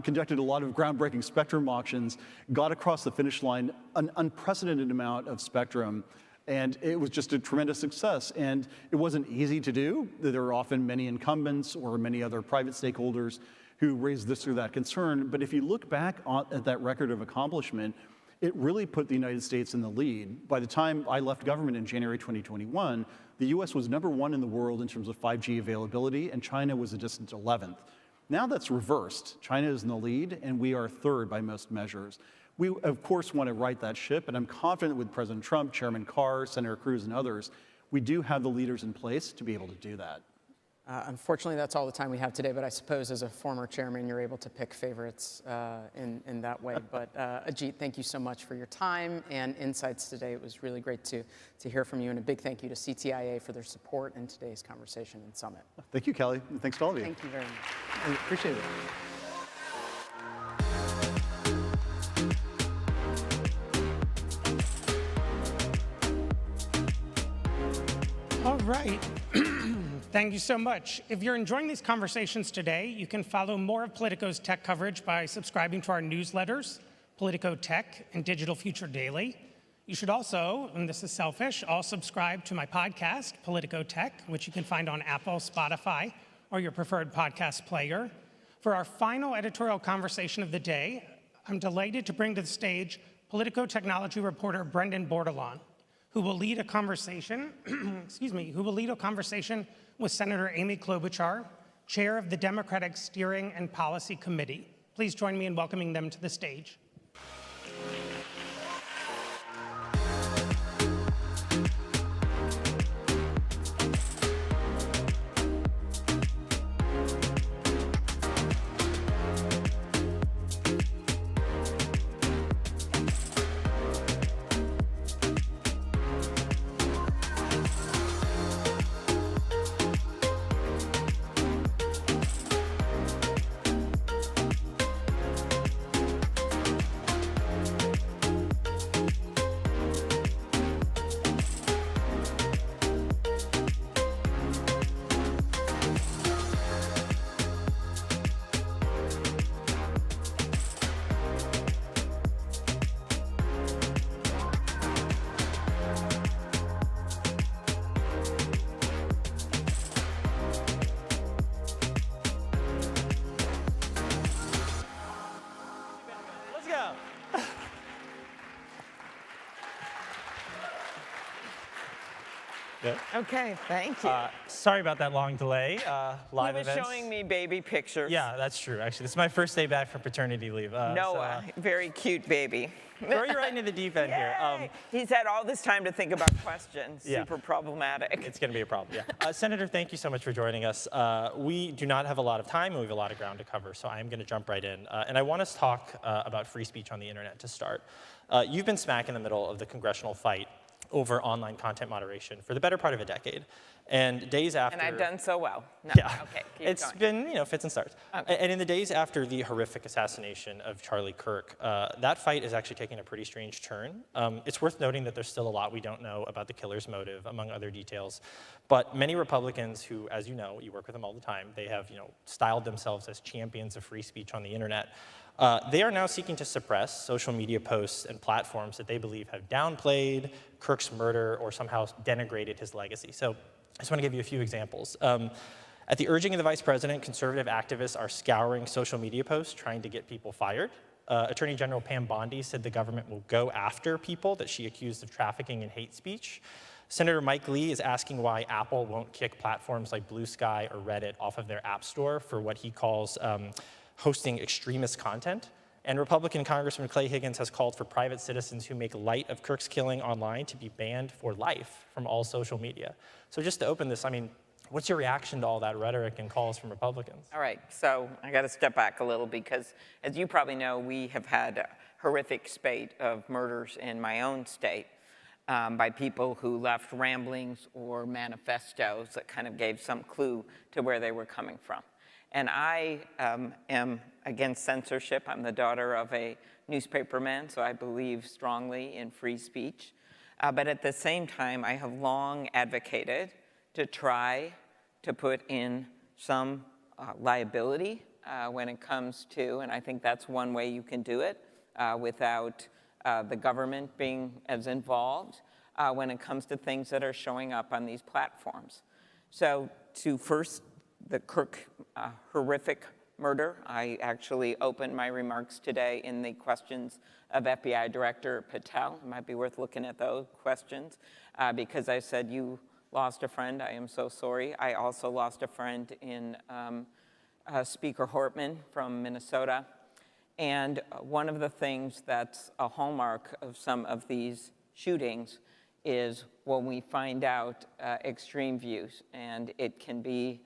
conducted a lot of groundbreaking spectrum auctions, got across the finish line an unprecedented amount of spectrum. And it was just a tremendous success. And it wasn't easy to do. There were often many incumbents or many other private stakeholders who raised this or that concern. But if you look back at that record of accomplishment, it really put the United States in the lead. By the time I left government in January 2021, the US was #1 in the world in terms of 5G availability, and China was a distant 11th. Now that's reversed. China is in the lead, and we are third by most measures. We, of course, want to right that ship, and I'm confident with President Trump, Chairman Carr, Senator Cruz, and others, we do have the leaders in place to be able to do that. Unfortunately, that's all the time we have today, but I suppose as a former chairman, you're able to pick favorites in that way. But Ajit, thank you so much for your time and insights today. It was really great to hear from you, and a big thank you to CTIA for their support in today's conversation and summit. Thank you, Kelly, and thanks to all of you. Thank you very much. I appreciate it. All right. Thank you so much. If you're enjoying these conversations today, you can follow more of Politico's tech coverage by subscribing to our newsletters, Politico Tech and Digital Future Daily. You should also, and this is selfish, all subscribe to my podcast, Politico Tech, which you can find on Apple, Spotify, or your preferred podcast player. For our final editorial conversation of the day, I'm delighted to bring to the stage Politico technology reporter Brendan Bordelon, who will lead a conversation, with Senator Amy Klobuchar, chair of the Democratic Steering and Policy Committee. Please join me in welcoming them to the stage. Okay, thank you. Sorry about that long delay. Live He was events. showing me baby pictures. Yeah, that's true. Actually, this is my first day back from paternity leave. Noah, very cute baby. Throw you right into the deep end here. He's had all this time to think about questions. Yeah. Super problematic. It's going to be a problem, yeah. Senator, thank you so much for joining us. We do not have a lot of time, and we have a lot of ground to cover, so I'm going to jump right in. And I want us to talk about free speech on the internet to start. You've been smack in the middle of the congressional fight over online content moderation for the better part of a decade. And days after— And I've done so well. No, yeah, okay, keep it's going. been, fits and starts. Okay. And in the days after the horrific assassination of Charlie Kirk, that fight is actually taking a pretty strange turn. It's worth noting that there's still a lot we don't know about the killer's motive, among other details. But many Republicans who, as you know, you work with them all the time, they have, styled themselves as champions of free speech on the internet. They are now seeking to suppress social media posts and platforms that they believe have downplayed Kirk's murder or somehow denigrated his legacy. So I just want to give you a few examples. At the urging of the vice president, conservative activists are scouring social media posts trying to get people fired. Attorney General Pam Bondi said the government will go after people that she accused of trafficking in hate speech. Senator Mike Lee is asking why Apple won't kick platforms like Blue Sky or Reddit off of their app store for what he calls hosting extremist content. And Republican Congressman Clay Higgins has called for private citizens who make light of Kirk's killing online to be banned for life from all social media. So just to open this, what's your reaction to all that rhetoric and calls from Republicans? All right, so I got to step back a little because, as you probably know, we have had a horrific spate of murders in my own state by people who left ramblings or manifestos that kind of gave some clue to where they were coming from. And I am against censorship. I'm the daughter of a newspaperman, so I believe strongly in free speech. But at the same time, I have long advocated to try to put in some liability when it comes to, and I think that's one way you can do it without the government being as involved when it comes to things that are showing up on these platforms. So to first, the Kirk horrific murder. I actually opened my remarks today in the questions of FBI Director Patel. It might be worth looking at those questions because I said, you lost a friend. I am so sorry. I also lost a friend in Speaker Hortman from Minnesota. And one of the things that's a hallmark of some of these shootings is when we find out extreme views. And it can be,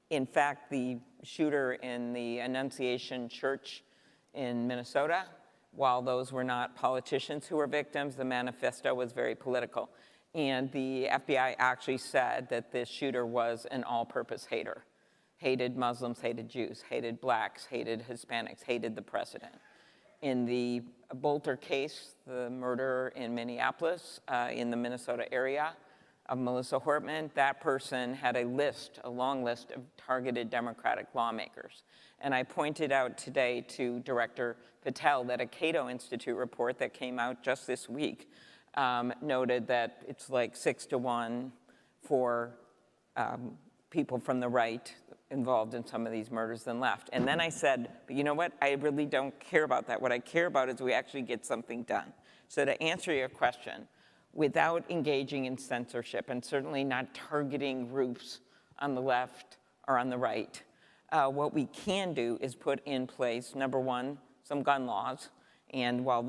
in fact, the shooter in the Annunciation Church in Minnesota, while those were not politicians who were victims, the manifesto was very political. And the FBI actually said that this shooter was an all-purpose hater. Hated Muslims, hated Jews, hated blacks, hated Hispanics, hated the president. In the Bolter case, the murder in Minneapolis, in the Minnesota area, of Melissa Hortman, that person had a long list of targeted Democratic lawmakers. And I pointed out today to Director Patel that a Cato Institute report that came out just this week noted that it's like 6-to-1 for people from the right involved in some of these murders than left. And then I said, but you know what? I really don't care about that. What I care about is we actually get something done. So to answer your question, without engaging in censorship and certainly not targeting groups on the left or on the right, what we can do is put in place, number one, some gun laws. And while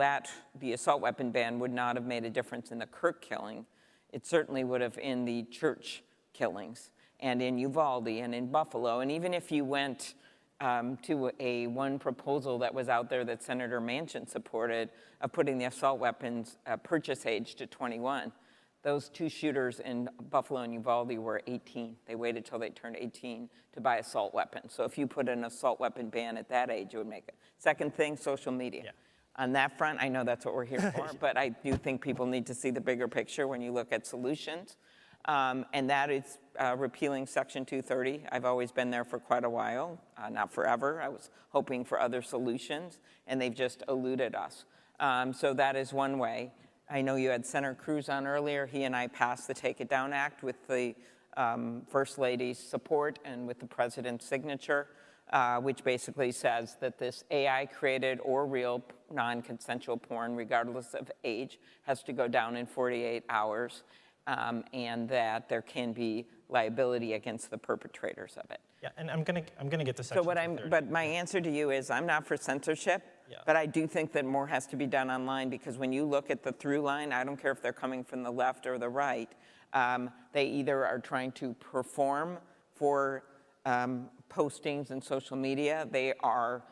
the assault weapon ban would not have made a difference in the Kirk killing, it certainly would have in the church killings and in Uvalde and in Buffalo. And even if you went to one proposal that was out there that Senator Manchin supported of putting the assault weapons purchase age to 21, those two shooters in Buffalo and Uvalde were 18. They waited till they turned 18 to buy assault weapons. So if you put an assault weapon ban at that age, it would make it. Second thing, social media. Yeah. On that front, I know that's what we're here for, but I do think people need to see the bigger picture when you look at solutions. And that is repealing Section 230. I've always been there for quite a while, not forever. I was hoping for other solutions, and they've just eluded us. So that is one way. I know you had Senator Cruz on earlier. He and I passed the Take It Down Act with the First Lady's support and with the President's signature, which basically says that this AI-created or real non-consensual porn, regardless of age, has to go down in 48 hours. And that there can be liability against the perpetrators of it. Yeah, and I'm gonna get to Section 230. But my answer to you is I'm not for censorship, but I do think that more has to be done online because when you look at the through line, I don't care if they're coming from the left or the right, they either are trying to perform for postings in social media, they are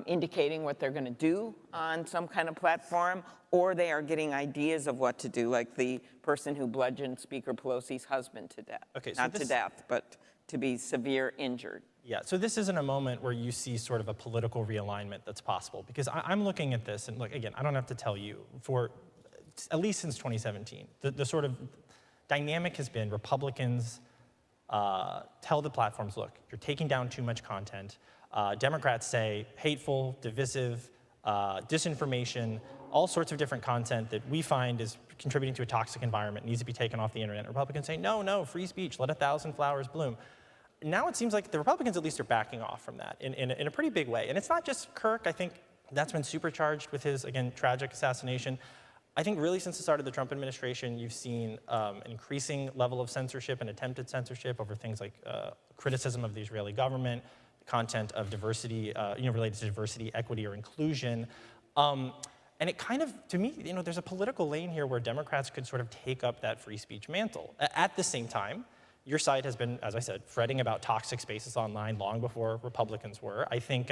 indicating what they're going to do on some kind of platform, or they are getting ideas of what to do, like the person who bludgeoned Speaker Pelosi's husband to death. Okay, so not to death, but to be severe injured. Yeah, so this isn't a moment where you see sort of a political realignment that's possible, because I'm looking at this, and look, again, I don't have to tell you, for at least since 2017, the sort of dynamic has been Republicans tell the platforms, look, you're taking down too much content. Democrats say hateful, divisive, disinformation, all sorts of different content that we find is contributing to a toxic environment, needs to be taken off the internet. Republicans say, no, free speech, let 1,000 flowers bloom. Now it seems like the Republicans at least are backing off from that in a pretty big way. And it's not just Kirk. I think that's been supercharged with his, again, tragic assassination. I think really since the start of the Trump administration, you've seen an increasing level of censorship and attempted censorship over things like criticism of the Israeli government, content of diversity, related to diversity, equity, or inclusion. And it kind of, to me, there's a political lane here where Democrats could sort of take up that free speech mantle. At the same time, your side has been, as I said, fretting about toxic spaces online long before Republicans were. I think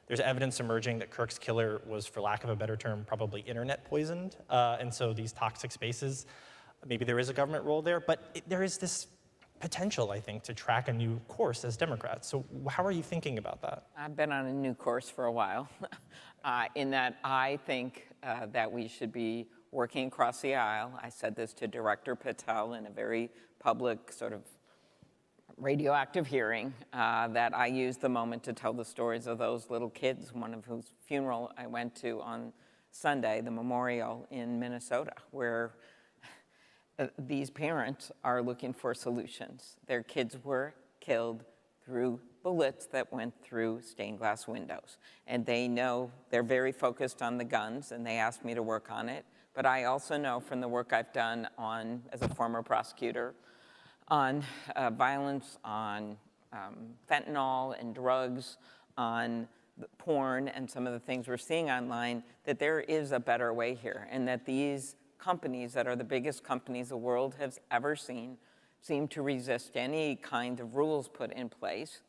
there's evidence emerging that Kirk's killer was, for lack of a better term, probably internet poisoned. And so these toxic spaces, maybe there is a government role there, but there is this potential, I think, to track a new course as Democrats. So how are you thinking about that? I've been on a new course for a while, in that I think that we should be working across the aisle. I said this to Director Patel in a very public sort of radioactive hearing, that I used the moment to tell the stories of those little kids, one of whose funeral I went to on Sunday, the memorial in Minnesota, where these parents are looking for solutions. Their kids were killed through bullets that went through stained glass windows. And they know they're very focused on the guns, and they asked me to work on it. But I also know from the work I've done as a former prosecutor, on violence, on fentanyl and drugs, on porn, and some of the things we're seeing online, that there is a better way here, and that these companies that are the biggest companies the world has ever seen seem to resist any kind of rules put in place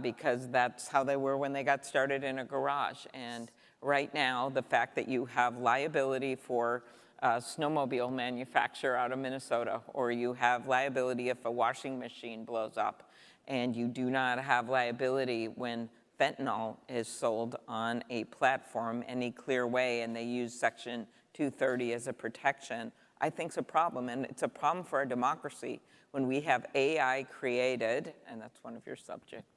because that's how they were when they got started in a garage. And right now, the fact that you have liability for a snowmobile manufacturer out of Minnesota, or you have liability if a washing machine blows up, and you do not have liability when fentanyl is sold on a platform any clear way, and they use Section 230 as a protection, I think is a problem. And it's a problem for our democracy when we have AI created, and that's one of your subjects,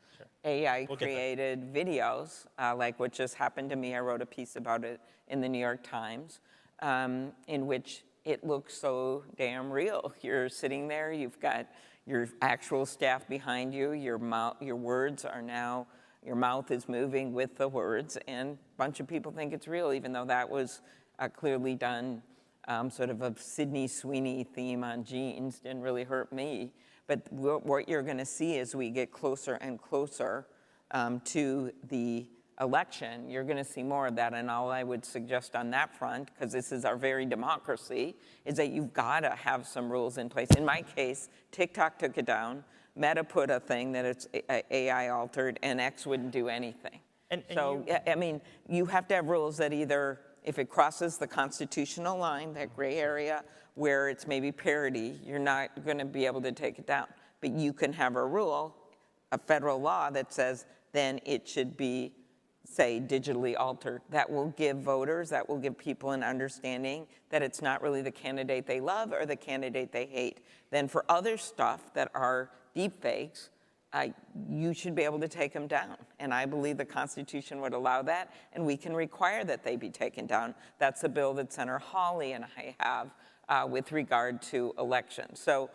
AI created videos, like what just happened to me. I wrote a piece about it in the New York Times, in which it looks so damn real. You're sitting there, you've got your actual staff behind you, your words are now, your mouth is moving with the words, and a bunch of people think it's real, even though that was clearly done, sort of a Sydney Sweeney theme on jeans, didn't really hurt me. But what you're gonna see as we get closer and closer to the election, you're gonna see more of that. And all I would suggest on that front, because this is our very democracy, is that you've gotta have some rules in place. In my case, TikTok took it down, Meta put a thing that it's AI altered, and X wouldn't do anything. I mean, you have to have rules that either, if it crosses the constitutional line, that gray area, where it's maybe parody, you're not gonna be able to take it down. But you can have a rule, a federal law that says then it should be, say, digitally altered. That will give voters, that will give people an understanding that it's not really the candidate they love or the candidate they hate. Then for other stuff that are deep fakes, you should be able to take them down. And I believe the Constitution would allow that, and we can require that they be taken down. That's a bill that Senator Hawley and I have with regard to elections. So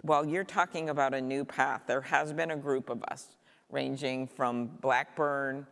while you're talking about a new path, there has been a group of us ranging from Blackburn,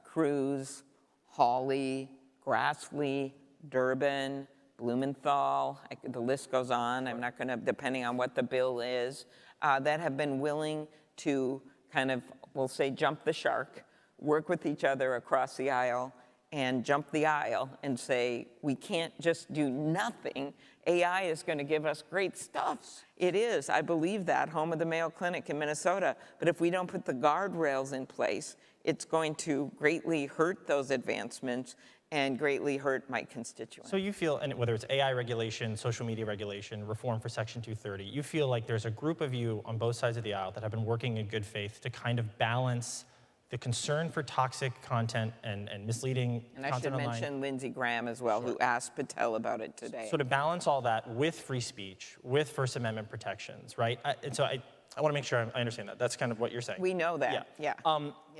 Cruz, Hawley, Grassley, Durbin, Blumenthal, the list goes on. I'm not gonna, depending on what the bill is, that have been willing to kind of, we'll say, jump the shark, work with each other across the aisle, and jump the aisle and say, we can't just do nothing. AI is going to give us great stuff. It is. I believe that, home of the Mayo Clinic in Minnesota. But if we don't put the guardrails in place, it's going to greatly hurt those advancements and greatly hurt my constituents. So you feel, and whether it's AI regulation, social media regulation, reform for Section 230, you feel like there's a group of you on both sides of the aisle that have been working in good faith to kind of balance the concern for toxic content and misleading content online. And I should mention Lindsey Graham as well, who asked Patel about it today. So to balance all that with free speech, with First Amendment protections, right? And so I want to make sure I understand that. That's kind of what you're saying. We know that, yeah.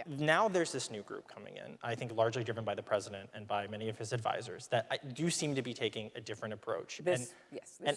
Now there's this new group coming in, I think largely driven by the president and by many of his advisors, that do seem to be taking a different approach. This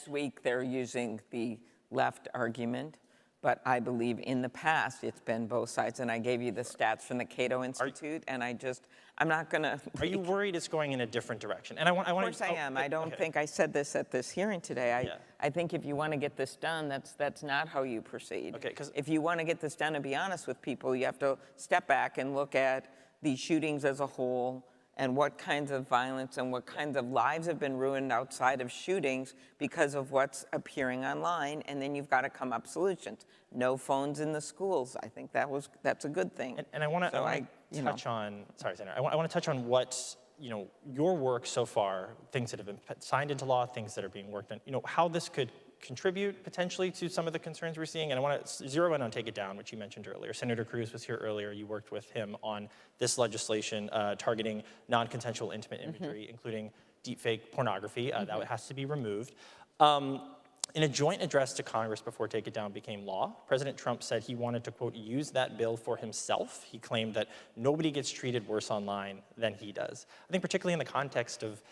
week they're using the left argument, but I believe in the past it's been both sides. And I gave you the stats from the Cato Institute, and I'm not gonna. Are you worried it's going in a different direction? And of course I am. I don't think I said this at this hearing today. I think if you want to get this done, that's not how you proceed. Okay, if you want to get this done and be honest with people, you have to step back and look at the shootings as a whole and what kinds of violence and what kinds of lives have been ruined outside of shootings because of what's appearing online, and then you've got to come up solutions. No phones in the schools. I think that's a good thing. And I want to touch on. Sorry, Senator. I want to touch on what your work so far, things that have been signed into law, things that are being worked on. How this could contribute potentially to some of the concerns we're seeing. And I want to zero in on Take It Down, which you mentioned earlier. Senator Cruz was here earlier. You worked with him on this legislation targeting non-consensual intimate imagery, including deepfake pornography. That has to be removed. In a joint address to Congress before Take It Down became law, President Trump said he wanted to, quote, use that bill for himself. He claimed that nobody gets treated worse online than he does. I think particularly in the context of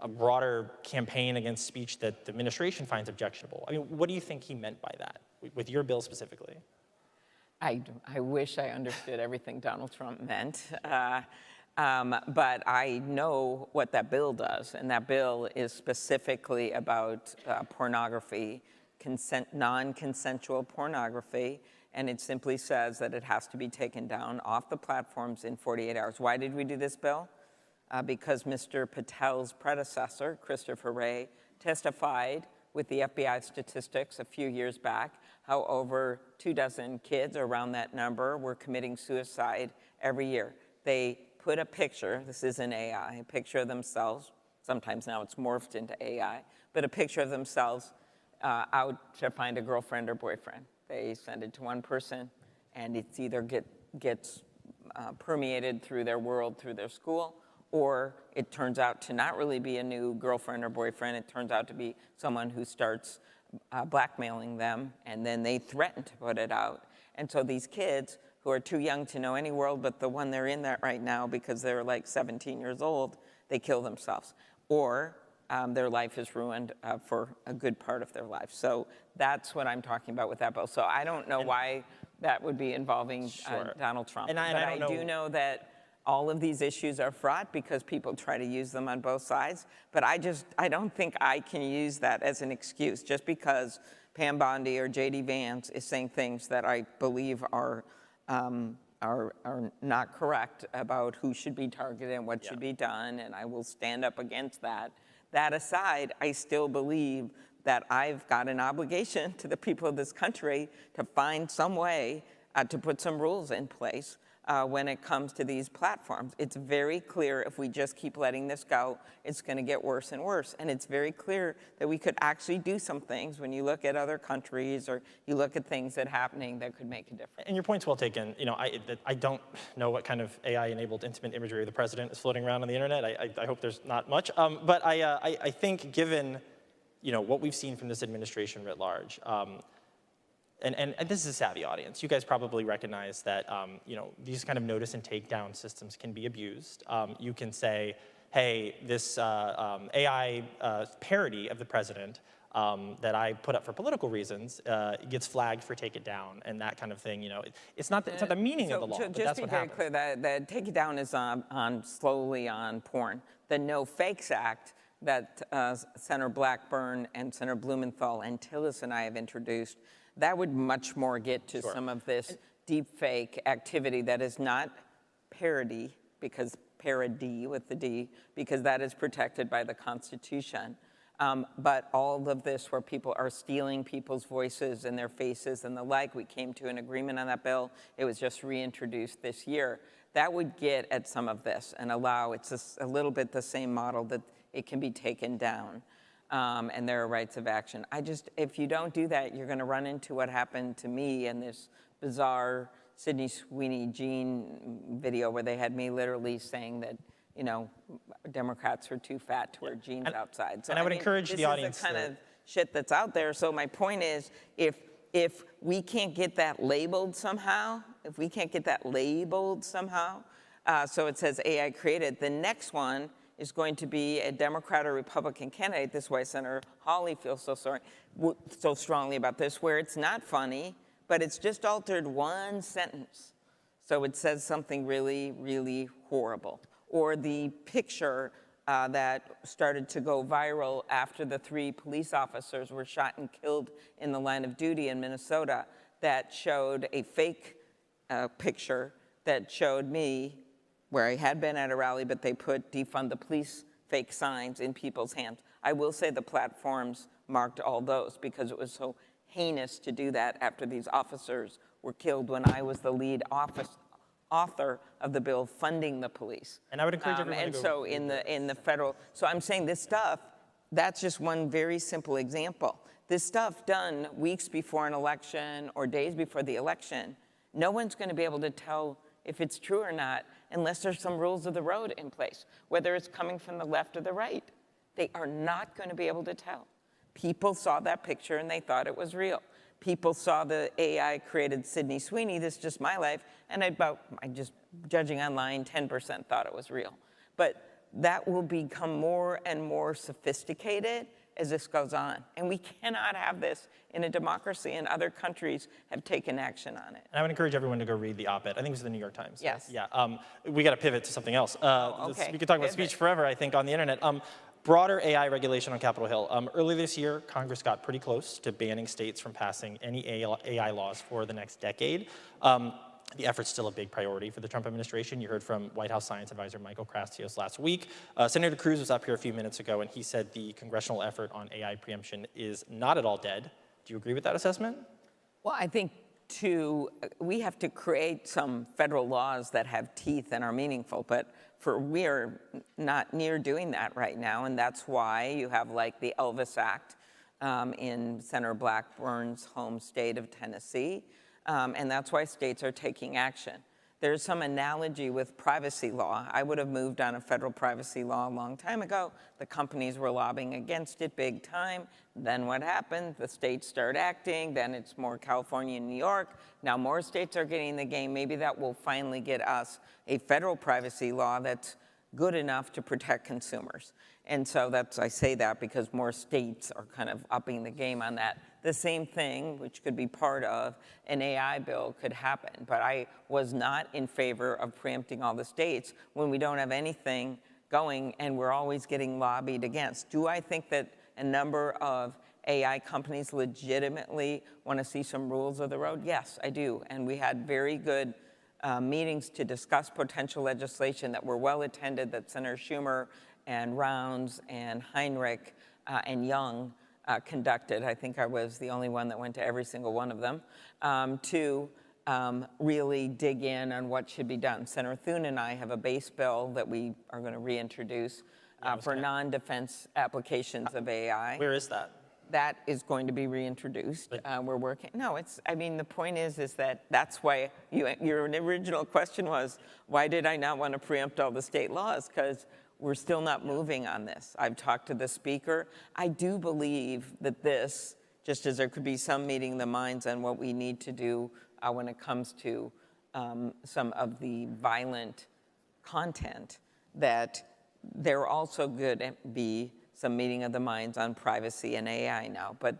a broader campaign against speech that the administration finds objectionable. I mean, what do you think he meant by that, with your bill specifically? I wish I understood everything Donald Trump meant. But I know what that bill does, and that bill is specifically about pornography, non-consensual pornography, and it simply says that it has to be taken down off the platforms in 48 hours. Why did we do this bill? Because Mr. Patel's predecessor, Christopher Wray, testified with the FBI statistics a few years back how over 24 kids, around that number, were committing suicide every year. They put a picture, this isn't AI, a picture of themselves, sometimes now it's morphed into AI, but a picture of themselves out to find a girlfriend or boyfriend. They send it to one person, and it's either gets permeated through their world, through their school, or it turns out to not really be a new girlfriend or boyfriend. It turns out to be someone who starts blackmailing them, and then they threaten to put it out. And so these kids who are too young to know any world but the one they're in that right now because they're like 17 years old, they kill themselves. Or their life is ruined for a good part of their life. So that's what I'm talking about with that bill. So I don't know why that would be involving Donald Trump. And I do know that all of these issues are fraught because people try to use them on both sides. But I don't think I can use that as an excuse just because Pam Bondi or J.D. Vance is saying things that I believe are not correct about who should be targeted and what should be done, and I will stand up against that. That aside, I still believe that I've got an obligation to the people of this country to find some way to put some rules in place when it comes to these platforms. It's very clear if we just keep letting this go, it's going to get worse and worse. And it's very clear that we could actually do some things when you look at other countries or you look at things that are happening that could make a difference. And your point's well taken. You know, I don't know what kind of AI-enabled intimate imagery of the president is floating around on the internet. I hope there's not much. But I think given, you know, what we've seen from this administration writ large, and this is a savvy audience. You guys probably recognize that you know, these kind of notice and takedown systems can be abused. You can say, hey, this AI parody of the president that I put up for political reasons gets flagged for take it down and that kind of thing. You know, it's not the meaning of the law, but that's what happens. Just to be very clear, the take it down is slowly on porn. The No Fakes Act that Senator Blackburn and Senator Blumenthal and Tillis and I have introduced, that would much more get to some of this deep fake activity that is not parody, because parody with the D, because that is protected by the Constitution. But all of this where people are stealing people's voices and their faces and the like, we came to an agreement on that bill. It was just reintroduced this year. That would get at some of this and allow, it's a little bit the same model that it can be taken down. And there are rights of action. If you don't do that, you're going to run into what happened to me in this bizarre Sydney Sweeney Jean video where they had me literally saying that, you know, Democrats are too fat to wear jeans outside. So and I would encourage the audience. This is the kind of shit that's out there. So my point is, if we can't get that labeled somehow, so it says AI created, the next one is going to be a Democrat or Republican candidate. This is why Senator Hawley feels so strongly about this, where it's not funny, but it's just altered one sentence. So it says something really, really horrible. Or the picture that started to go viral after the 3 police officers were shot and killed in the line of duty in Minnesota, that showed a fake picture that showed me where I had been at a rally, but they put defund the police fake signs in people's hands. I will say the platforms marked all those because it was so heinous to do that after these officers were killed when I was the lead author of the bill funding the police. And I would encourage everyone and to go. So in the federal, so I'm saying this stuff, that's just one very simple example. This stuff done weeks before an election or days before the election, no one's going to be able to tell if it's true or not unless there's some rules of the road in place, whether it's coming from the left or the right. They are not going to be able to tell. People saw that picture and they thought it was real. People saw the AI created Sydney Sweeney, This Is Just My Life, and I'm just judging online, 10% thought it was real. But that will become more and more sophisticated as this goes on. And we cannot have this in a democracy, and other countries have taken action on it. And I would encourage everyone to go read the op-ed. I think it was the New York Times. Yes. Yeah. We got to pivot to something else. Okay. We could talk about speech forever, I think, on the internet. Broader AI regulation on Capitol Hill. Early this year, Congress got pretty close to banning states from passing any AI laws for the next decade. The effort's still a big priority for the Trump administration. You heard from White House Science Advisor Michael Krastios last week. Senator Cruz was up here a few minutes ago, and he said the congressional effort on AI preemption is not at all dead. Do you agree with that assessment? Well, I think we have to create some federal laws that have teeth and are meaningful, but we are not near doing that right now, and that's why you have like the Elvis Act in Senator Blackburn's home state of Tennessee, and that's why states are taking action. there's some analogy with privacy law. I would have moved on a federal privacy law a long time ago. The companies were lobbying against it big time. Then what happened? The states start acting. Then it's more California and New York. Now more states are getting in the game. Maybe that will finally get us a federal privacy law that's good enough to protect consumers. And so I say that because more states are kind of upping the game on that. The same thing, which could be part of an AI bill, could happen. But I was not in favor of preempting all the states when we don't have anything going and we're always getting lobbied against. Do I think that a number of AI companies legitimately want to see some rules of the road? Yes, I do. And we had very good meetings to discuss potential legislation that were well attended, that Senator Schumer and Rounds and Heinrich and Young conducted. I think I was the only one that went to every single one of them, to really dig in on what should be done. Senator Thune and I have a base bill that we are going to reintroduce for non-defense applications of AI. Where is that? That is going to be reintroduced. We're working. No, I mean, the point is that that's why your original question was, why did I not want to preempt all the state laws? Because we're still not moving on this. I've talked to the speaker. I do believe that this, just as there could be some meeting the minds on what we need to do when it comes to some of the violent content, that there also could be some meeting of the minds on privacy and AI now. But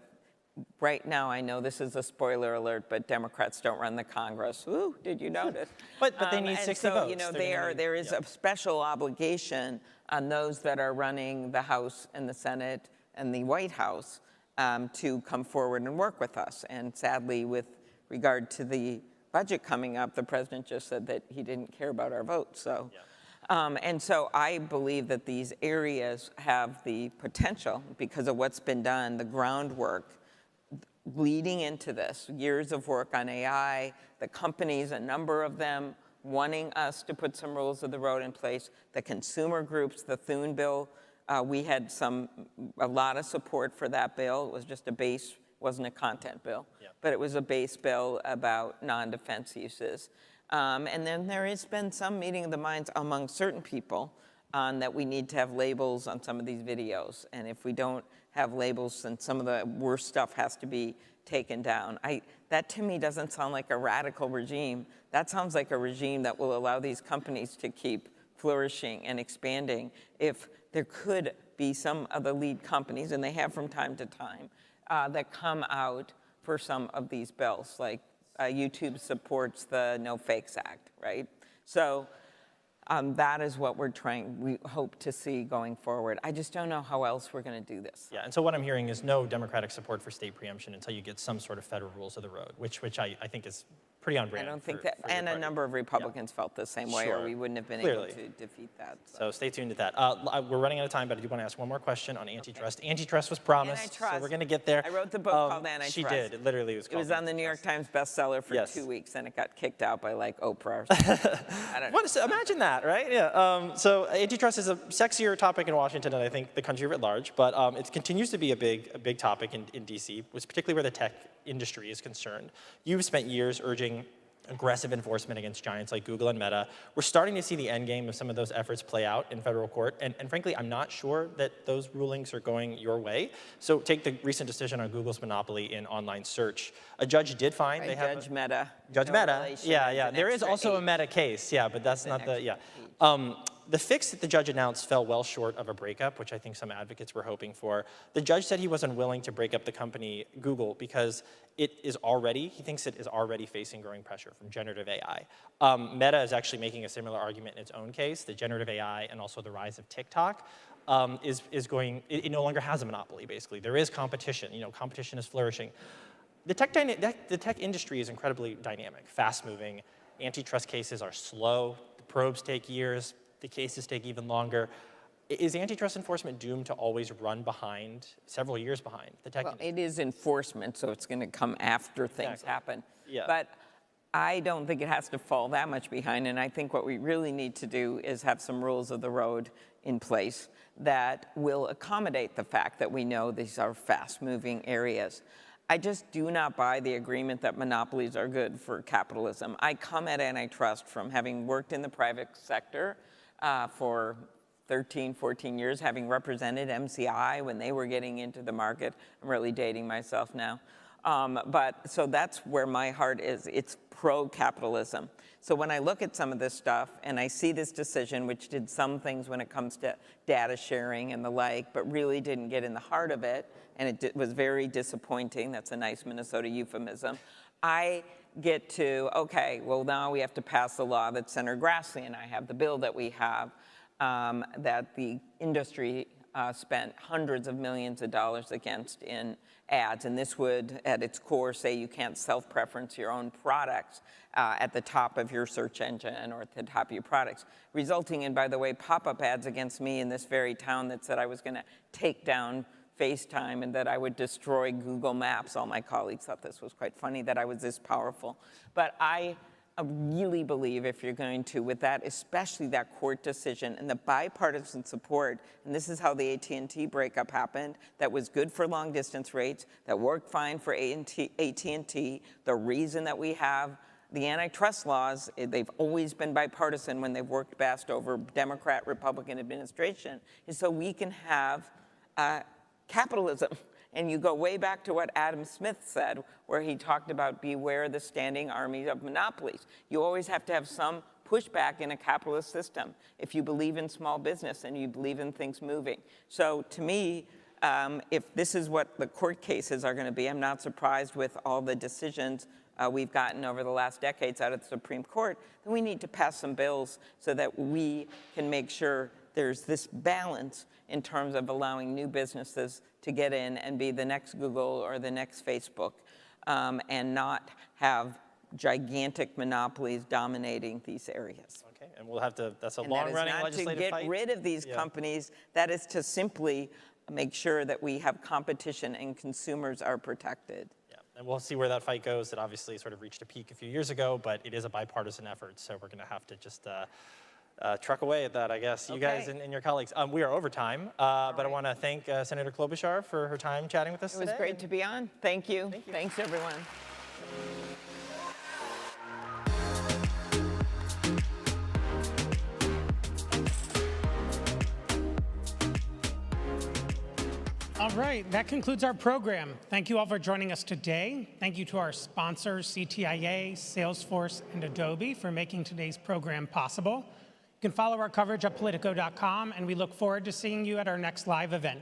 right now, I know this is a spoiler alert, but Democrats don't run the Congress. Ooh, did you notice? But they need 60 votes. You know, there is a special obligation on those that are running the House and the Senate and the White House to come forward and work with us. And sadly, with regard to the budget coming up, the president just said that he didn't care about our vote. So. And so I believe that these areas have the potential, because of what's been done, the groundwork leading into this, years of work on AI, the companies, a number of them wanting us to put some rules of the road in place, the consumer groups, the Thune bill, we had a lot of support for that bill. It was just a base, wasn't a content bill, but it was a base bill about non-defense uses. And then there has been some meeting of the minds among certain people on that we need to have labels on some of these videos. And if we don't have labels, then some of the worst stuff has to be taken down. That to me doesn't sound like a radical regime. That sounds like a regime that will allow these companies to keep flourishing and expanding. If there could be some of the lead companies, and they have from time to time, that come out for some of these bills, like YouTube supports the No Fakes Act, right? So that is what we hope to see going forward. I just don't know how else we're going to do this. Yeah, and so what I'm hearing is no Democratic support for state preemption until you get some sort of federal rules of the road, which I think is pretty on brand. I don't think that, and a number of Republicans felt the same way, or we wouldn't have been able to defeat that. So stay tuned to that. We're running out of time, but I do want to ask one more question on antitrust. Okay. Antitrust was promised, so we're going to get there. I wrote the book called Antitrust. She did. It literally was called. It was on the New York Times bestseller for 2 weeks, and it got kicked out by like Oprah. I don't know. Imagine that, right? Yeah. So antitrust is a sexier topic in Washington than I think the country writ large, but it continues to be a big topic in D.C., particularly where the tech industry is concerned. You've spent years urging aggressive enforcement against giants like Google and Meta. We're starting to see the end game of some of those efforts play out in federal court, and frankly, I'm not sure that those rulings are going your way. So take the recent decision on Google's monopoly in online search. A judge did find they have Meta. Judge Meta. Yeah. There is also a Meta case. Yeah, but that's not the the fix that the judge announced fell well short of a breakup, which I think some advocates were hoping for. The judge said he was unwilling to break up the company Google because he thinks it is already facing growing pressure from generative AI. Meta is actually making a similar argument in its own case. The generative AI and also the rise of TikTok it no longer has a monopoly, basically. There is competition. Competition is flourishing. The tech industry is incredibly dynamic, fast-moving. Antitrust cases are slow. The probes take years. The cases take even longer. Is antitrust enforcement doomed to always run several years behind the tech industry? It is enforcement, so it's going to come after things happen. Yeah. But I don't think it has to fall that much behind, and I think what we really need to do is have some rules of the road in place that will accommodate the fact that we know these are fast-moving areas. I just do not buy the agreement that monopolies are good for capitalism. I come at antitrust from having worked in the private sector for 13, 14 years, having represented MCI when they were getting into the market. I'm really dating myself now. So that's where my heart is. It's pro-capitalism. So when I look at some of this stuff and I see this decision, which did some things when it comes to data sharing and the like, but really didn't get in the heart of it, and it was very disappointing. That's a nice Minnesota euphemism. I get to, okay, well, now we have to pass the law that Senator Grassley and I have, the bill that we have, that the industry spent hundreds of millions of dollars against in ads. And this would, at its core, say you can't self-preference your own products at the top of your search engine or at the top of your products, resulting in, by the way, pop-up ads against me in this very town that said I was going to take down FaceTime and that I would destroy Google Maps. All my colleagues thought this was quite funny that I was this powerful. But I really believe if you're going to, with that, especially that court decision and the bipartisan support, and this is how the AT&T breakup happened, that was good for long distance rates, that worked fine for AT&T, the reason that we have the antitrust laws, they've always been bipartisan when they've worked best over Democrat, Republican administration, is so we can have capitalism. And you go way back to what Adam Smith said, where he talked about beware the standing army of monopolies. You always have to have some pushback in a capitalist system if you believe in small business and you believe in things moving. So to me, if this is what the court cases are going to be, I'm not surprised with all the decisions we've gotten over the last decades out of the Supreme Court, then we need to pass some bills so that we can make sure there's this balance in terms of allowing new businesses to get in and be the next Google or the next Facebook, and not have gigantic monopolies dominating these areas. Okay, and we'll have to, that's a long-running legislative fight. To get rid of these companies, that is to simply make sure that we have competition and consumers are protected. Yeah, and we'll see where that fight goes. It obviously sort of reached a peak a few years ago, but it is a bipartisan effort, so we're gonna have to just truck away at that, I guess. You guys and your colleagues. We are over time, but I want to thank Senator Klobuchar for her time chatting with us today. It was great to be on. Thank you. Thanks, everyone. All right, that concludes our program. Thank you all for joining us today. Thank you to our sponsors, CTIA, Salesforce, and Adobe for making today's program possible. You can follow our coverage at Politico.com, and we look forward to seeing you at our next live event.